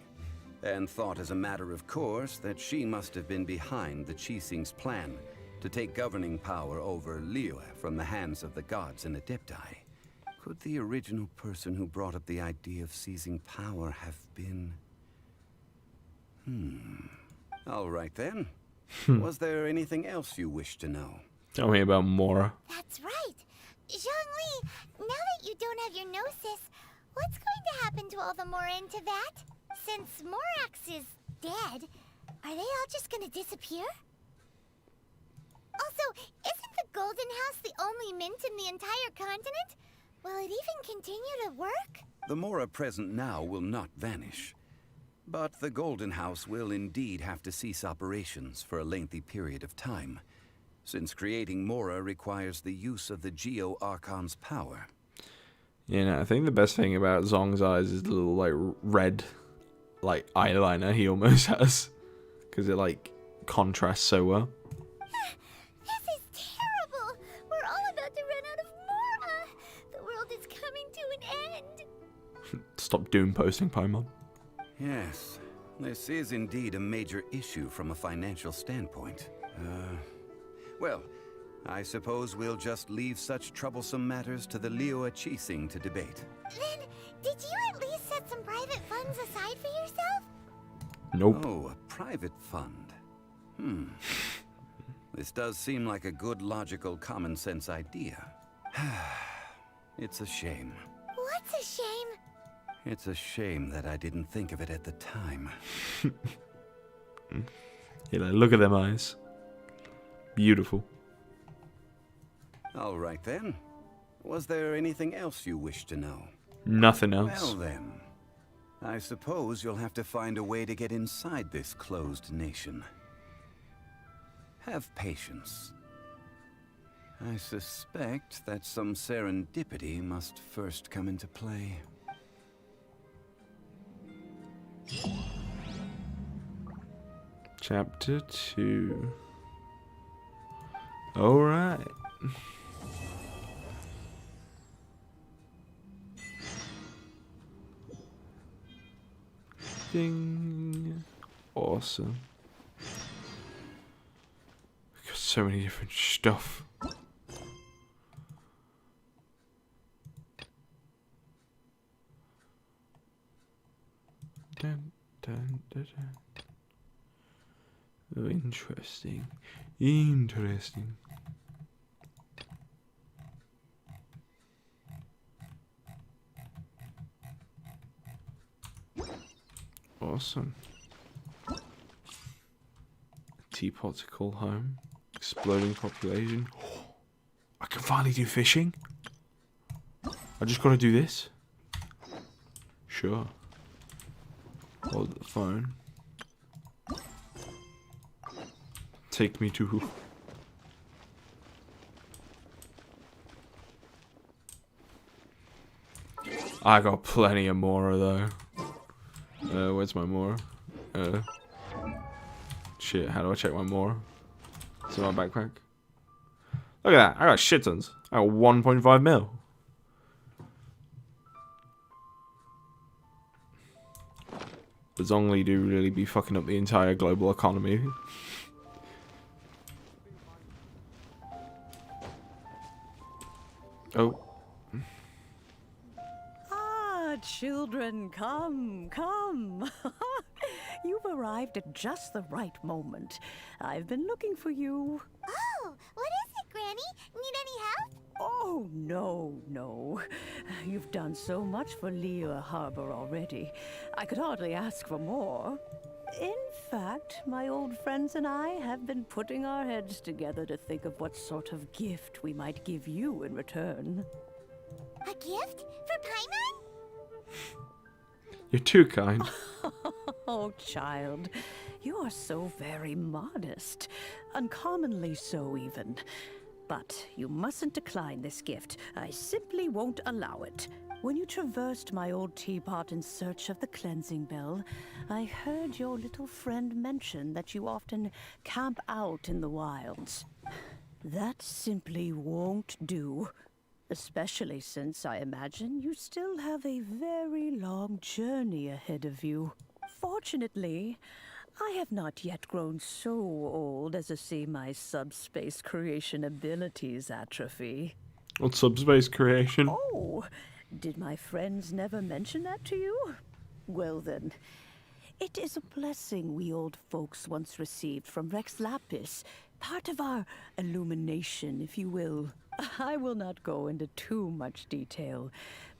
and thought as a matter of course that she must have been behind the Qixing's plan to take governing power over Liyue from the hands of the gods and Adepti, could the original person who brought up the idea of seizing power have been... All right then. Was there anything else you wish to know? Tell me about Mora. That's right. Zhongli, now that you don't have your gnosis, what's going to happen to all the Mora in Teyvat? Since Morax is dead, are they all just going to disappear? Also, isn't the Golden House the only mint in the entire continent? Will it even continue to work? The Mora present now will not vanish. But the Golden House will indeed have to cease operations for a lengthy period of time, since creating Mora requires the use of the Geo-Archon's power. You know, I think the best thing about Zong's eyes is the little, like, red, like, eyeliner he almost has. Because it, like, contrasts so well. This is terrible! We're all about to run out of Mora! The world is coming to an end! Stop doom posting, Paimon. Yes, this is indeed a major issue from a financial standpoint. Well, I suppose we'll just leave such troublesome matters to the Liyue Qixing to debate. Then, did you at least set some private funds aside for yourself? Nope. Oh, a private fund. This does seem like a good, logical, common-sense idea. It's a shame. What's a shame? It's a shame that I didn't think of it at the time. Yeah, like, look at them eyes. Beautiful. All right then. Was there anything else you wish to know? Nothing else. Well then, I suppose you'll have to find a way to get inside this closed nation. Have patience. I suspect that some serendipity must first come into play. Chapter 2. Alright. Ding. Awesome. Got so many different stuff. Dun, dun, dun, dun. Oh, interesting. Interesting. Awesome. Teapot to call home. Exploding population. I can finally do fishing. I just gotta do this. Sure. Hold the phone. Take me to... I got plenty of Mora though. Where's my Mora? Shit, how do I check my Mora? It's in my backpack. Look at that, I got shit tons. I got 1.5 mil. The Zhongli do really be fucking up the entire global economy. Oh. Ah, children, come. You've arrived at just the right moment. I've been looking for you. Oh, what is it, Granny? Need any help? Oh, no. You've done so much for Liyue Harbor already. I could hardly ask for more. In fact, my old friends and I have been putting our heads together to think of what sort of gift we might give you in return. A gift? For Paimon? You're too kind. Oh, child, you are so very modest. Uncommonly so, even. But you mustn't decline this gift. I simply won't allow it. When you traversed my old teapot in search of the cleansing bell, I heard your little friend mention that you often camp out in the wilds. That simply won't do. Especially since I imagine you still have a very long journey ahead of you. Fortunately, I have not yet grown so old as to see my subspace creation abilities atrophy. What's subspace creation? Oh, did my friends never mention that to you? Well then, it is a blessing we old folks once received from Rex Lapis, part of our illumination, if you will. I will not go into too much detail,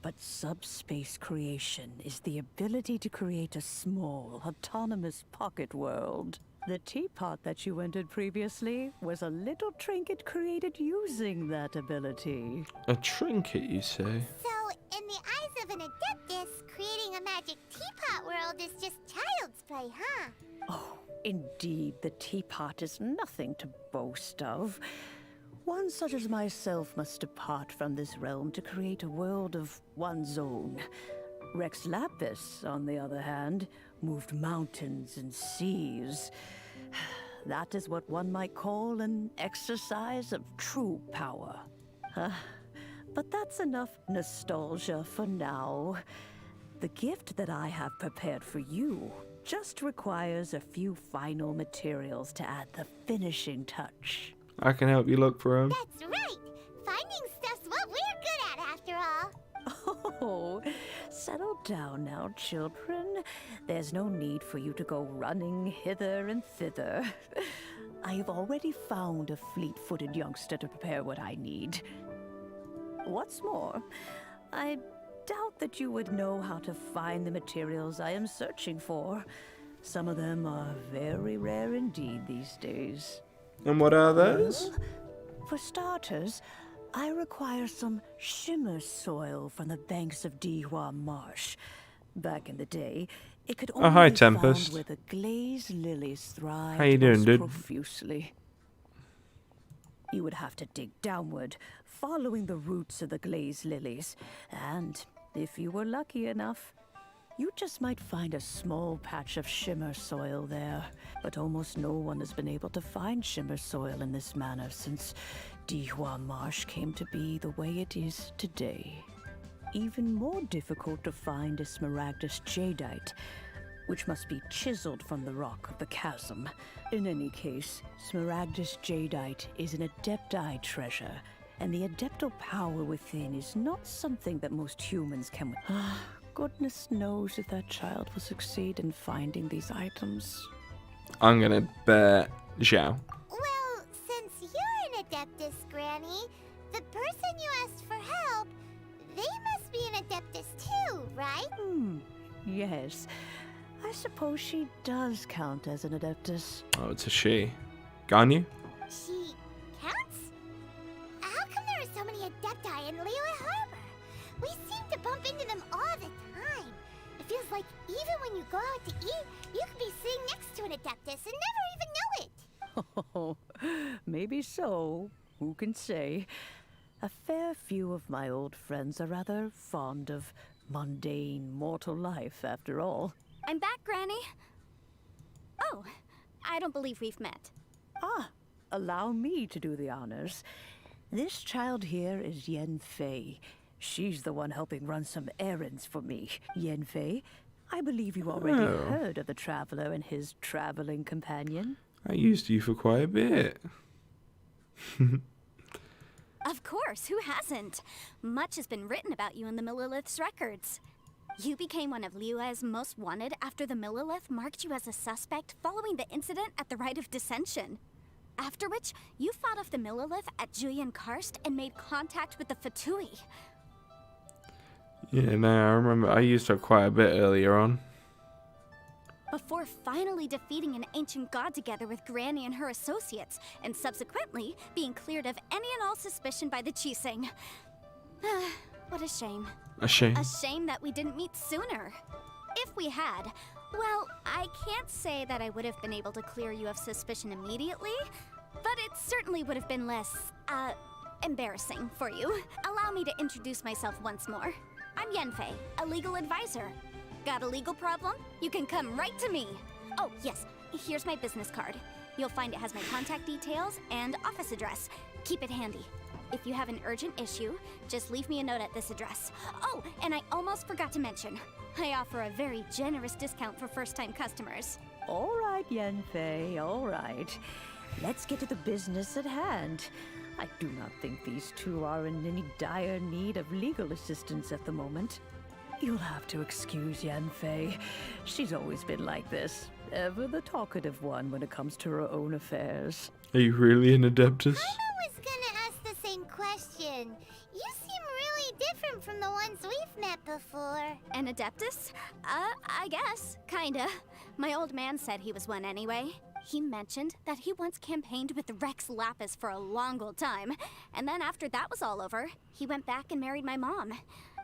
but subspace creation is the ability to create a small, autonomous pocket world. The teapot that you entered previously was a little trinket created using that ability. A trinket, you say? So, in the eyes of an adeptus, creating a magic teapot world is just child's play, huh? Oh, indeed, the teapot is nothing to boast of. One such as myself must depart from this realm to create a world of one's own. Rex Lapis, on the other hand, moved mountains and seas. That is what one might call an exercise of true power. But that's enough nostalgia for now. The gift that I have prepared for you just requires a few final materials to add the finishing touch. I can help you look for him. That's right! Finding stuff's what we're good at, after all. Oh, settle down now, children. There's no need for you to go running hither and thither. I have already found a fleet-footed youngster to prepare what I need. What's more, I doubt that you would know how to find the materials I am searching for. Some of them are very rare indeed these days. And what are those? Well, for starters, I require some shimmer soil from the banks of Dihua Marsh. Back in the day, it could only hi, be found Tempest. where the glazed lilies thrived How you doing, most dude? profusely. You would have to dig downward, following the roots of the glazed lilies, and if you were lucky enough, you just might find a small patch of shimmer soil there. But almost no one has been able to find shimmer soil in this manner since Dihua Marsh came to be the way it is today. Even more difficult to find is smaragdus jadeite, which must be chiseled from the rock of the chasm. In any case, smaragdus jadeite is an adepti treasure, and the adeptal power within is not something that most humans can... Goodness knows if that child will succeed in finding these items. I'm gonna bet Zhao. Well, since you're an Adeptus, Granny, the person you asked for help, they must be an Adeptus too, right? Yes. I suppose she does count as an Adeptus. Oh, it's a she. Ganyu? She counts? How come there are so many Adepti in Liyue Harbor? We seem to bump into them all the time. It feels like even when you go out to eat, you could be sitting next to an Adeptus and never even know it. Oh, maybe so. Who can say? A fair few of my old friends are rather fond of mundane mortal life, after all. I'm back, Granny. Oh, I don't believe we've met. Allow me to do the honors. This child here is Yen Fei. She's the one helping run some errands for me. Yen Fei, I believe you already heard of the traveler and his traveling companion. I used you for quite a bit. Of course, who hasn't? Much has been written about you in the Millilith's records. You became one of Liyue's most wanted after the Millilith marked you as a suspect following the incident at the Rite of Dissension. After which, you fought off the Millilith at Julian Karst and made contact with the Fatui. Yeah, no, I remember I used her quite a bit earlier on. Before finally defeating an ancient god together with Granny and her associates, and subsequently being cleared of any and all suspicion by the Qixing. What a shame. A shame. A shame that we didn't meet sooner. If we had, well, I can't say that I would have been able to clear you of suspicion immediately, but it certainly would have been less, embarrassing for you. Allow me to introduce myself once more. I'm Yenfei, a legal advisor. Got a legal problem? You can come right to me. Oh, yes, here's my business card. You'll find it has my contact details and office address. Keep it handy. If you have an urgent issue, just leave me a note at this address. Oh, and I almost forgot to mention, I offer a very generous discount for first-time customers. All right, Yenfei, all right. Let's get to the business at hand. I do not think these two are in any dire need of legal assistance at the moment. You'll have to excuse Yenfei. She's always been like this. Ever the talkative one when it comes to her own affairs. Are you really an Adeptus? I was gonna ask the same question. You seem really different from the ones we've met before. An Adeptus? I guess. Kinda. My old man said he was one anyway. He mentioned that he once campaigned with Rex Lapis for a long old time, and then after that was all over, he went back and married my mom.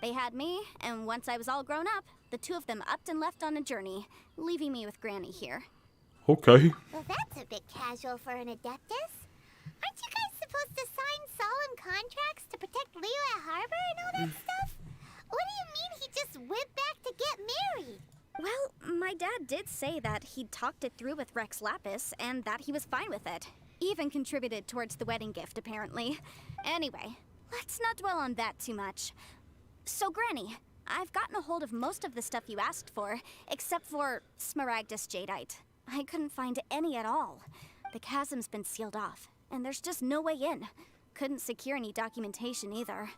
They had me, and once I was all grown up, the two of them upped and left on a journey, leaving me with Granny here. Okay. Well, that's a bit casual for an Adeptus. Aren't you guys supposed to sign solemn contracts to protect Liyue Harbor and all that stuff? What do you mean he just went back to get married? Well, my dad did say that he'd talked it through with Rex Lapis, and that he was fine with it. Even contributed towards the wedding gift, apparently. Anyway, let's not dwell on that too much. So, Granny, I've gotten a hold of most of the stuff you asked for, except for smaragdus jadeite. I couldn't find any at all. The chasm's been sealed off, and there's just no way in. Couldn't secure any documentation either.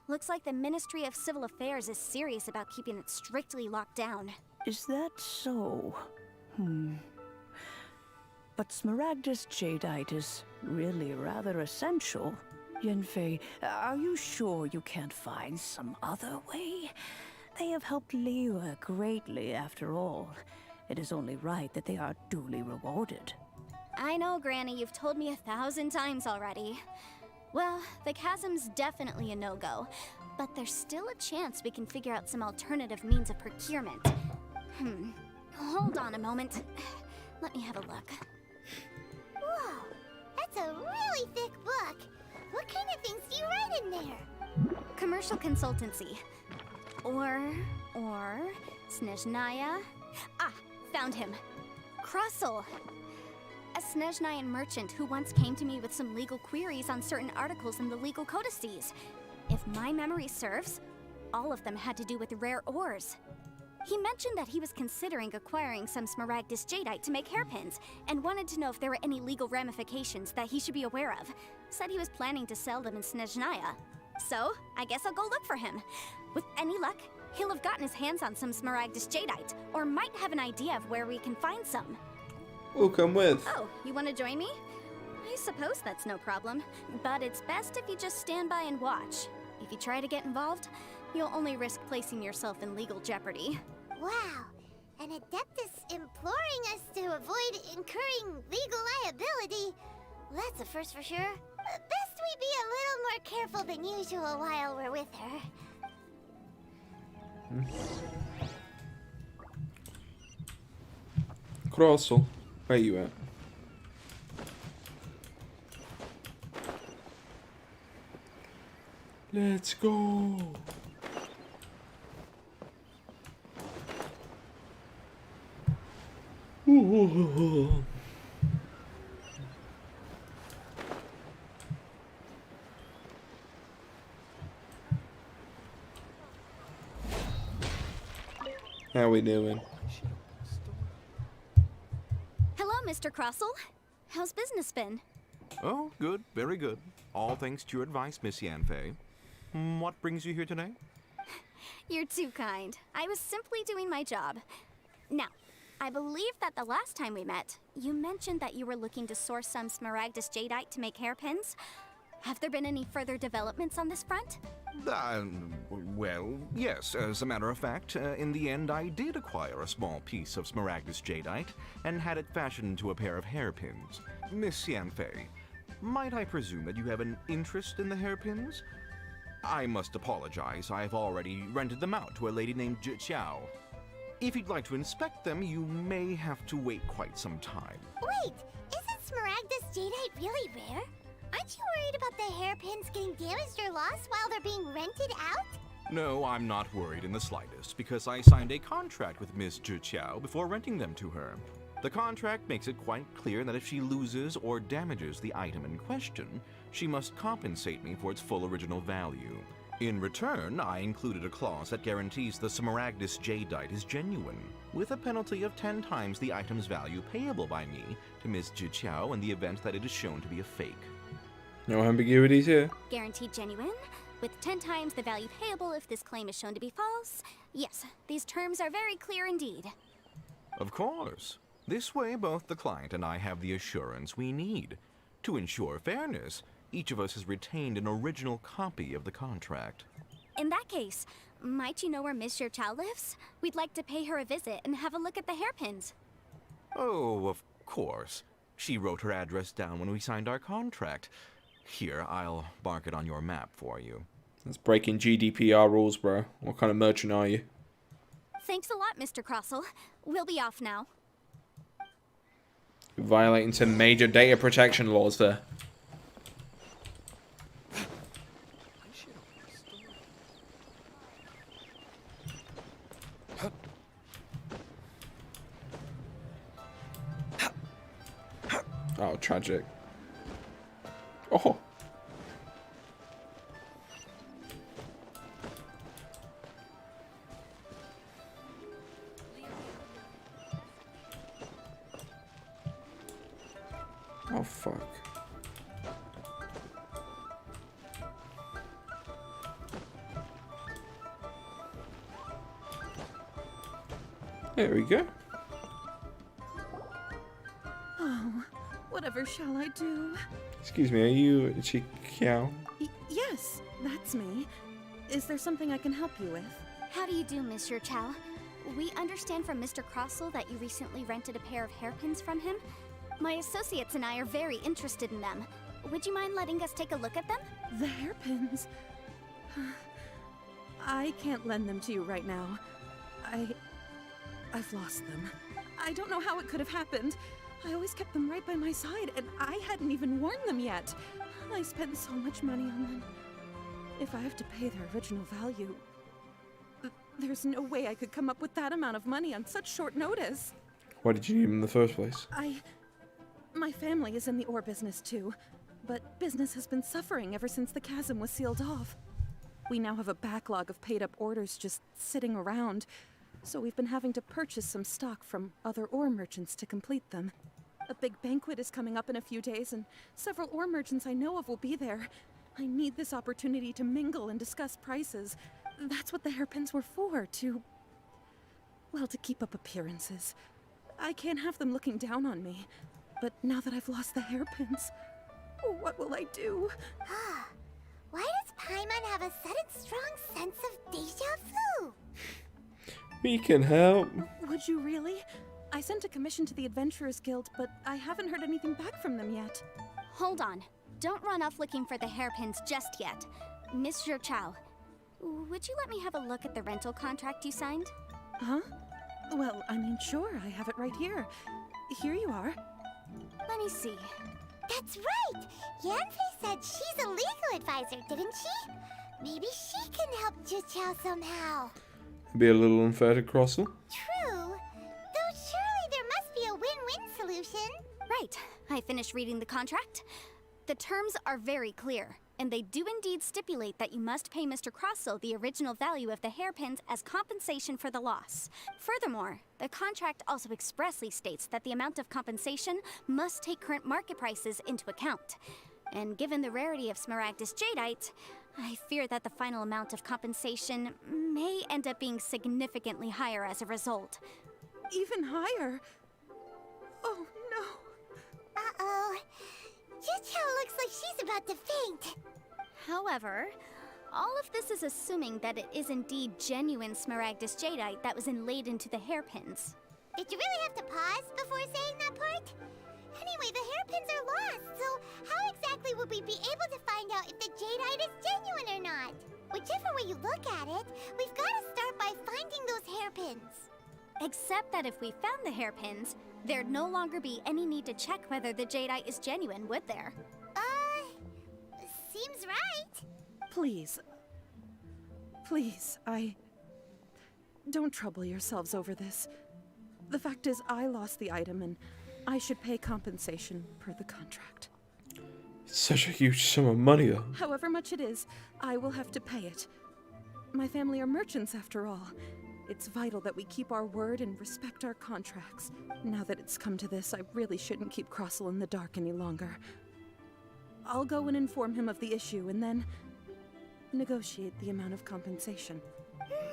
Looks like the Ministry of Civil Affairs is serious about keeping it strictly locked down. Is that so? But smaragdus jadeite is really rather essential. Yanfei, are you sure you can't find some other way? They have helped Liyue greatly, after all. It is only right that they are duly rewarded. I know, Granny, you've told me 1,000 times already. Well, the chasm's definitely a no-go, but there's still a chance we can figure out some alternative means of procurement. Hold on a moment. Let me have a look. Whoa, that's a really thick book. What kind of things do you write in there? Commercial consultancy. Or Snezhnaya. Ah, found him. Krusel. A Snezhnayan merchant who once came to me with some legal queries on certain articles in the legal codices. If my memory serves, all of them had to do with rare ores. He mentioned that he was considering acquiring some Smaragdus jadeite to make hairpins, and wanted to know if there were any legal ramifications that he should be aware of. Said he was planning to sell them in Snezhnaya. So, I guess I'll go look for him. With any luck, he'll have gotten his hands on some Smaragdus jadeite, or might have an idea of where we can find some. We'll come with. Oh, you want to join me? I suppose that's no problem, but it's best if you just stand by and watch. If you try to get involved, you'll only risk placing yourself in legal jeopardy. Wow, an Adeptus imploring us to avoid incurring legal liability. Well, that's a first for sure. Best we be a little more careful than usual while we're with her. Krusel, where you at? Let's go. Ooh. How we doing? Hello, Mr. Krusel. How's business been? Oh, good, very good. All thanks to your advice, Miss Yanfei. What brings you here today? You're too kind. I was simply doing my job. Now, I believe that the last time we met, you mentioned that you were looking to source some Smaragdus jadeite to make hairpins. Have there been any further developments on this front? Well, yes. As a matter of fact, in the end, I did acquire a small piece of Smaragdus jadeite and had it fashioned into a pair of hairpins. Miss Yanfei, might I presume that you have an interest in the hairpins? I must apologize. I've already rented them out to a lady named Zhiqiao. If you'd like to inspect them, you may have to wait quite some time. Wait, isn't Smaragdus jadeite really rare? Aren't you worried about the hairpins getting damaged or lost while they're being rented out? No, I'm not worried in the slightest, because I signed a contract with Miss Zhiqiao before renting them to her. The contract makes it quite clear that if she loses or damages the item in question, she must compensate me for its full original value. In return, I included a clause that guarantees the Smaragdus jadeite is genuine, with a penalty of 10 times the item's value payable by me to Miss Zhiqiao in the event that it is shown to be a fake. No ambiguities here. Guaranteed genuine, with 10 times the value payable if this claim is shown to be false. Yes, these terms are very clear indeed. Of course. This way, both the client and I have the assurance we need. To ensure fairness, each of us has retained an original copy of the contract. In that case, might you know where Miss Zhiqiao lives? We'd like to pay her a visit and have a look at the hairpins. Oh, of course. She wrote her address down when we signed our contract. Here, I'll mark it on your map for you. That's breaking GDPR rules, bro. What kind of merchant are you? Thanks a lot, Mr. Krusel. We'll be off now. You're violating some major data protection laws there. Oh, tragic. Oh. Oh, fuck. Oh, whatever Whatever shall I do? Excuse me, are you Qiao? Yes, that's me. Is there something I can help you with? How do you do, Monsieur Chow? We understand from Mr. Crossell that you recently rented a pair of hairpins from him. My associates and I are very interested in them. Would you mind letting us take a look at them? The hairpins? I can't lend them to you right now. I've lost them. I don't know how it could have happened. I always kept them right by my side, and I hadn't even worn them yet. I spent so much money on them. If I have to pay their original value, there's no way I could come up with that amount of money on such short notice. Why did you need them in the first place? My family is in the ore business too, but business has been suffering ever since the chasm was sealed off. We now have a backlog of paid-up orders just sitting around, so we've been having to purchase some stock from other ore merchants to complete them. A big banquet is coming up in a few days, and several ore merchants I know of will be there. I need this opportunity to mingle and discuss prices. That's what the hairpins were for, to keep up appearances. I can't have them looking down on me. But now that I've lost the hairpins, what will I do? Why does Paimon have a sudden strong sense of deja vu? We can help. Would you really? I sent a commission to the Adventurers Guild, but I haven't heard anything back from them yet. Hold on. Don't run off looking for the hairpins just yet. Monsieur Chow, would you let me have a look at the rental contract you signed? Huh? Well, I mean, sure, I have it right here. Here you are. Let me see. That's right! Yanfei said she's a legal advisor, didn't she? Maybe she can help Juqiao somehow. It'd be a little unfair to Crossell. True. Though surely there must be a win-win solution. Right. I finished reading the contract. The terms are very clear, and they do indeed stipulate that you must pay Mr. Crossell the original value of the hairpins as compensation for the loss. Furthermore, the contract also expressly states that the amount of compensation must take current market prices into account. And given the rarity of Smaragdus Jadeite, I fear that the final amount of compensation may end up being significantly higher as a result. Even higher? Oh, no. Uh-oh. Juqiao looks like she's about to faint. However, all of this is assuming that it is indeed genuine Smaragdus Jadeite that was inlaid into the hairpins. Did you really have to pause before saying that part? Anyway, the hairpins are lost, so how exactly would we be able to find out if the Jadeite is genuine or not? Whichever way you look at it, we've got to start by finding those hairpins. Except that if we found the hairpins, there'd no longer be any need to check whether the Jadeite is genuine, would there? Seems right. Please, don't trouble yourselves over this. The fact is, I lost the item and I should pay compensation per the contract. It's such a huge sum of money, though. However much it is, I will have to pay it. My family are merchants, after all. It's vital that we keep our word and respect our contracts. Now that it's come to this, I really shouldn't keep Crossell in the dark any longer. I'll go and inform him of the issue and then negotiate the amount of compensation.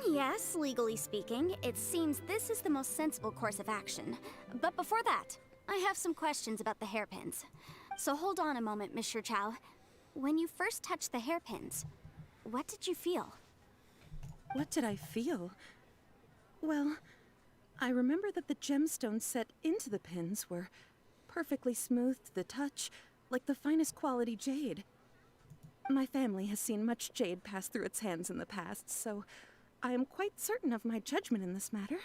Yes, legally speaking, it seems this is the most sensible course of action. But before that, I have some questions about the hairpins. So hold on a moment, Monsieur Chow. When you first touched the hairpins, what did you feel? What did I feel? Well, I remember that the gemstones set into the pins were perfectly smooth to the touch, like the finest quality jade. My family has seen much jade pass through its hands in the past, so I am quite certain of my judgment in this matter.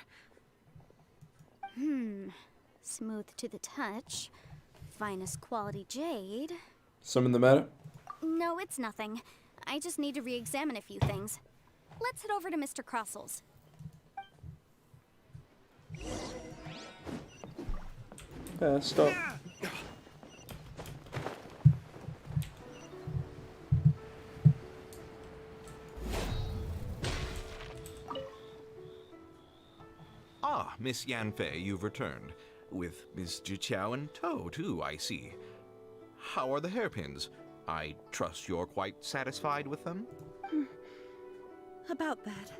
Smooth to the touch, finest quality jade. Something the matter? No, it's nothing. I just need to re-examine a few things. Let's head over to Mr. Crossell's. Stop. Ah, Miss Yanfei, you've returned. With Miss Juqiao in tow, too, I see. How are the hairpins? I trust you're quite satisfied with them? About that.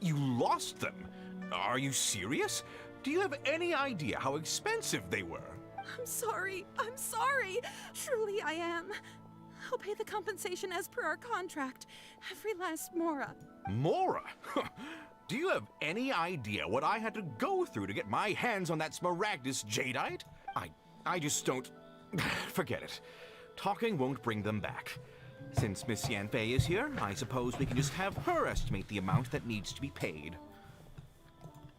You lost them? Are you serious? Do you have any idea how expensive they were? I'm sorry. Truly I am. I'll pay the compensation as per our contract. Every last mora. Mora? Do you have any idea what I had to go through to get my hands on that Smaragdus jadeite? I just don't... Forget it. Talking won't bring them back. Since Miss Yanfei is here, I suppose we can just have her estimate the amount that needs to be paid.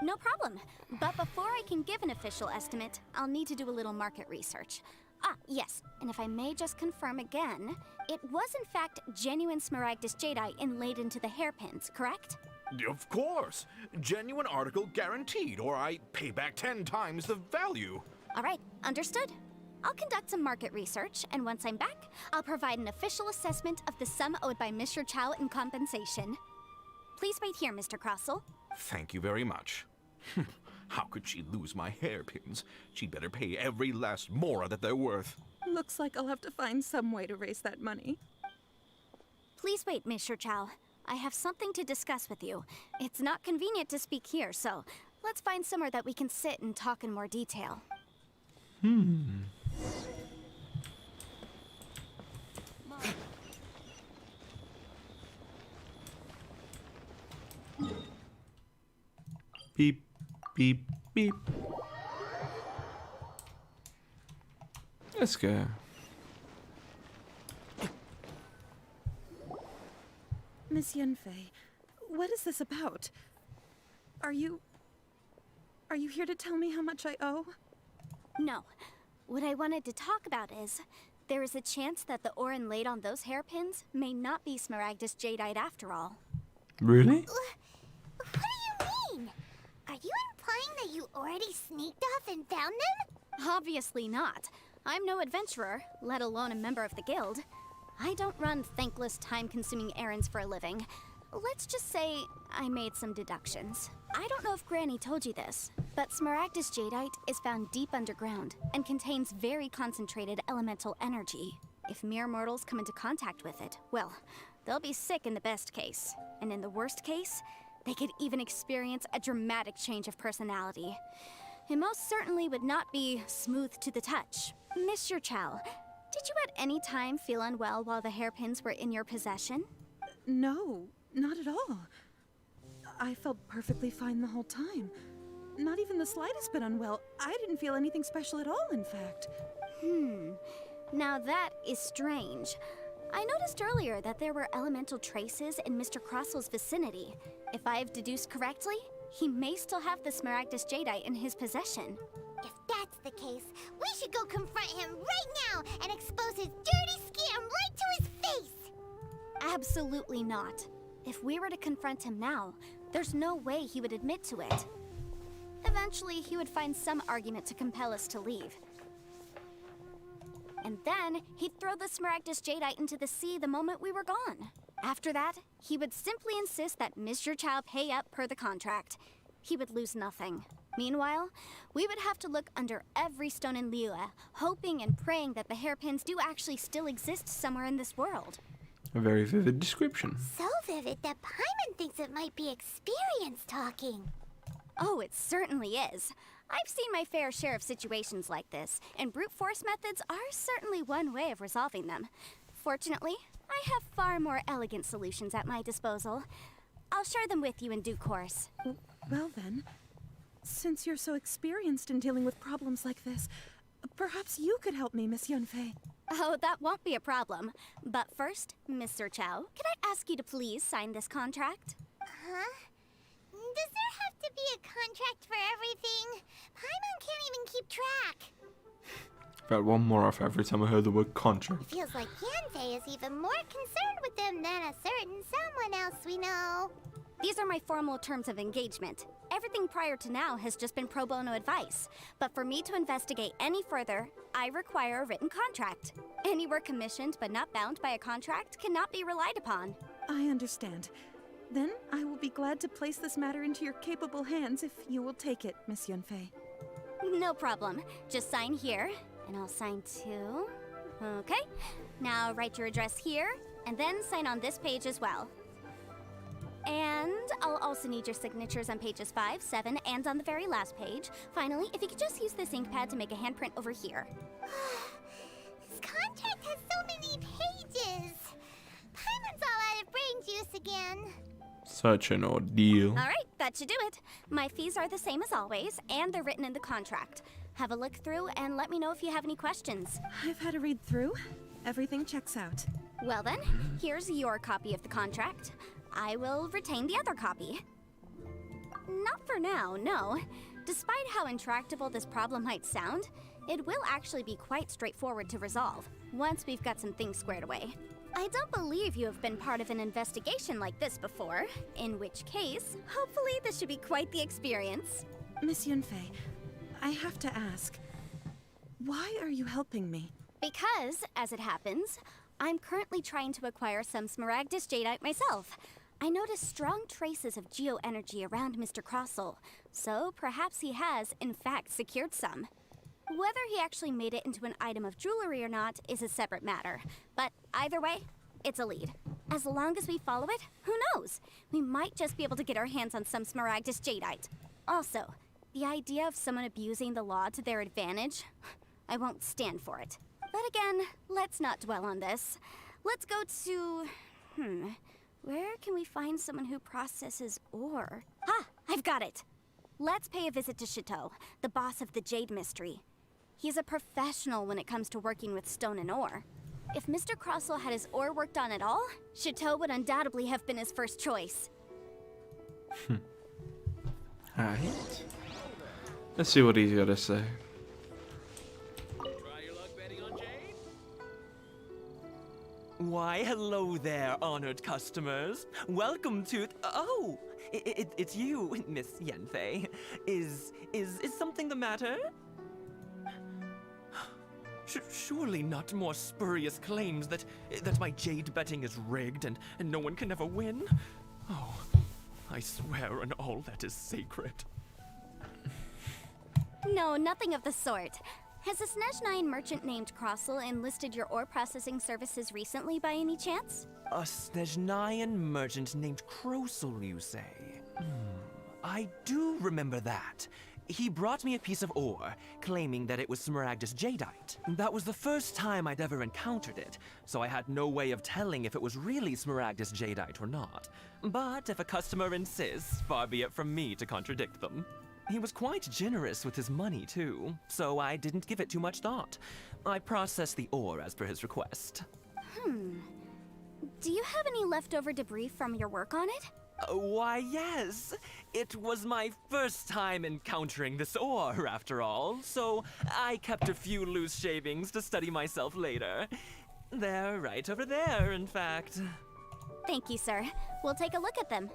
No problem. But before I can give an official estimate, I'll need to do a little market research. Ah, yes, and if I may just confirm again, it was in fact genuine Smaragdus jadeite inlaid into the hairpins, correct? Of course! Genuine article guaranteed, or I pay back 10 times the value. All right, understood. I'll conduct some market research, and once I'm back, I'll provide an official assessment of the sum owed by Mr. Chow in compensation. Please wait here, Mr. Crossell. Thank you very much. How could she lose my hairpins? She'd better pay every last mora that they're worth. Looks like I'll have to find some way to raise that money. Please wait, Mr. Chow. I have something to discuss with you. It's not convenient to speak here, so let's find somewhere that we can sit and talk in more detail. Beep, beep, beep. Let's go. Miss Yanfei, what is this about? Are you here to tell me how much I owe? No. What I wanted to talk about is, there is a chance that the ore inlaid on those hairpins may not be Smaragdus jadeite after all. Really? What do you mean? Are you implying that you already sneaked off and found them? Obviously not. I'm no adventurer, let alone a member of the guild. I don't run thankless, time-consuming errands for a living. Let's just say I made some deductions. I don't know if Granny told you this, but Smaragdus jadeite is found deep underground and contains very concentrated elemental energy. If mere mortals come into contact with it, well, they'll be sick in the best case. And in the worst case, they could even experience a dramatic change of personality. It most certainly would not be smooth to the touch. Mr. Chow, did you at any time feel unwell while the hairpins were in your possession? No, not at all. I felt perfectly fine the whole time. Not even the slightest bit unwell. I didn't feel anything special at all, in fact. Now that is strange. I noticed earlier that there were elemental traces in Mr. Crossell's vicinity. If I've deduced correctly, he may still have the Smaragdus jadeite in his possession. If that's the case, we should go confront him right now and expose his dirty scam right to his face! Absolutely not. If we were to confront him now, there's no way he would admit to it. Eventually, he would find some argument to compel us to leave. And then, he'd throw the Smaragdus jadeite into the sea the moment we were gone. After that, he would simply insist that Mr. Chow pay up per the contract. He would lose nothing. Meanwhile, we would have to look under every stone in Liyue, hoping and praying that the hairpins do actually still exist somewhere in this world. A very vivid description. So vivid that Paimon thinks it might be experience talking. Oh, it certainly is. I've seen my fair share of situations like this, and brute force methods are certainly one way of resolving them. Fortunately, I have far more elegant solutions at my disposal. I'll share them with you in due course. Well then, since you're so experienced in dealing with problems like this, perhaps you could help me, Miss Yanfei. Oh, that won't be a problem. But first, Mr. Chow, can I ask you to please sign this contract? Huh? Does there have to be a contract for everything? Paimon can't even keep track. About one more off every time I heard the word contract. Feels like Yanfei is even more concerned with them than a certain someone else we know. These are my formal terms of engagement. Everything prior to now has just been pro bono advice. But for me to investigate any further, I require a written contract. Any work commissioned but not bound by a contract cannot be relied upon. I understand. Then I will be glad to place this matter into your capable hands if you will take it, Miss Yanfei. No problem. Just sign here, and I'll sign too. Okay. Now write your address here, and then sign on this page as well. And I'll also need your signatures on pages 5, 7, and on the very last page. Finally, if you could just use this ink pad to make a handprint over here. This contract has so many pages. Paimon's all out of brain juice again. Such an ordeal. All right, that should do it. My fees are the same as always, and they're written in the contract. Have a look through and let me know if you have any questions. I've had a read through. Everything checks out. Well then, here's your copy of the contract. I will retain the other copy. Not for now, no. Despite how intractable this problem might sound, it will actually be quite straightforward to resolve, once we've got some things squared away. I don't believe you have been part of an investigation like this before, in which case, hopefully this should be quite the experience. Miss Yunfei, I have to ask, why are you helping me? Because, as it happens, I'm currently trying to acquire some Smaragdus Jadeite myself. I noticed strong traces of geo-energy around Mr. Crossel, so perhaps he has, in fact, secured some. Whether he actually made it into an item of jewelry or not is a separate matter, but either way, it's a lead. As long as we follow it, who knows? We might just be able to get our hands on some Smaragdus Jadeite. Also, the idea of someone abusing the law to their advantage, I won't stand for it. But again, let's not dwell on this. Let's go to... where can we find someone who processes ore? Ah, I've got it! Let's pay a visit to Chateau, the boss of the Jade Mystery. He's a professional when it comes to working with stone and ore. If Mr. Crossel had his ore worked on at all, Chateau would undoubtedly have been his first choice. Alright. Let's see what he's got to say. Why, hello there, honored customers. Welcome to... Oh! It's you, Miss Yanfei. Is something the matter? Surely not more spurious claims that my jade betting is rigged and no one can ever win? Oh, I swear on all that is sacred. No, nothing of the sort. Has a Snezhnine merchant named Crossel enlisted your ore processing services recently by any chance? A Snezhnine merchant named Crossel, you say? I do remember that. He brought me a piece of ore, claiming that it was Smaragdus Jadeite. That was the first time I'd ever encountered it, so I had no way of telling if it was really Smaragdus Jadeite or not. But if a customer insists, far be it from me to contradict them. He was quite generous with his money, too, so I didn't give it too much thought. I processed the ore as per his request. Do you have any leftover debris from your work on it? Why, yes. It was my first time encountering this ore, after all, so I kept a few loose shavings to study myself later. They're right over there, in fact. Thank you, sir. We'll take a look at them.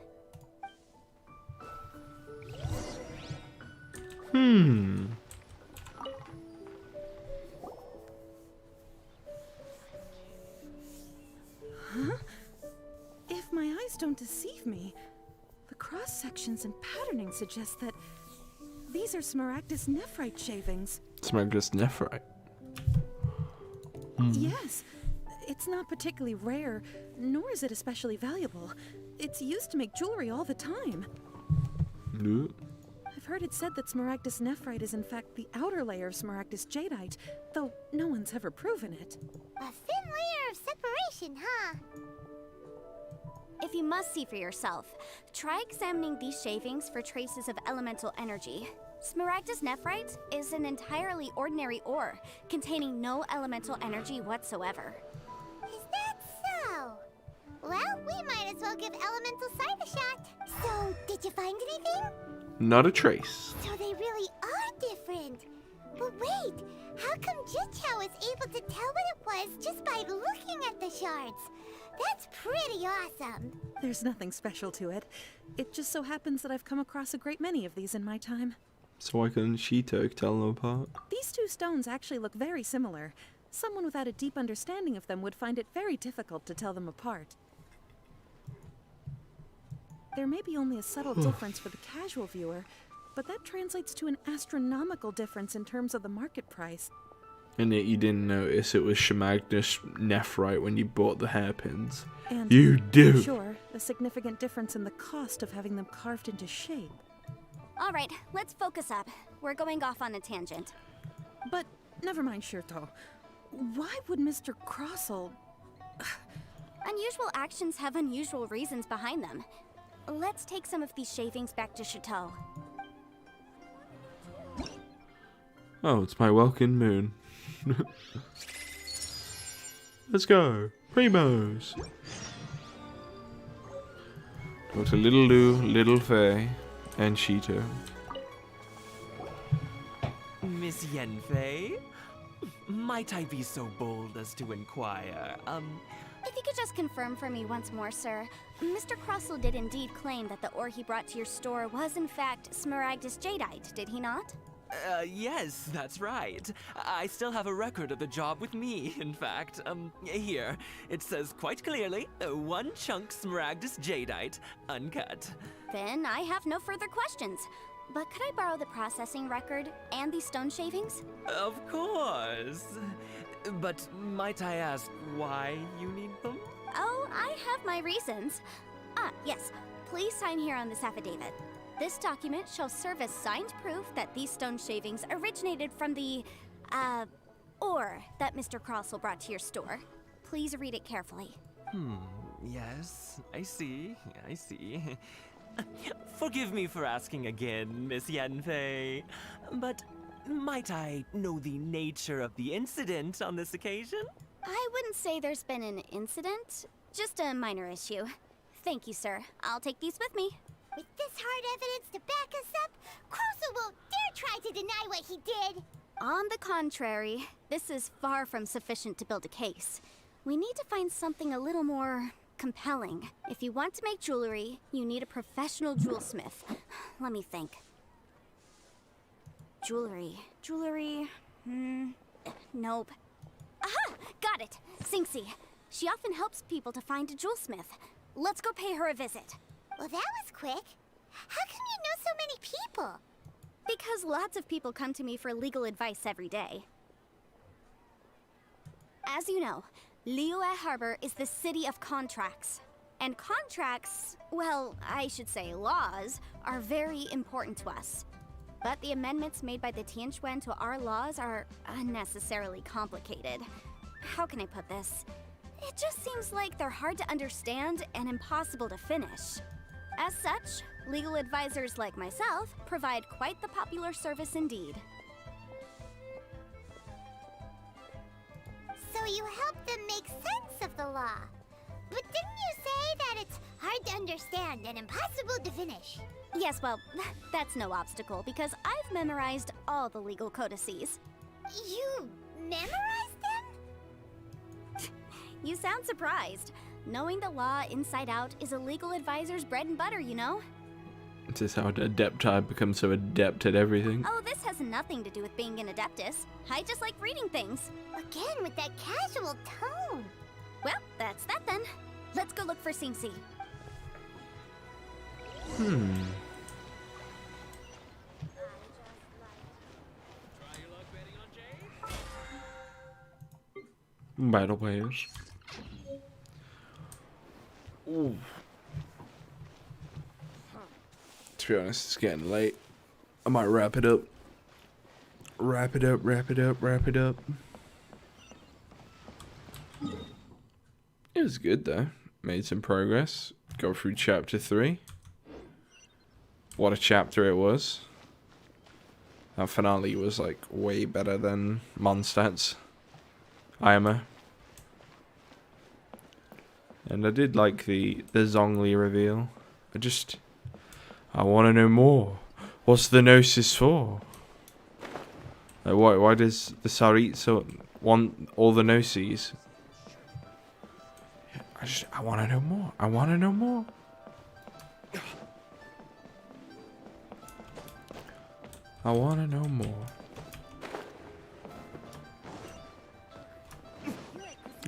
Huh? If my eyes don't deceive me, the cross-sections and patterning suggest that these are Smaragdus nephrite shavings. Smaragdus nephrite? Yes. It's not particularly rare, nor is it especially valuable. It's used to make jewelry all the time. I've heard it said that Smaragdus nephrite is in fact the outer layer of Smaragdus jadeite, though no one's ever proven it. A thin layer of separation, huh? If you must see for yourself, try examining these shavings for traces of elemental energy. Smaragdus nephrite is an entirely ordinary ore, containing no elemental energy whatsoever. Is that so? Well, we might as well give elemental sight a shot. So, did you find anything? Not a trace. So they really are different. But wait, how come Jichao was able to tell what it was just by looking at the shards? That's pretty awesome. There's nothing special to it. It just so happens that I've come across a great many of these in my time. So why couldn't Shito tell them apart? These two stones actually look very similar. Someone without a deep understanding of them would find it very difficult to tell them apart. There may be only a subtle difference for the casual viewer, but that translates to an astronomical difference in terms of the market price. And yet you didn't notice it was Shemagnus Nephrite when you bought the hairpins. And You do! sure, a significant difference in the cost of having them carved into shape. All right, let's focus up. We're going off on a tangent. But never mind, Shirto. Why would Mr. Crossell... Unusual actions have unusual reasons behind them. Let's take some of these shavings back to Chateau. Oh, it's my welcome moon. Let's go. Primos. Dr. Little Lou, Little Faye, and Cheeto. Miss Yenfei? Might I be so bold as to inquire, If you could just confirm for me once more, sir. Mr. Crossell did indeed claim that the ore he brought to your store was in fact Smaragdus Jadeite, did he not? Yes, that's right. I still have a record of the job with me, in fact. Here. It says quite clearly, 1 chunk Smaragdus Jadeite, uncut. Then I have no further questions. But could I borrow the processing record and these stone shavings? Of course. But might I ask why you need them? Oh, I have my reasons. Yes. Please sign here on this affidavit. This document shall serve as signed proof that these stone shavings originated from the, ore that Mr. Crossell brought to your store. Please read it carefully. Yes, I see. Forgive me for asking again, Miss Yenfei, but might I know the nature of the incident on this occasion? I wouldn't say there's been an incident, just a minor issue. Thank you, sir. I'll take these with me. With this hard evidence to back us up, Crossell won't dare try to deny what he did. On the contrary, this is far from sufficient to build a case. We need to find something a little more compelling. If you want to make jewelry, you need a professional jewelsmith. Let me think. Jewelry. Nope. Aha! Got it! Singxi. She often helps people to find a jewelsmith. Let's go pay her a visit. Well, that was quick. How come you know so many people? Because lots of people come to me for legal advice every day. As you know, Liyue Harbor is the city of contracts. And contracts, well, I should say laws, are very important to us. But the amendments made by the Tianquan to our laws are unnecessarily complicated. How can I put this? It just seems like they're hard to understand and impossible to finish. As such, legal advisors like myself provide quite the popular service indeed. So you help them make sense of the law. But didn't you say that it's hard to understand and impossible to finish? Yes, well, that's no obstacle because I've memorized all the legal codices. You memorized them? You sound surprised. Knowing the law inside out is a legal advisor's bread and butter, you know? Is this how an Adepti becomes so adept at everything? Oh, this has nothing to do with being an Adeptus. I just like reading things. Again, with that casual tone. Well, that's that then. Let's go look for Singxi. Battle players. Ooh. To be honest, it's getting late. I might wrap it up. Wrap it up. It was good though. Made some progress. Go through chapter 3. What a chapter it was. That finale was like way better than Mondstadt's IMO. And I did like the Zhongli reveal. I want to know more. What's the Gnosis for? Like, why does the Saritsa want all the Gnosis? I want to know more. I want to know more. I want to know more.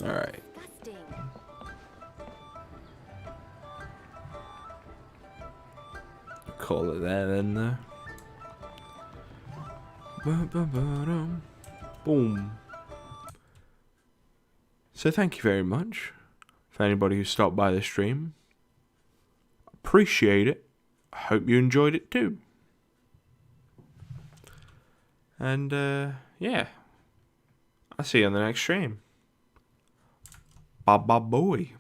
Alright. Call it there then though. Boom. So thank you very much for anybody who stopped by the stream. Appreciate it. I hope you enjoyed it too. And yeah, I'll see you on the next stream. Bye bye boy.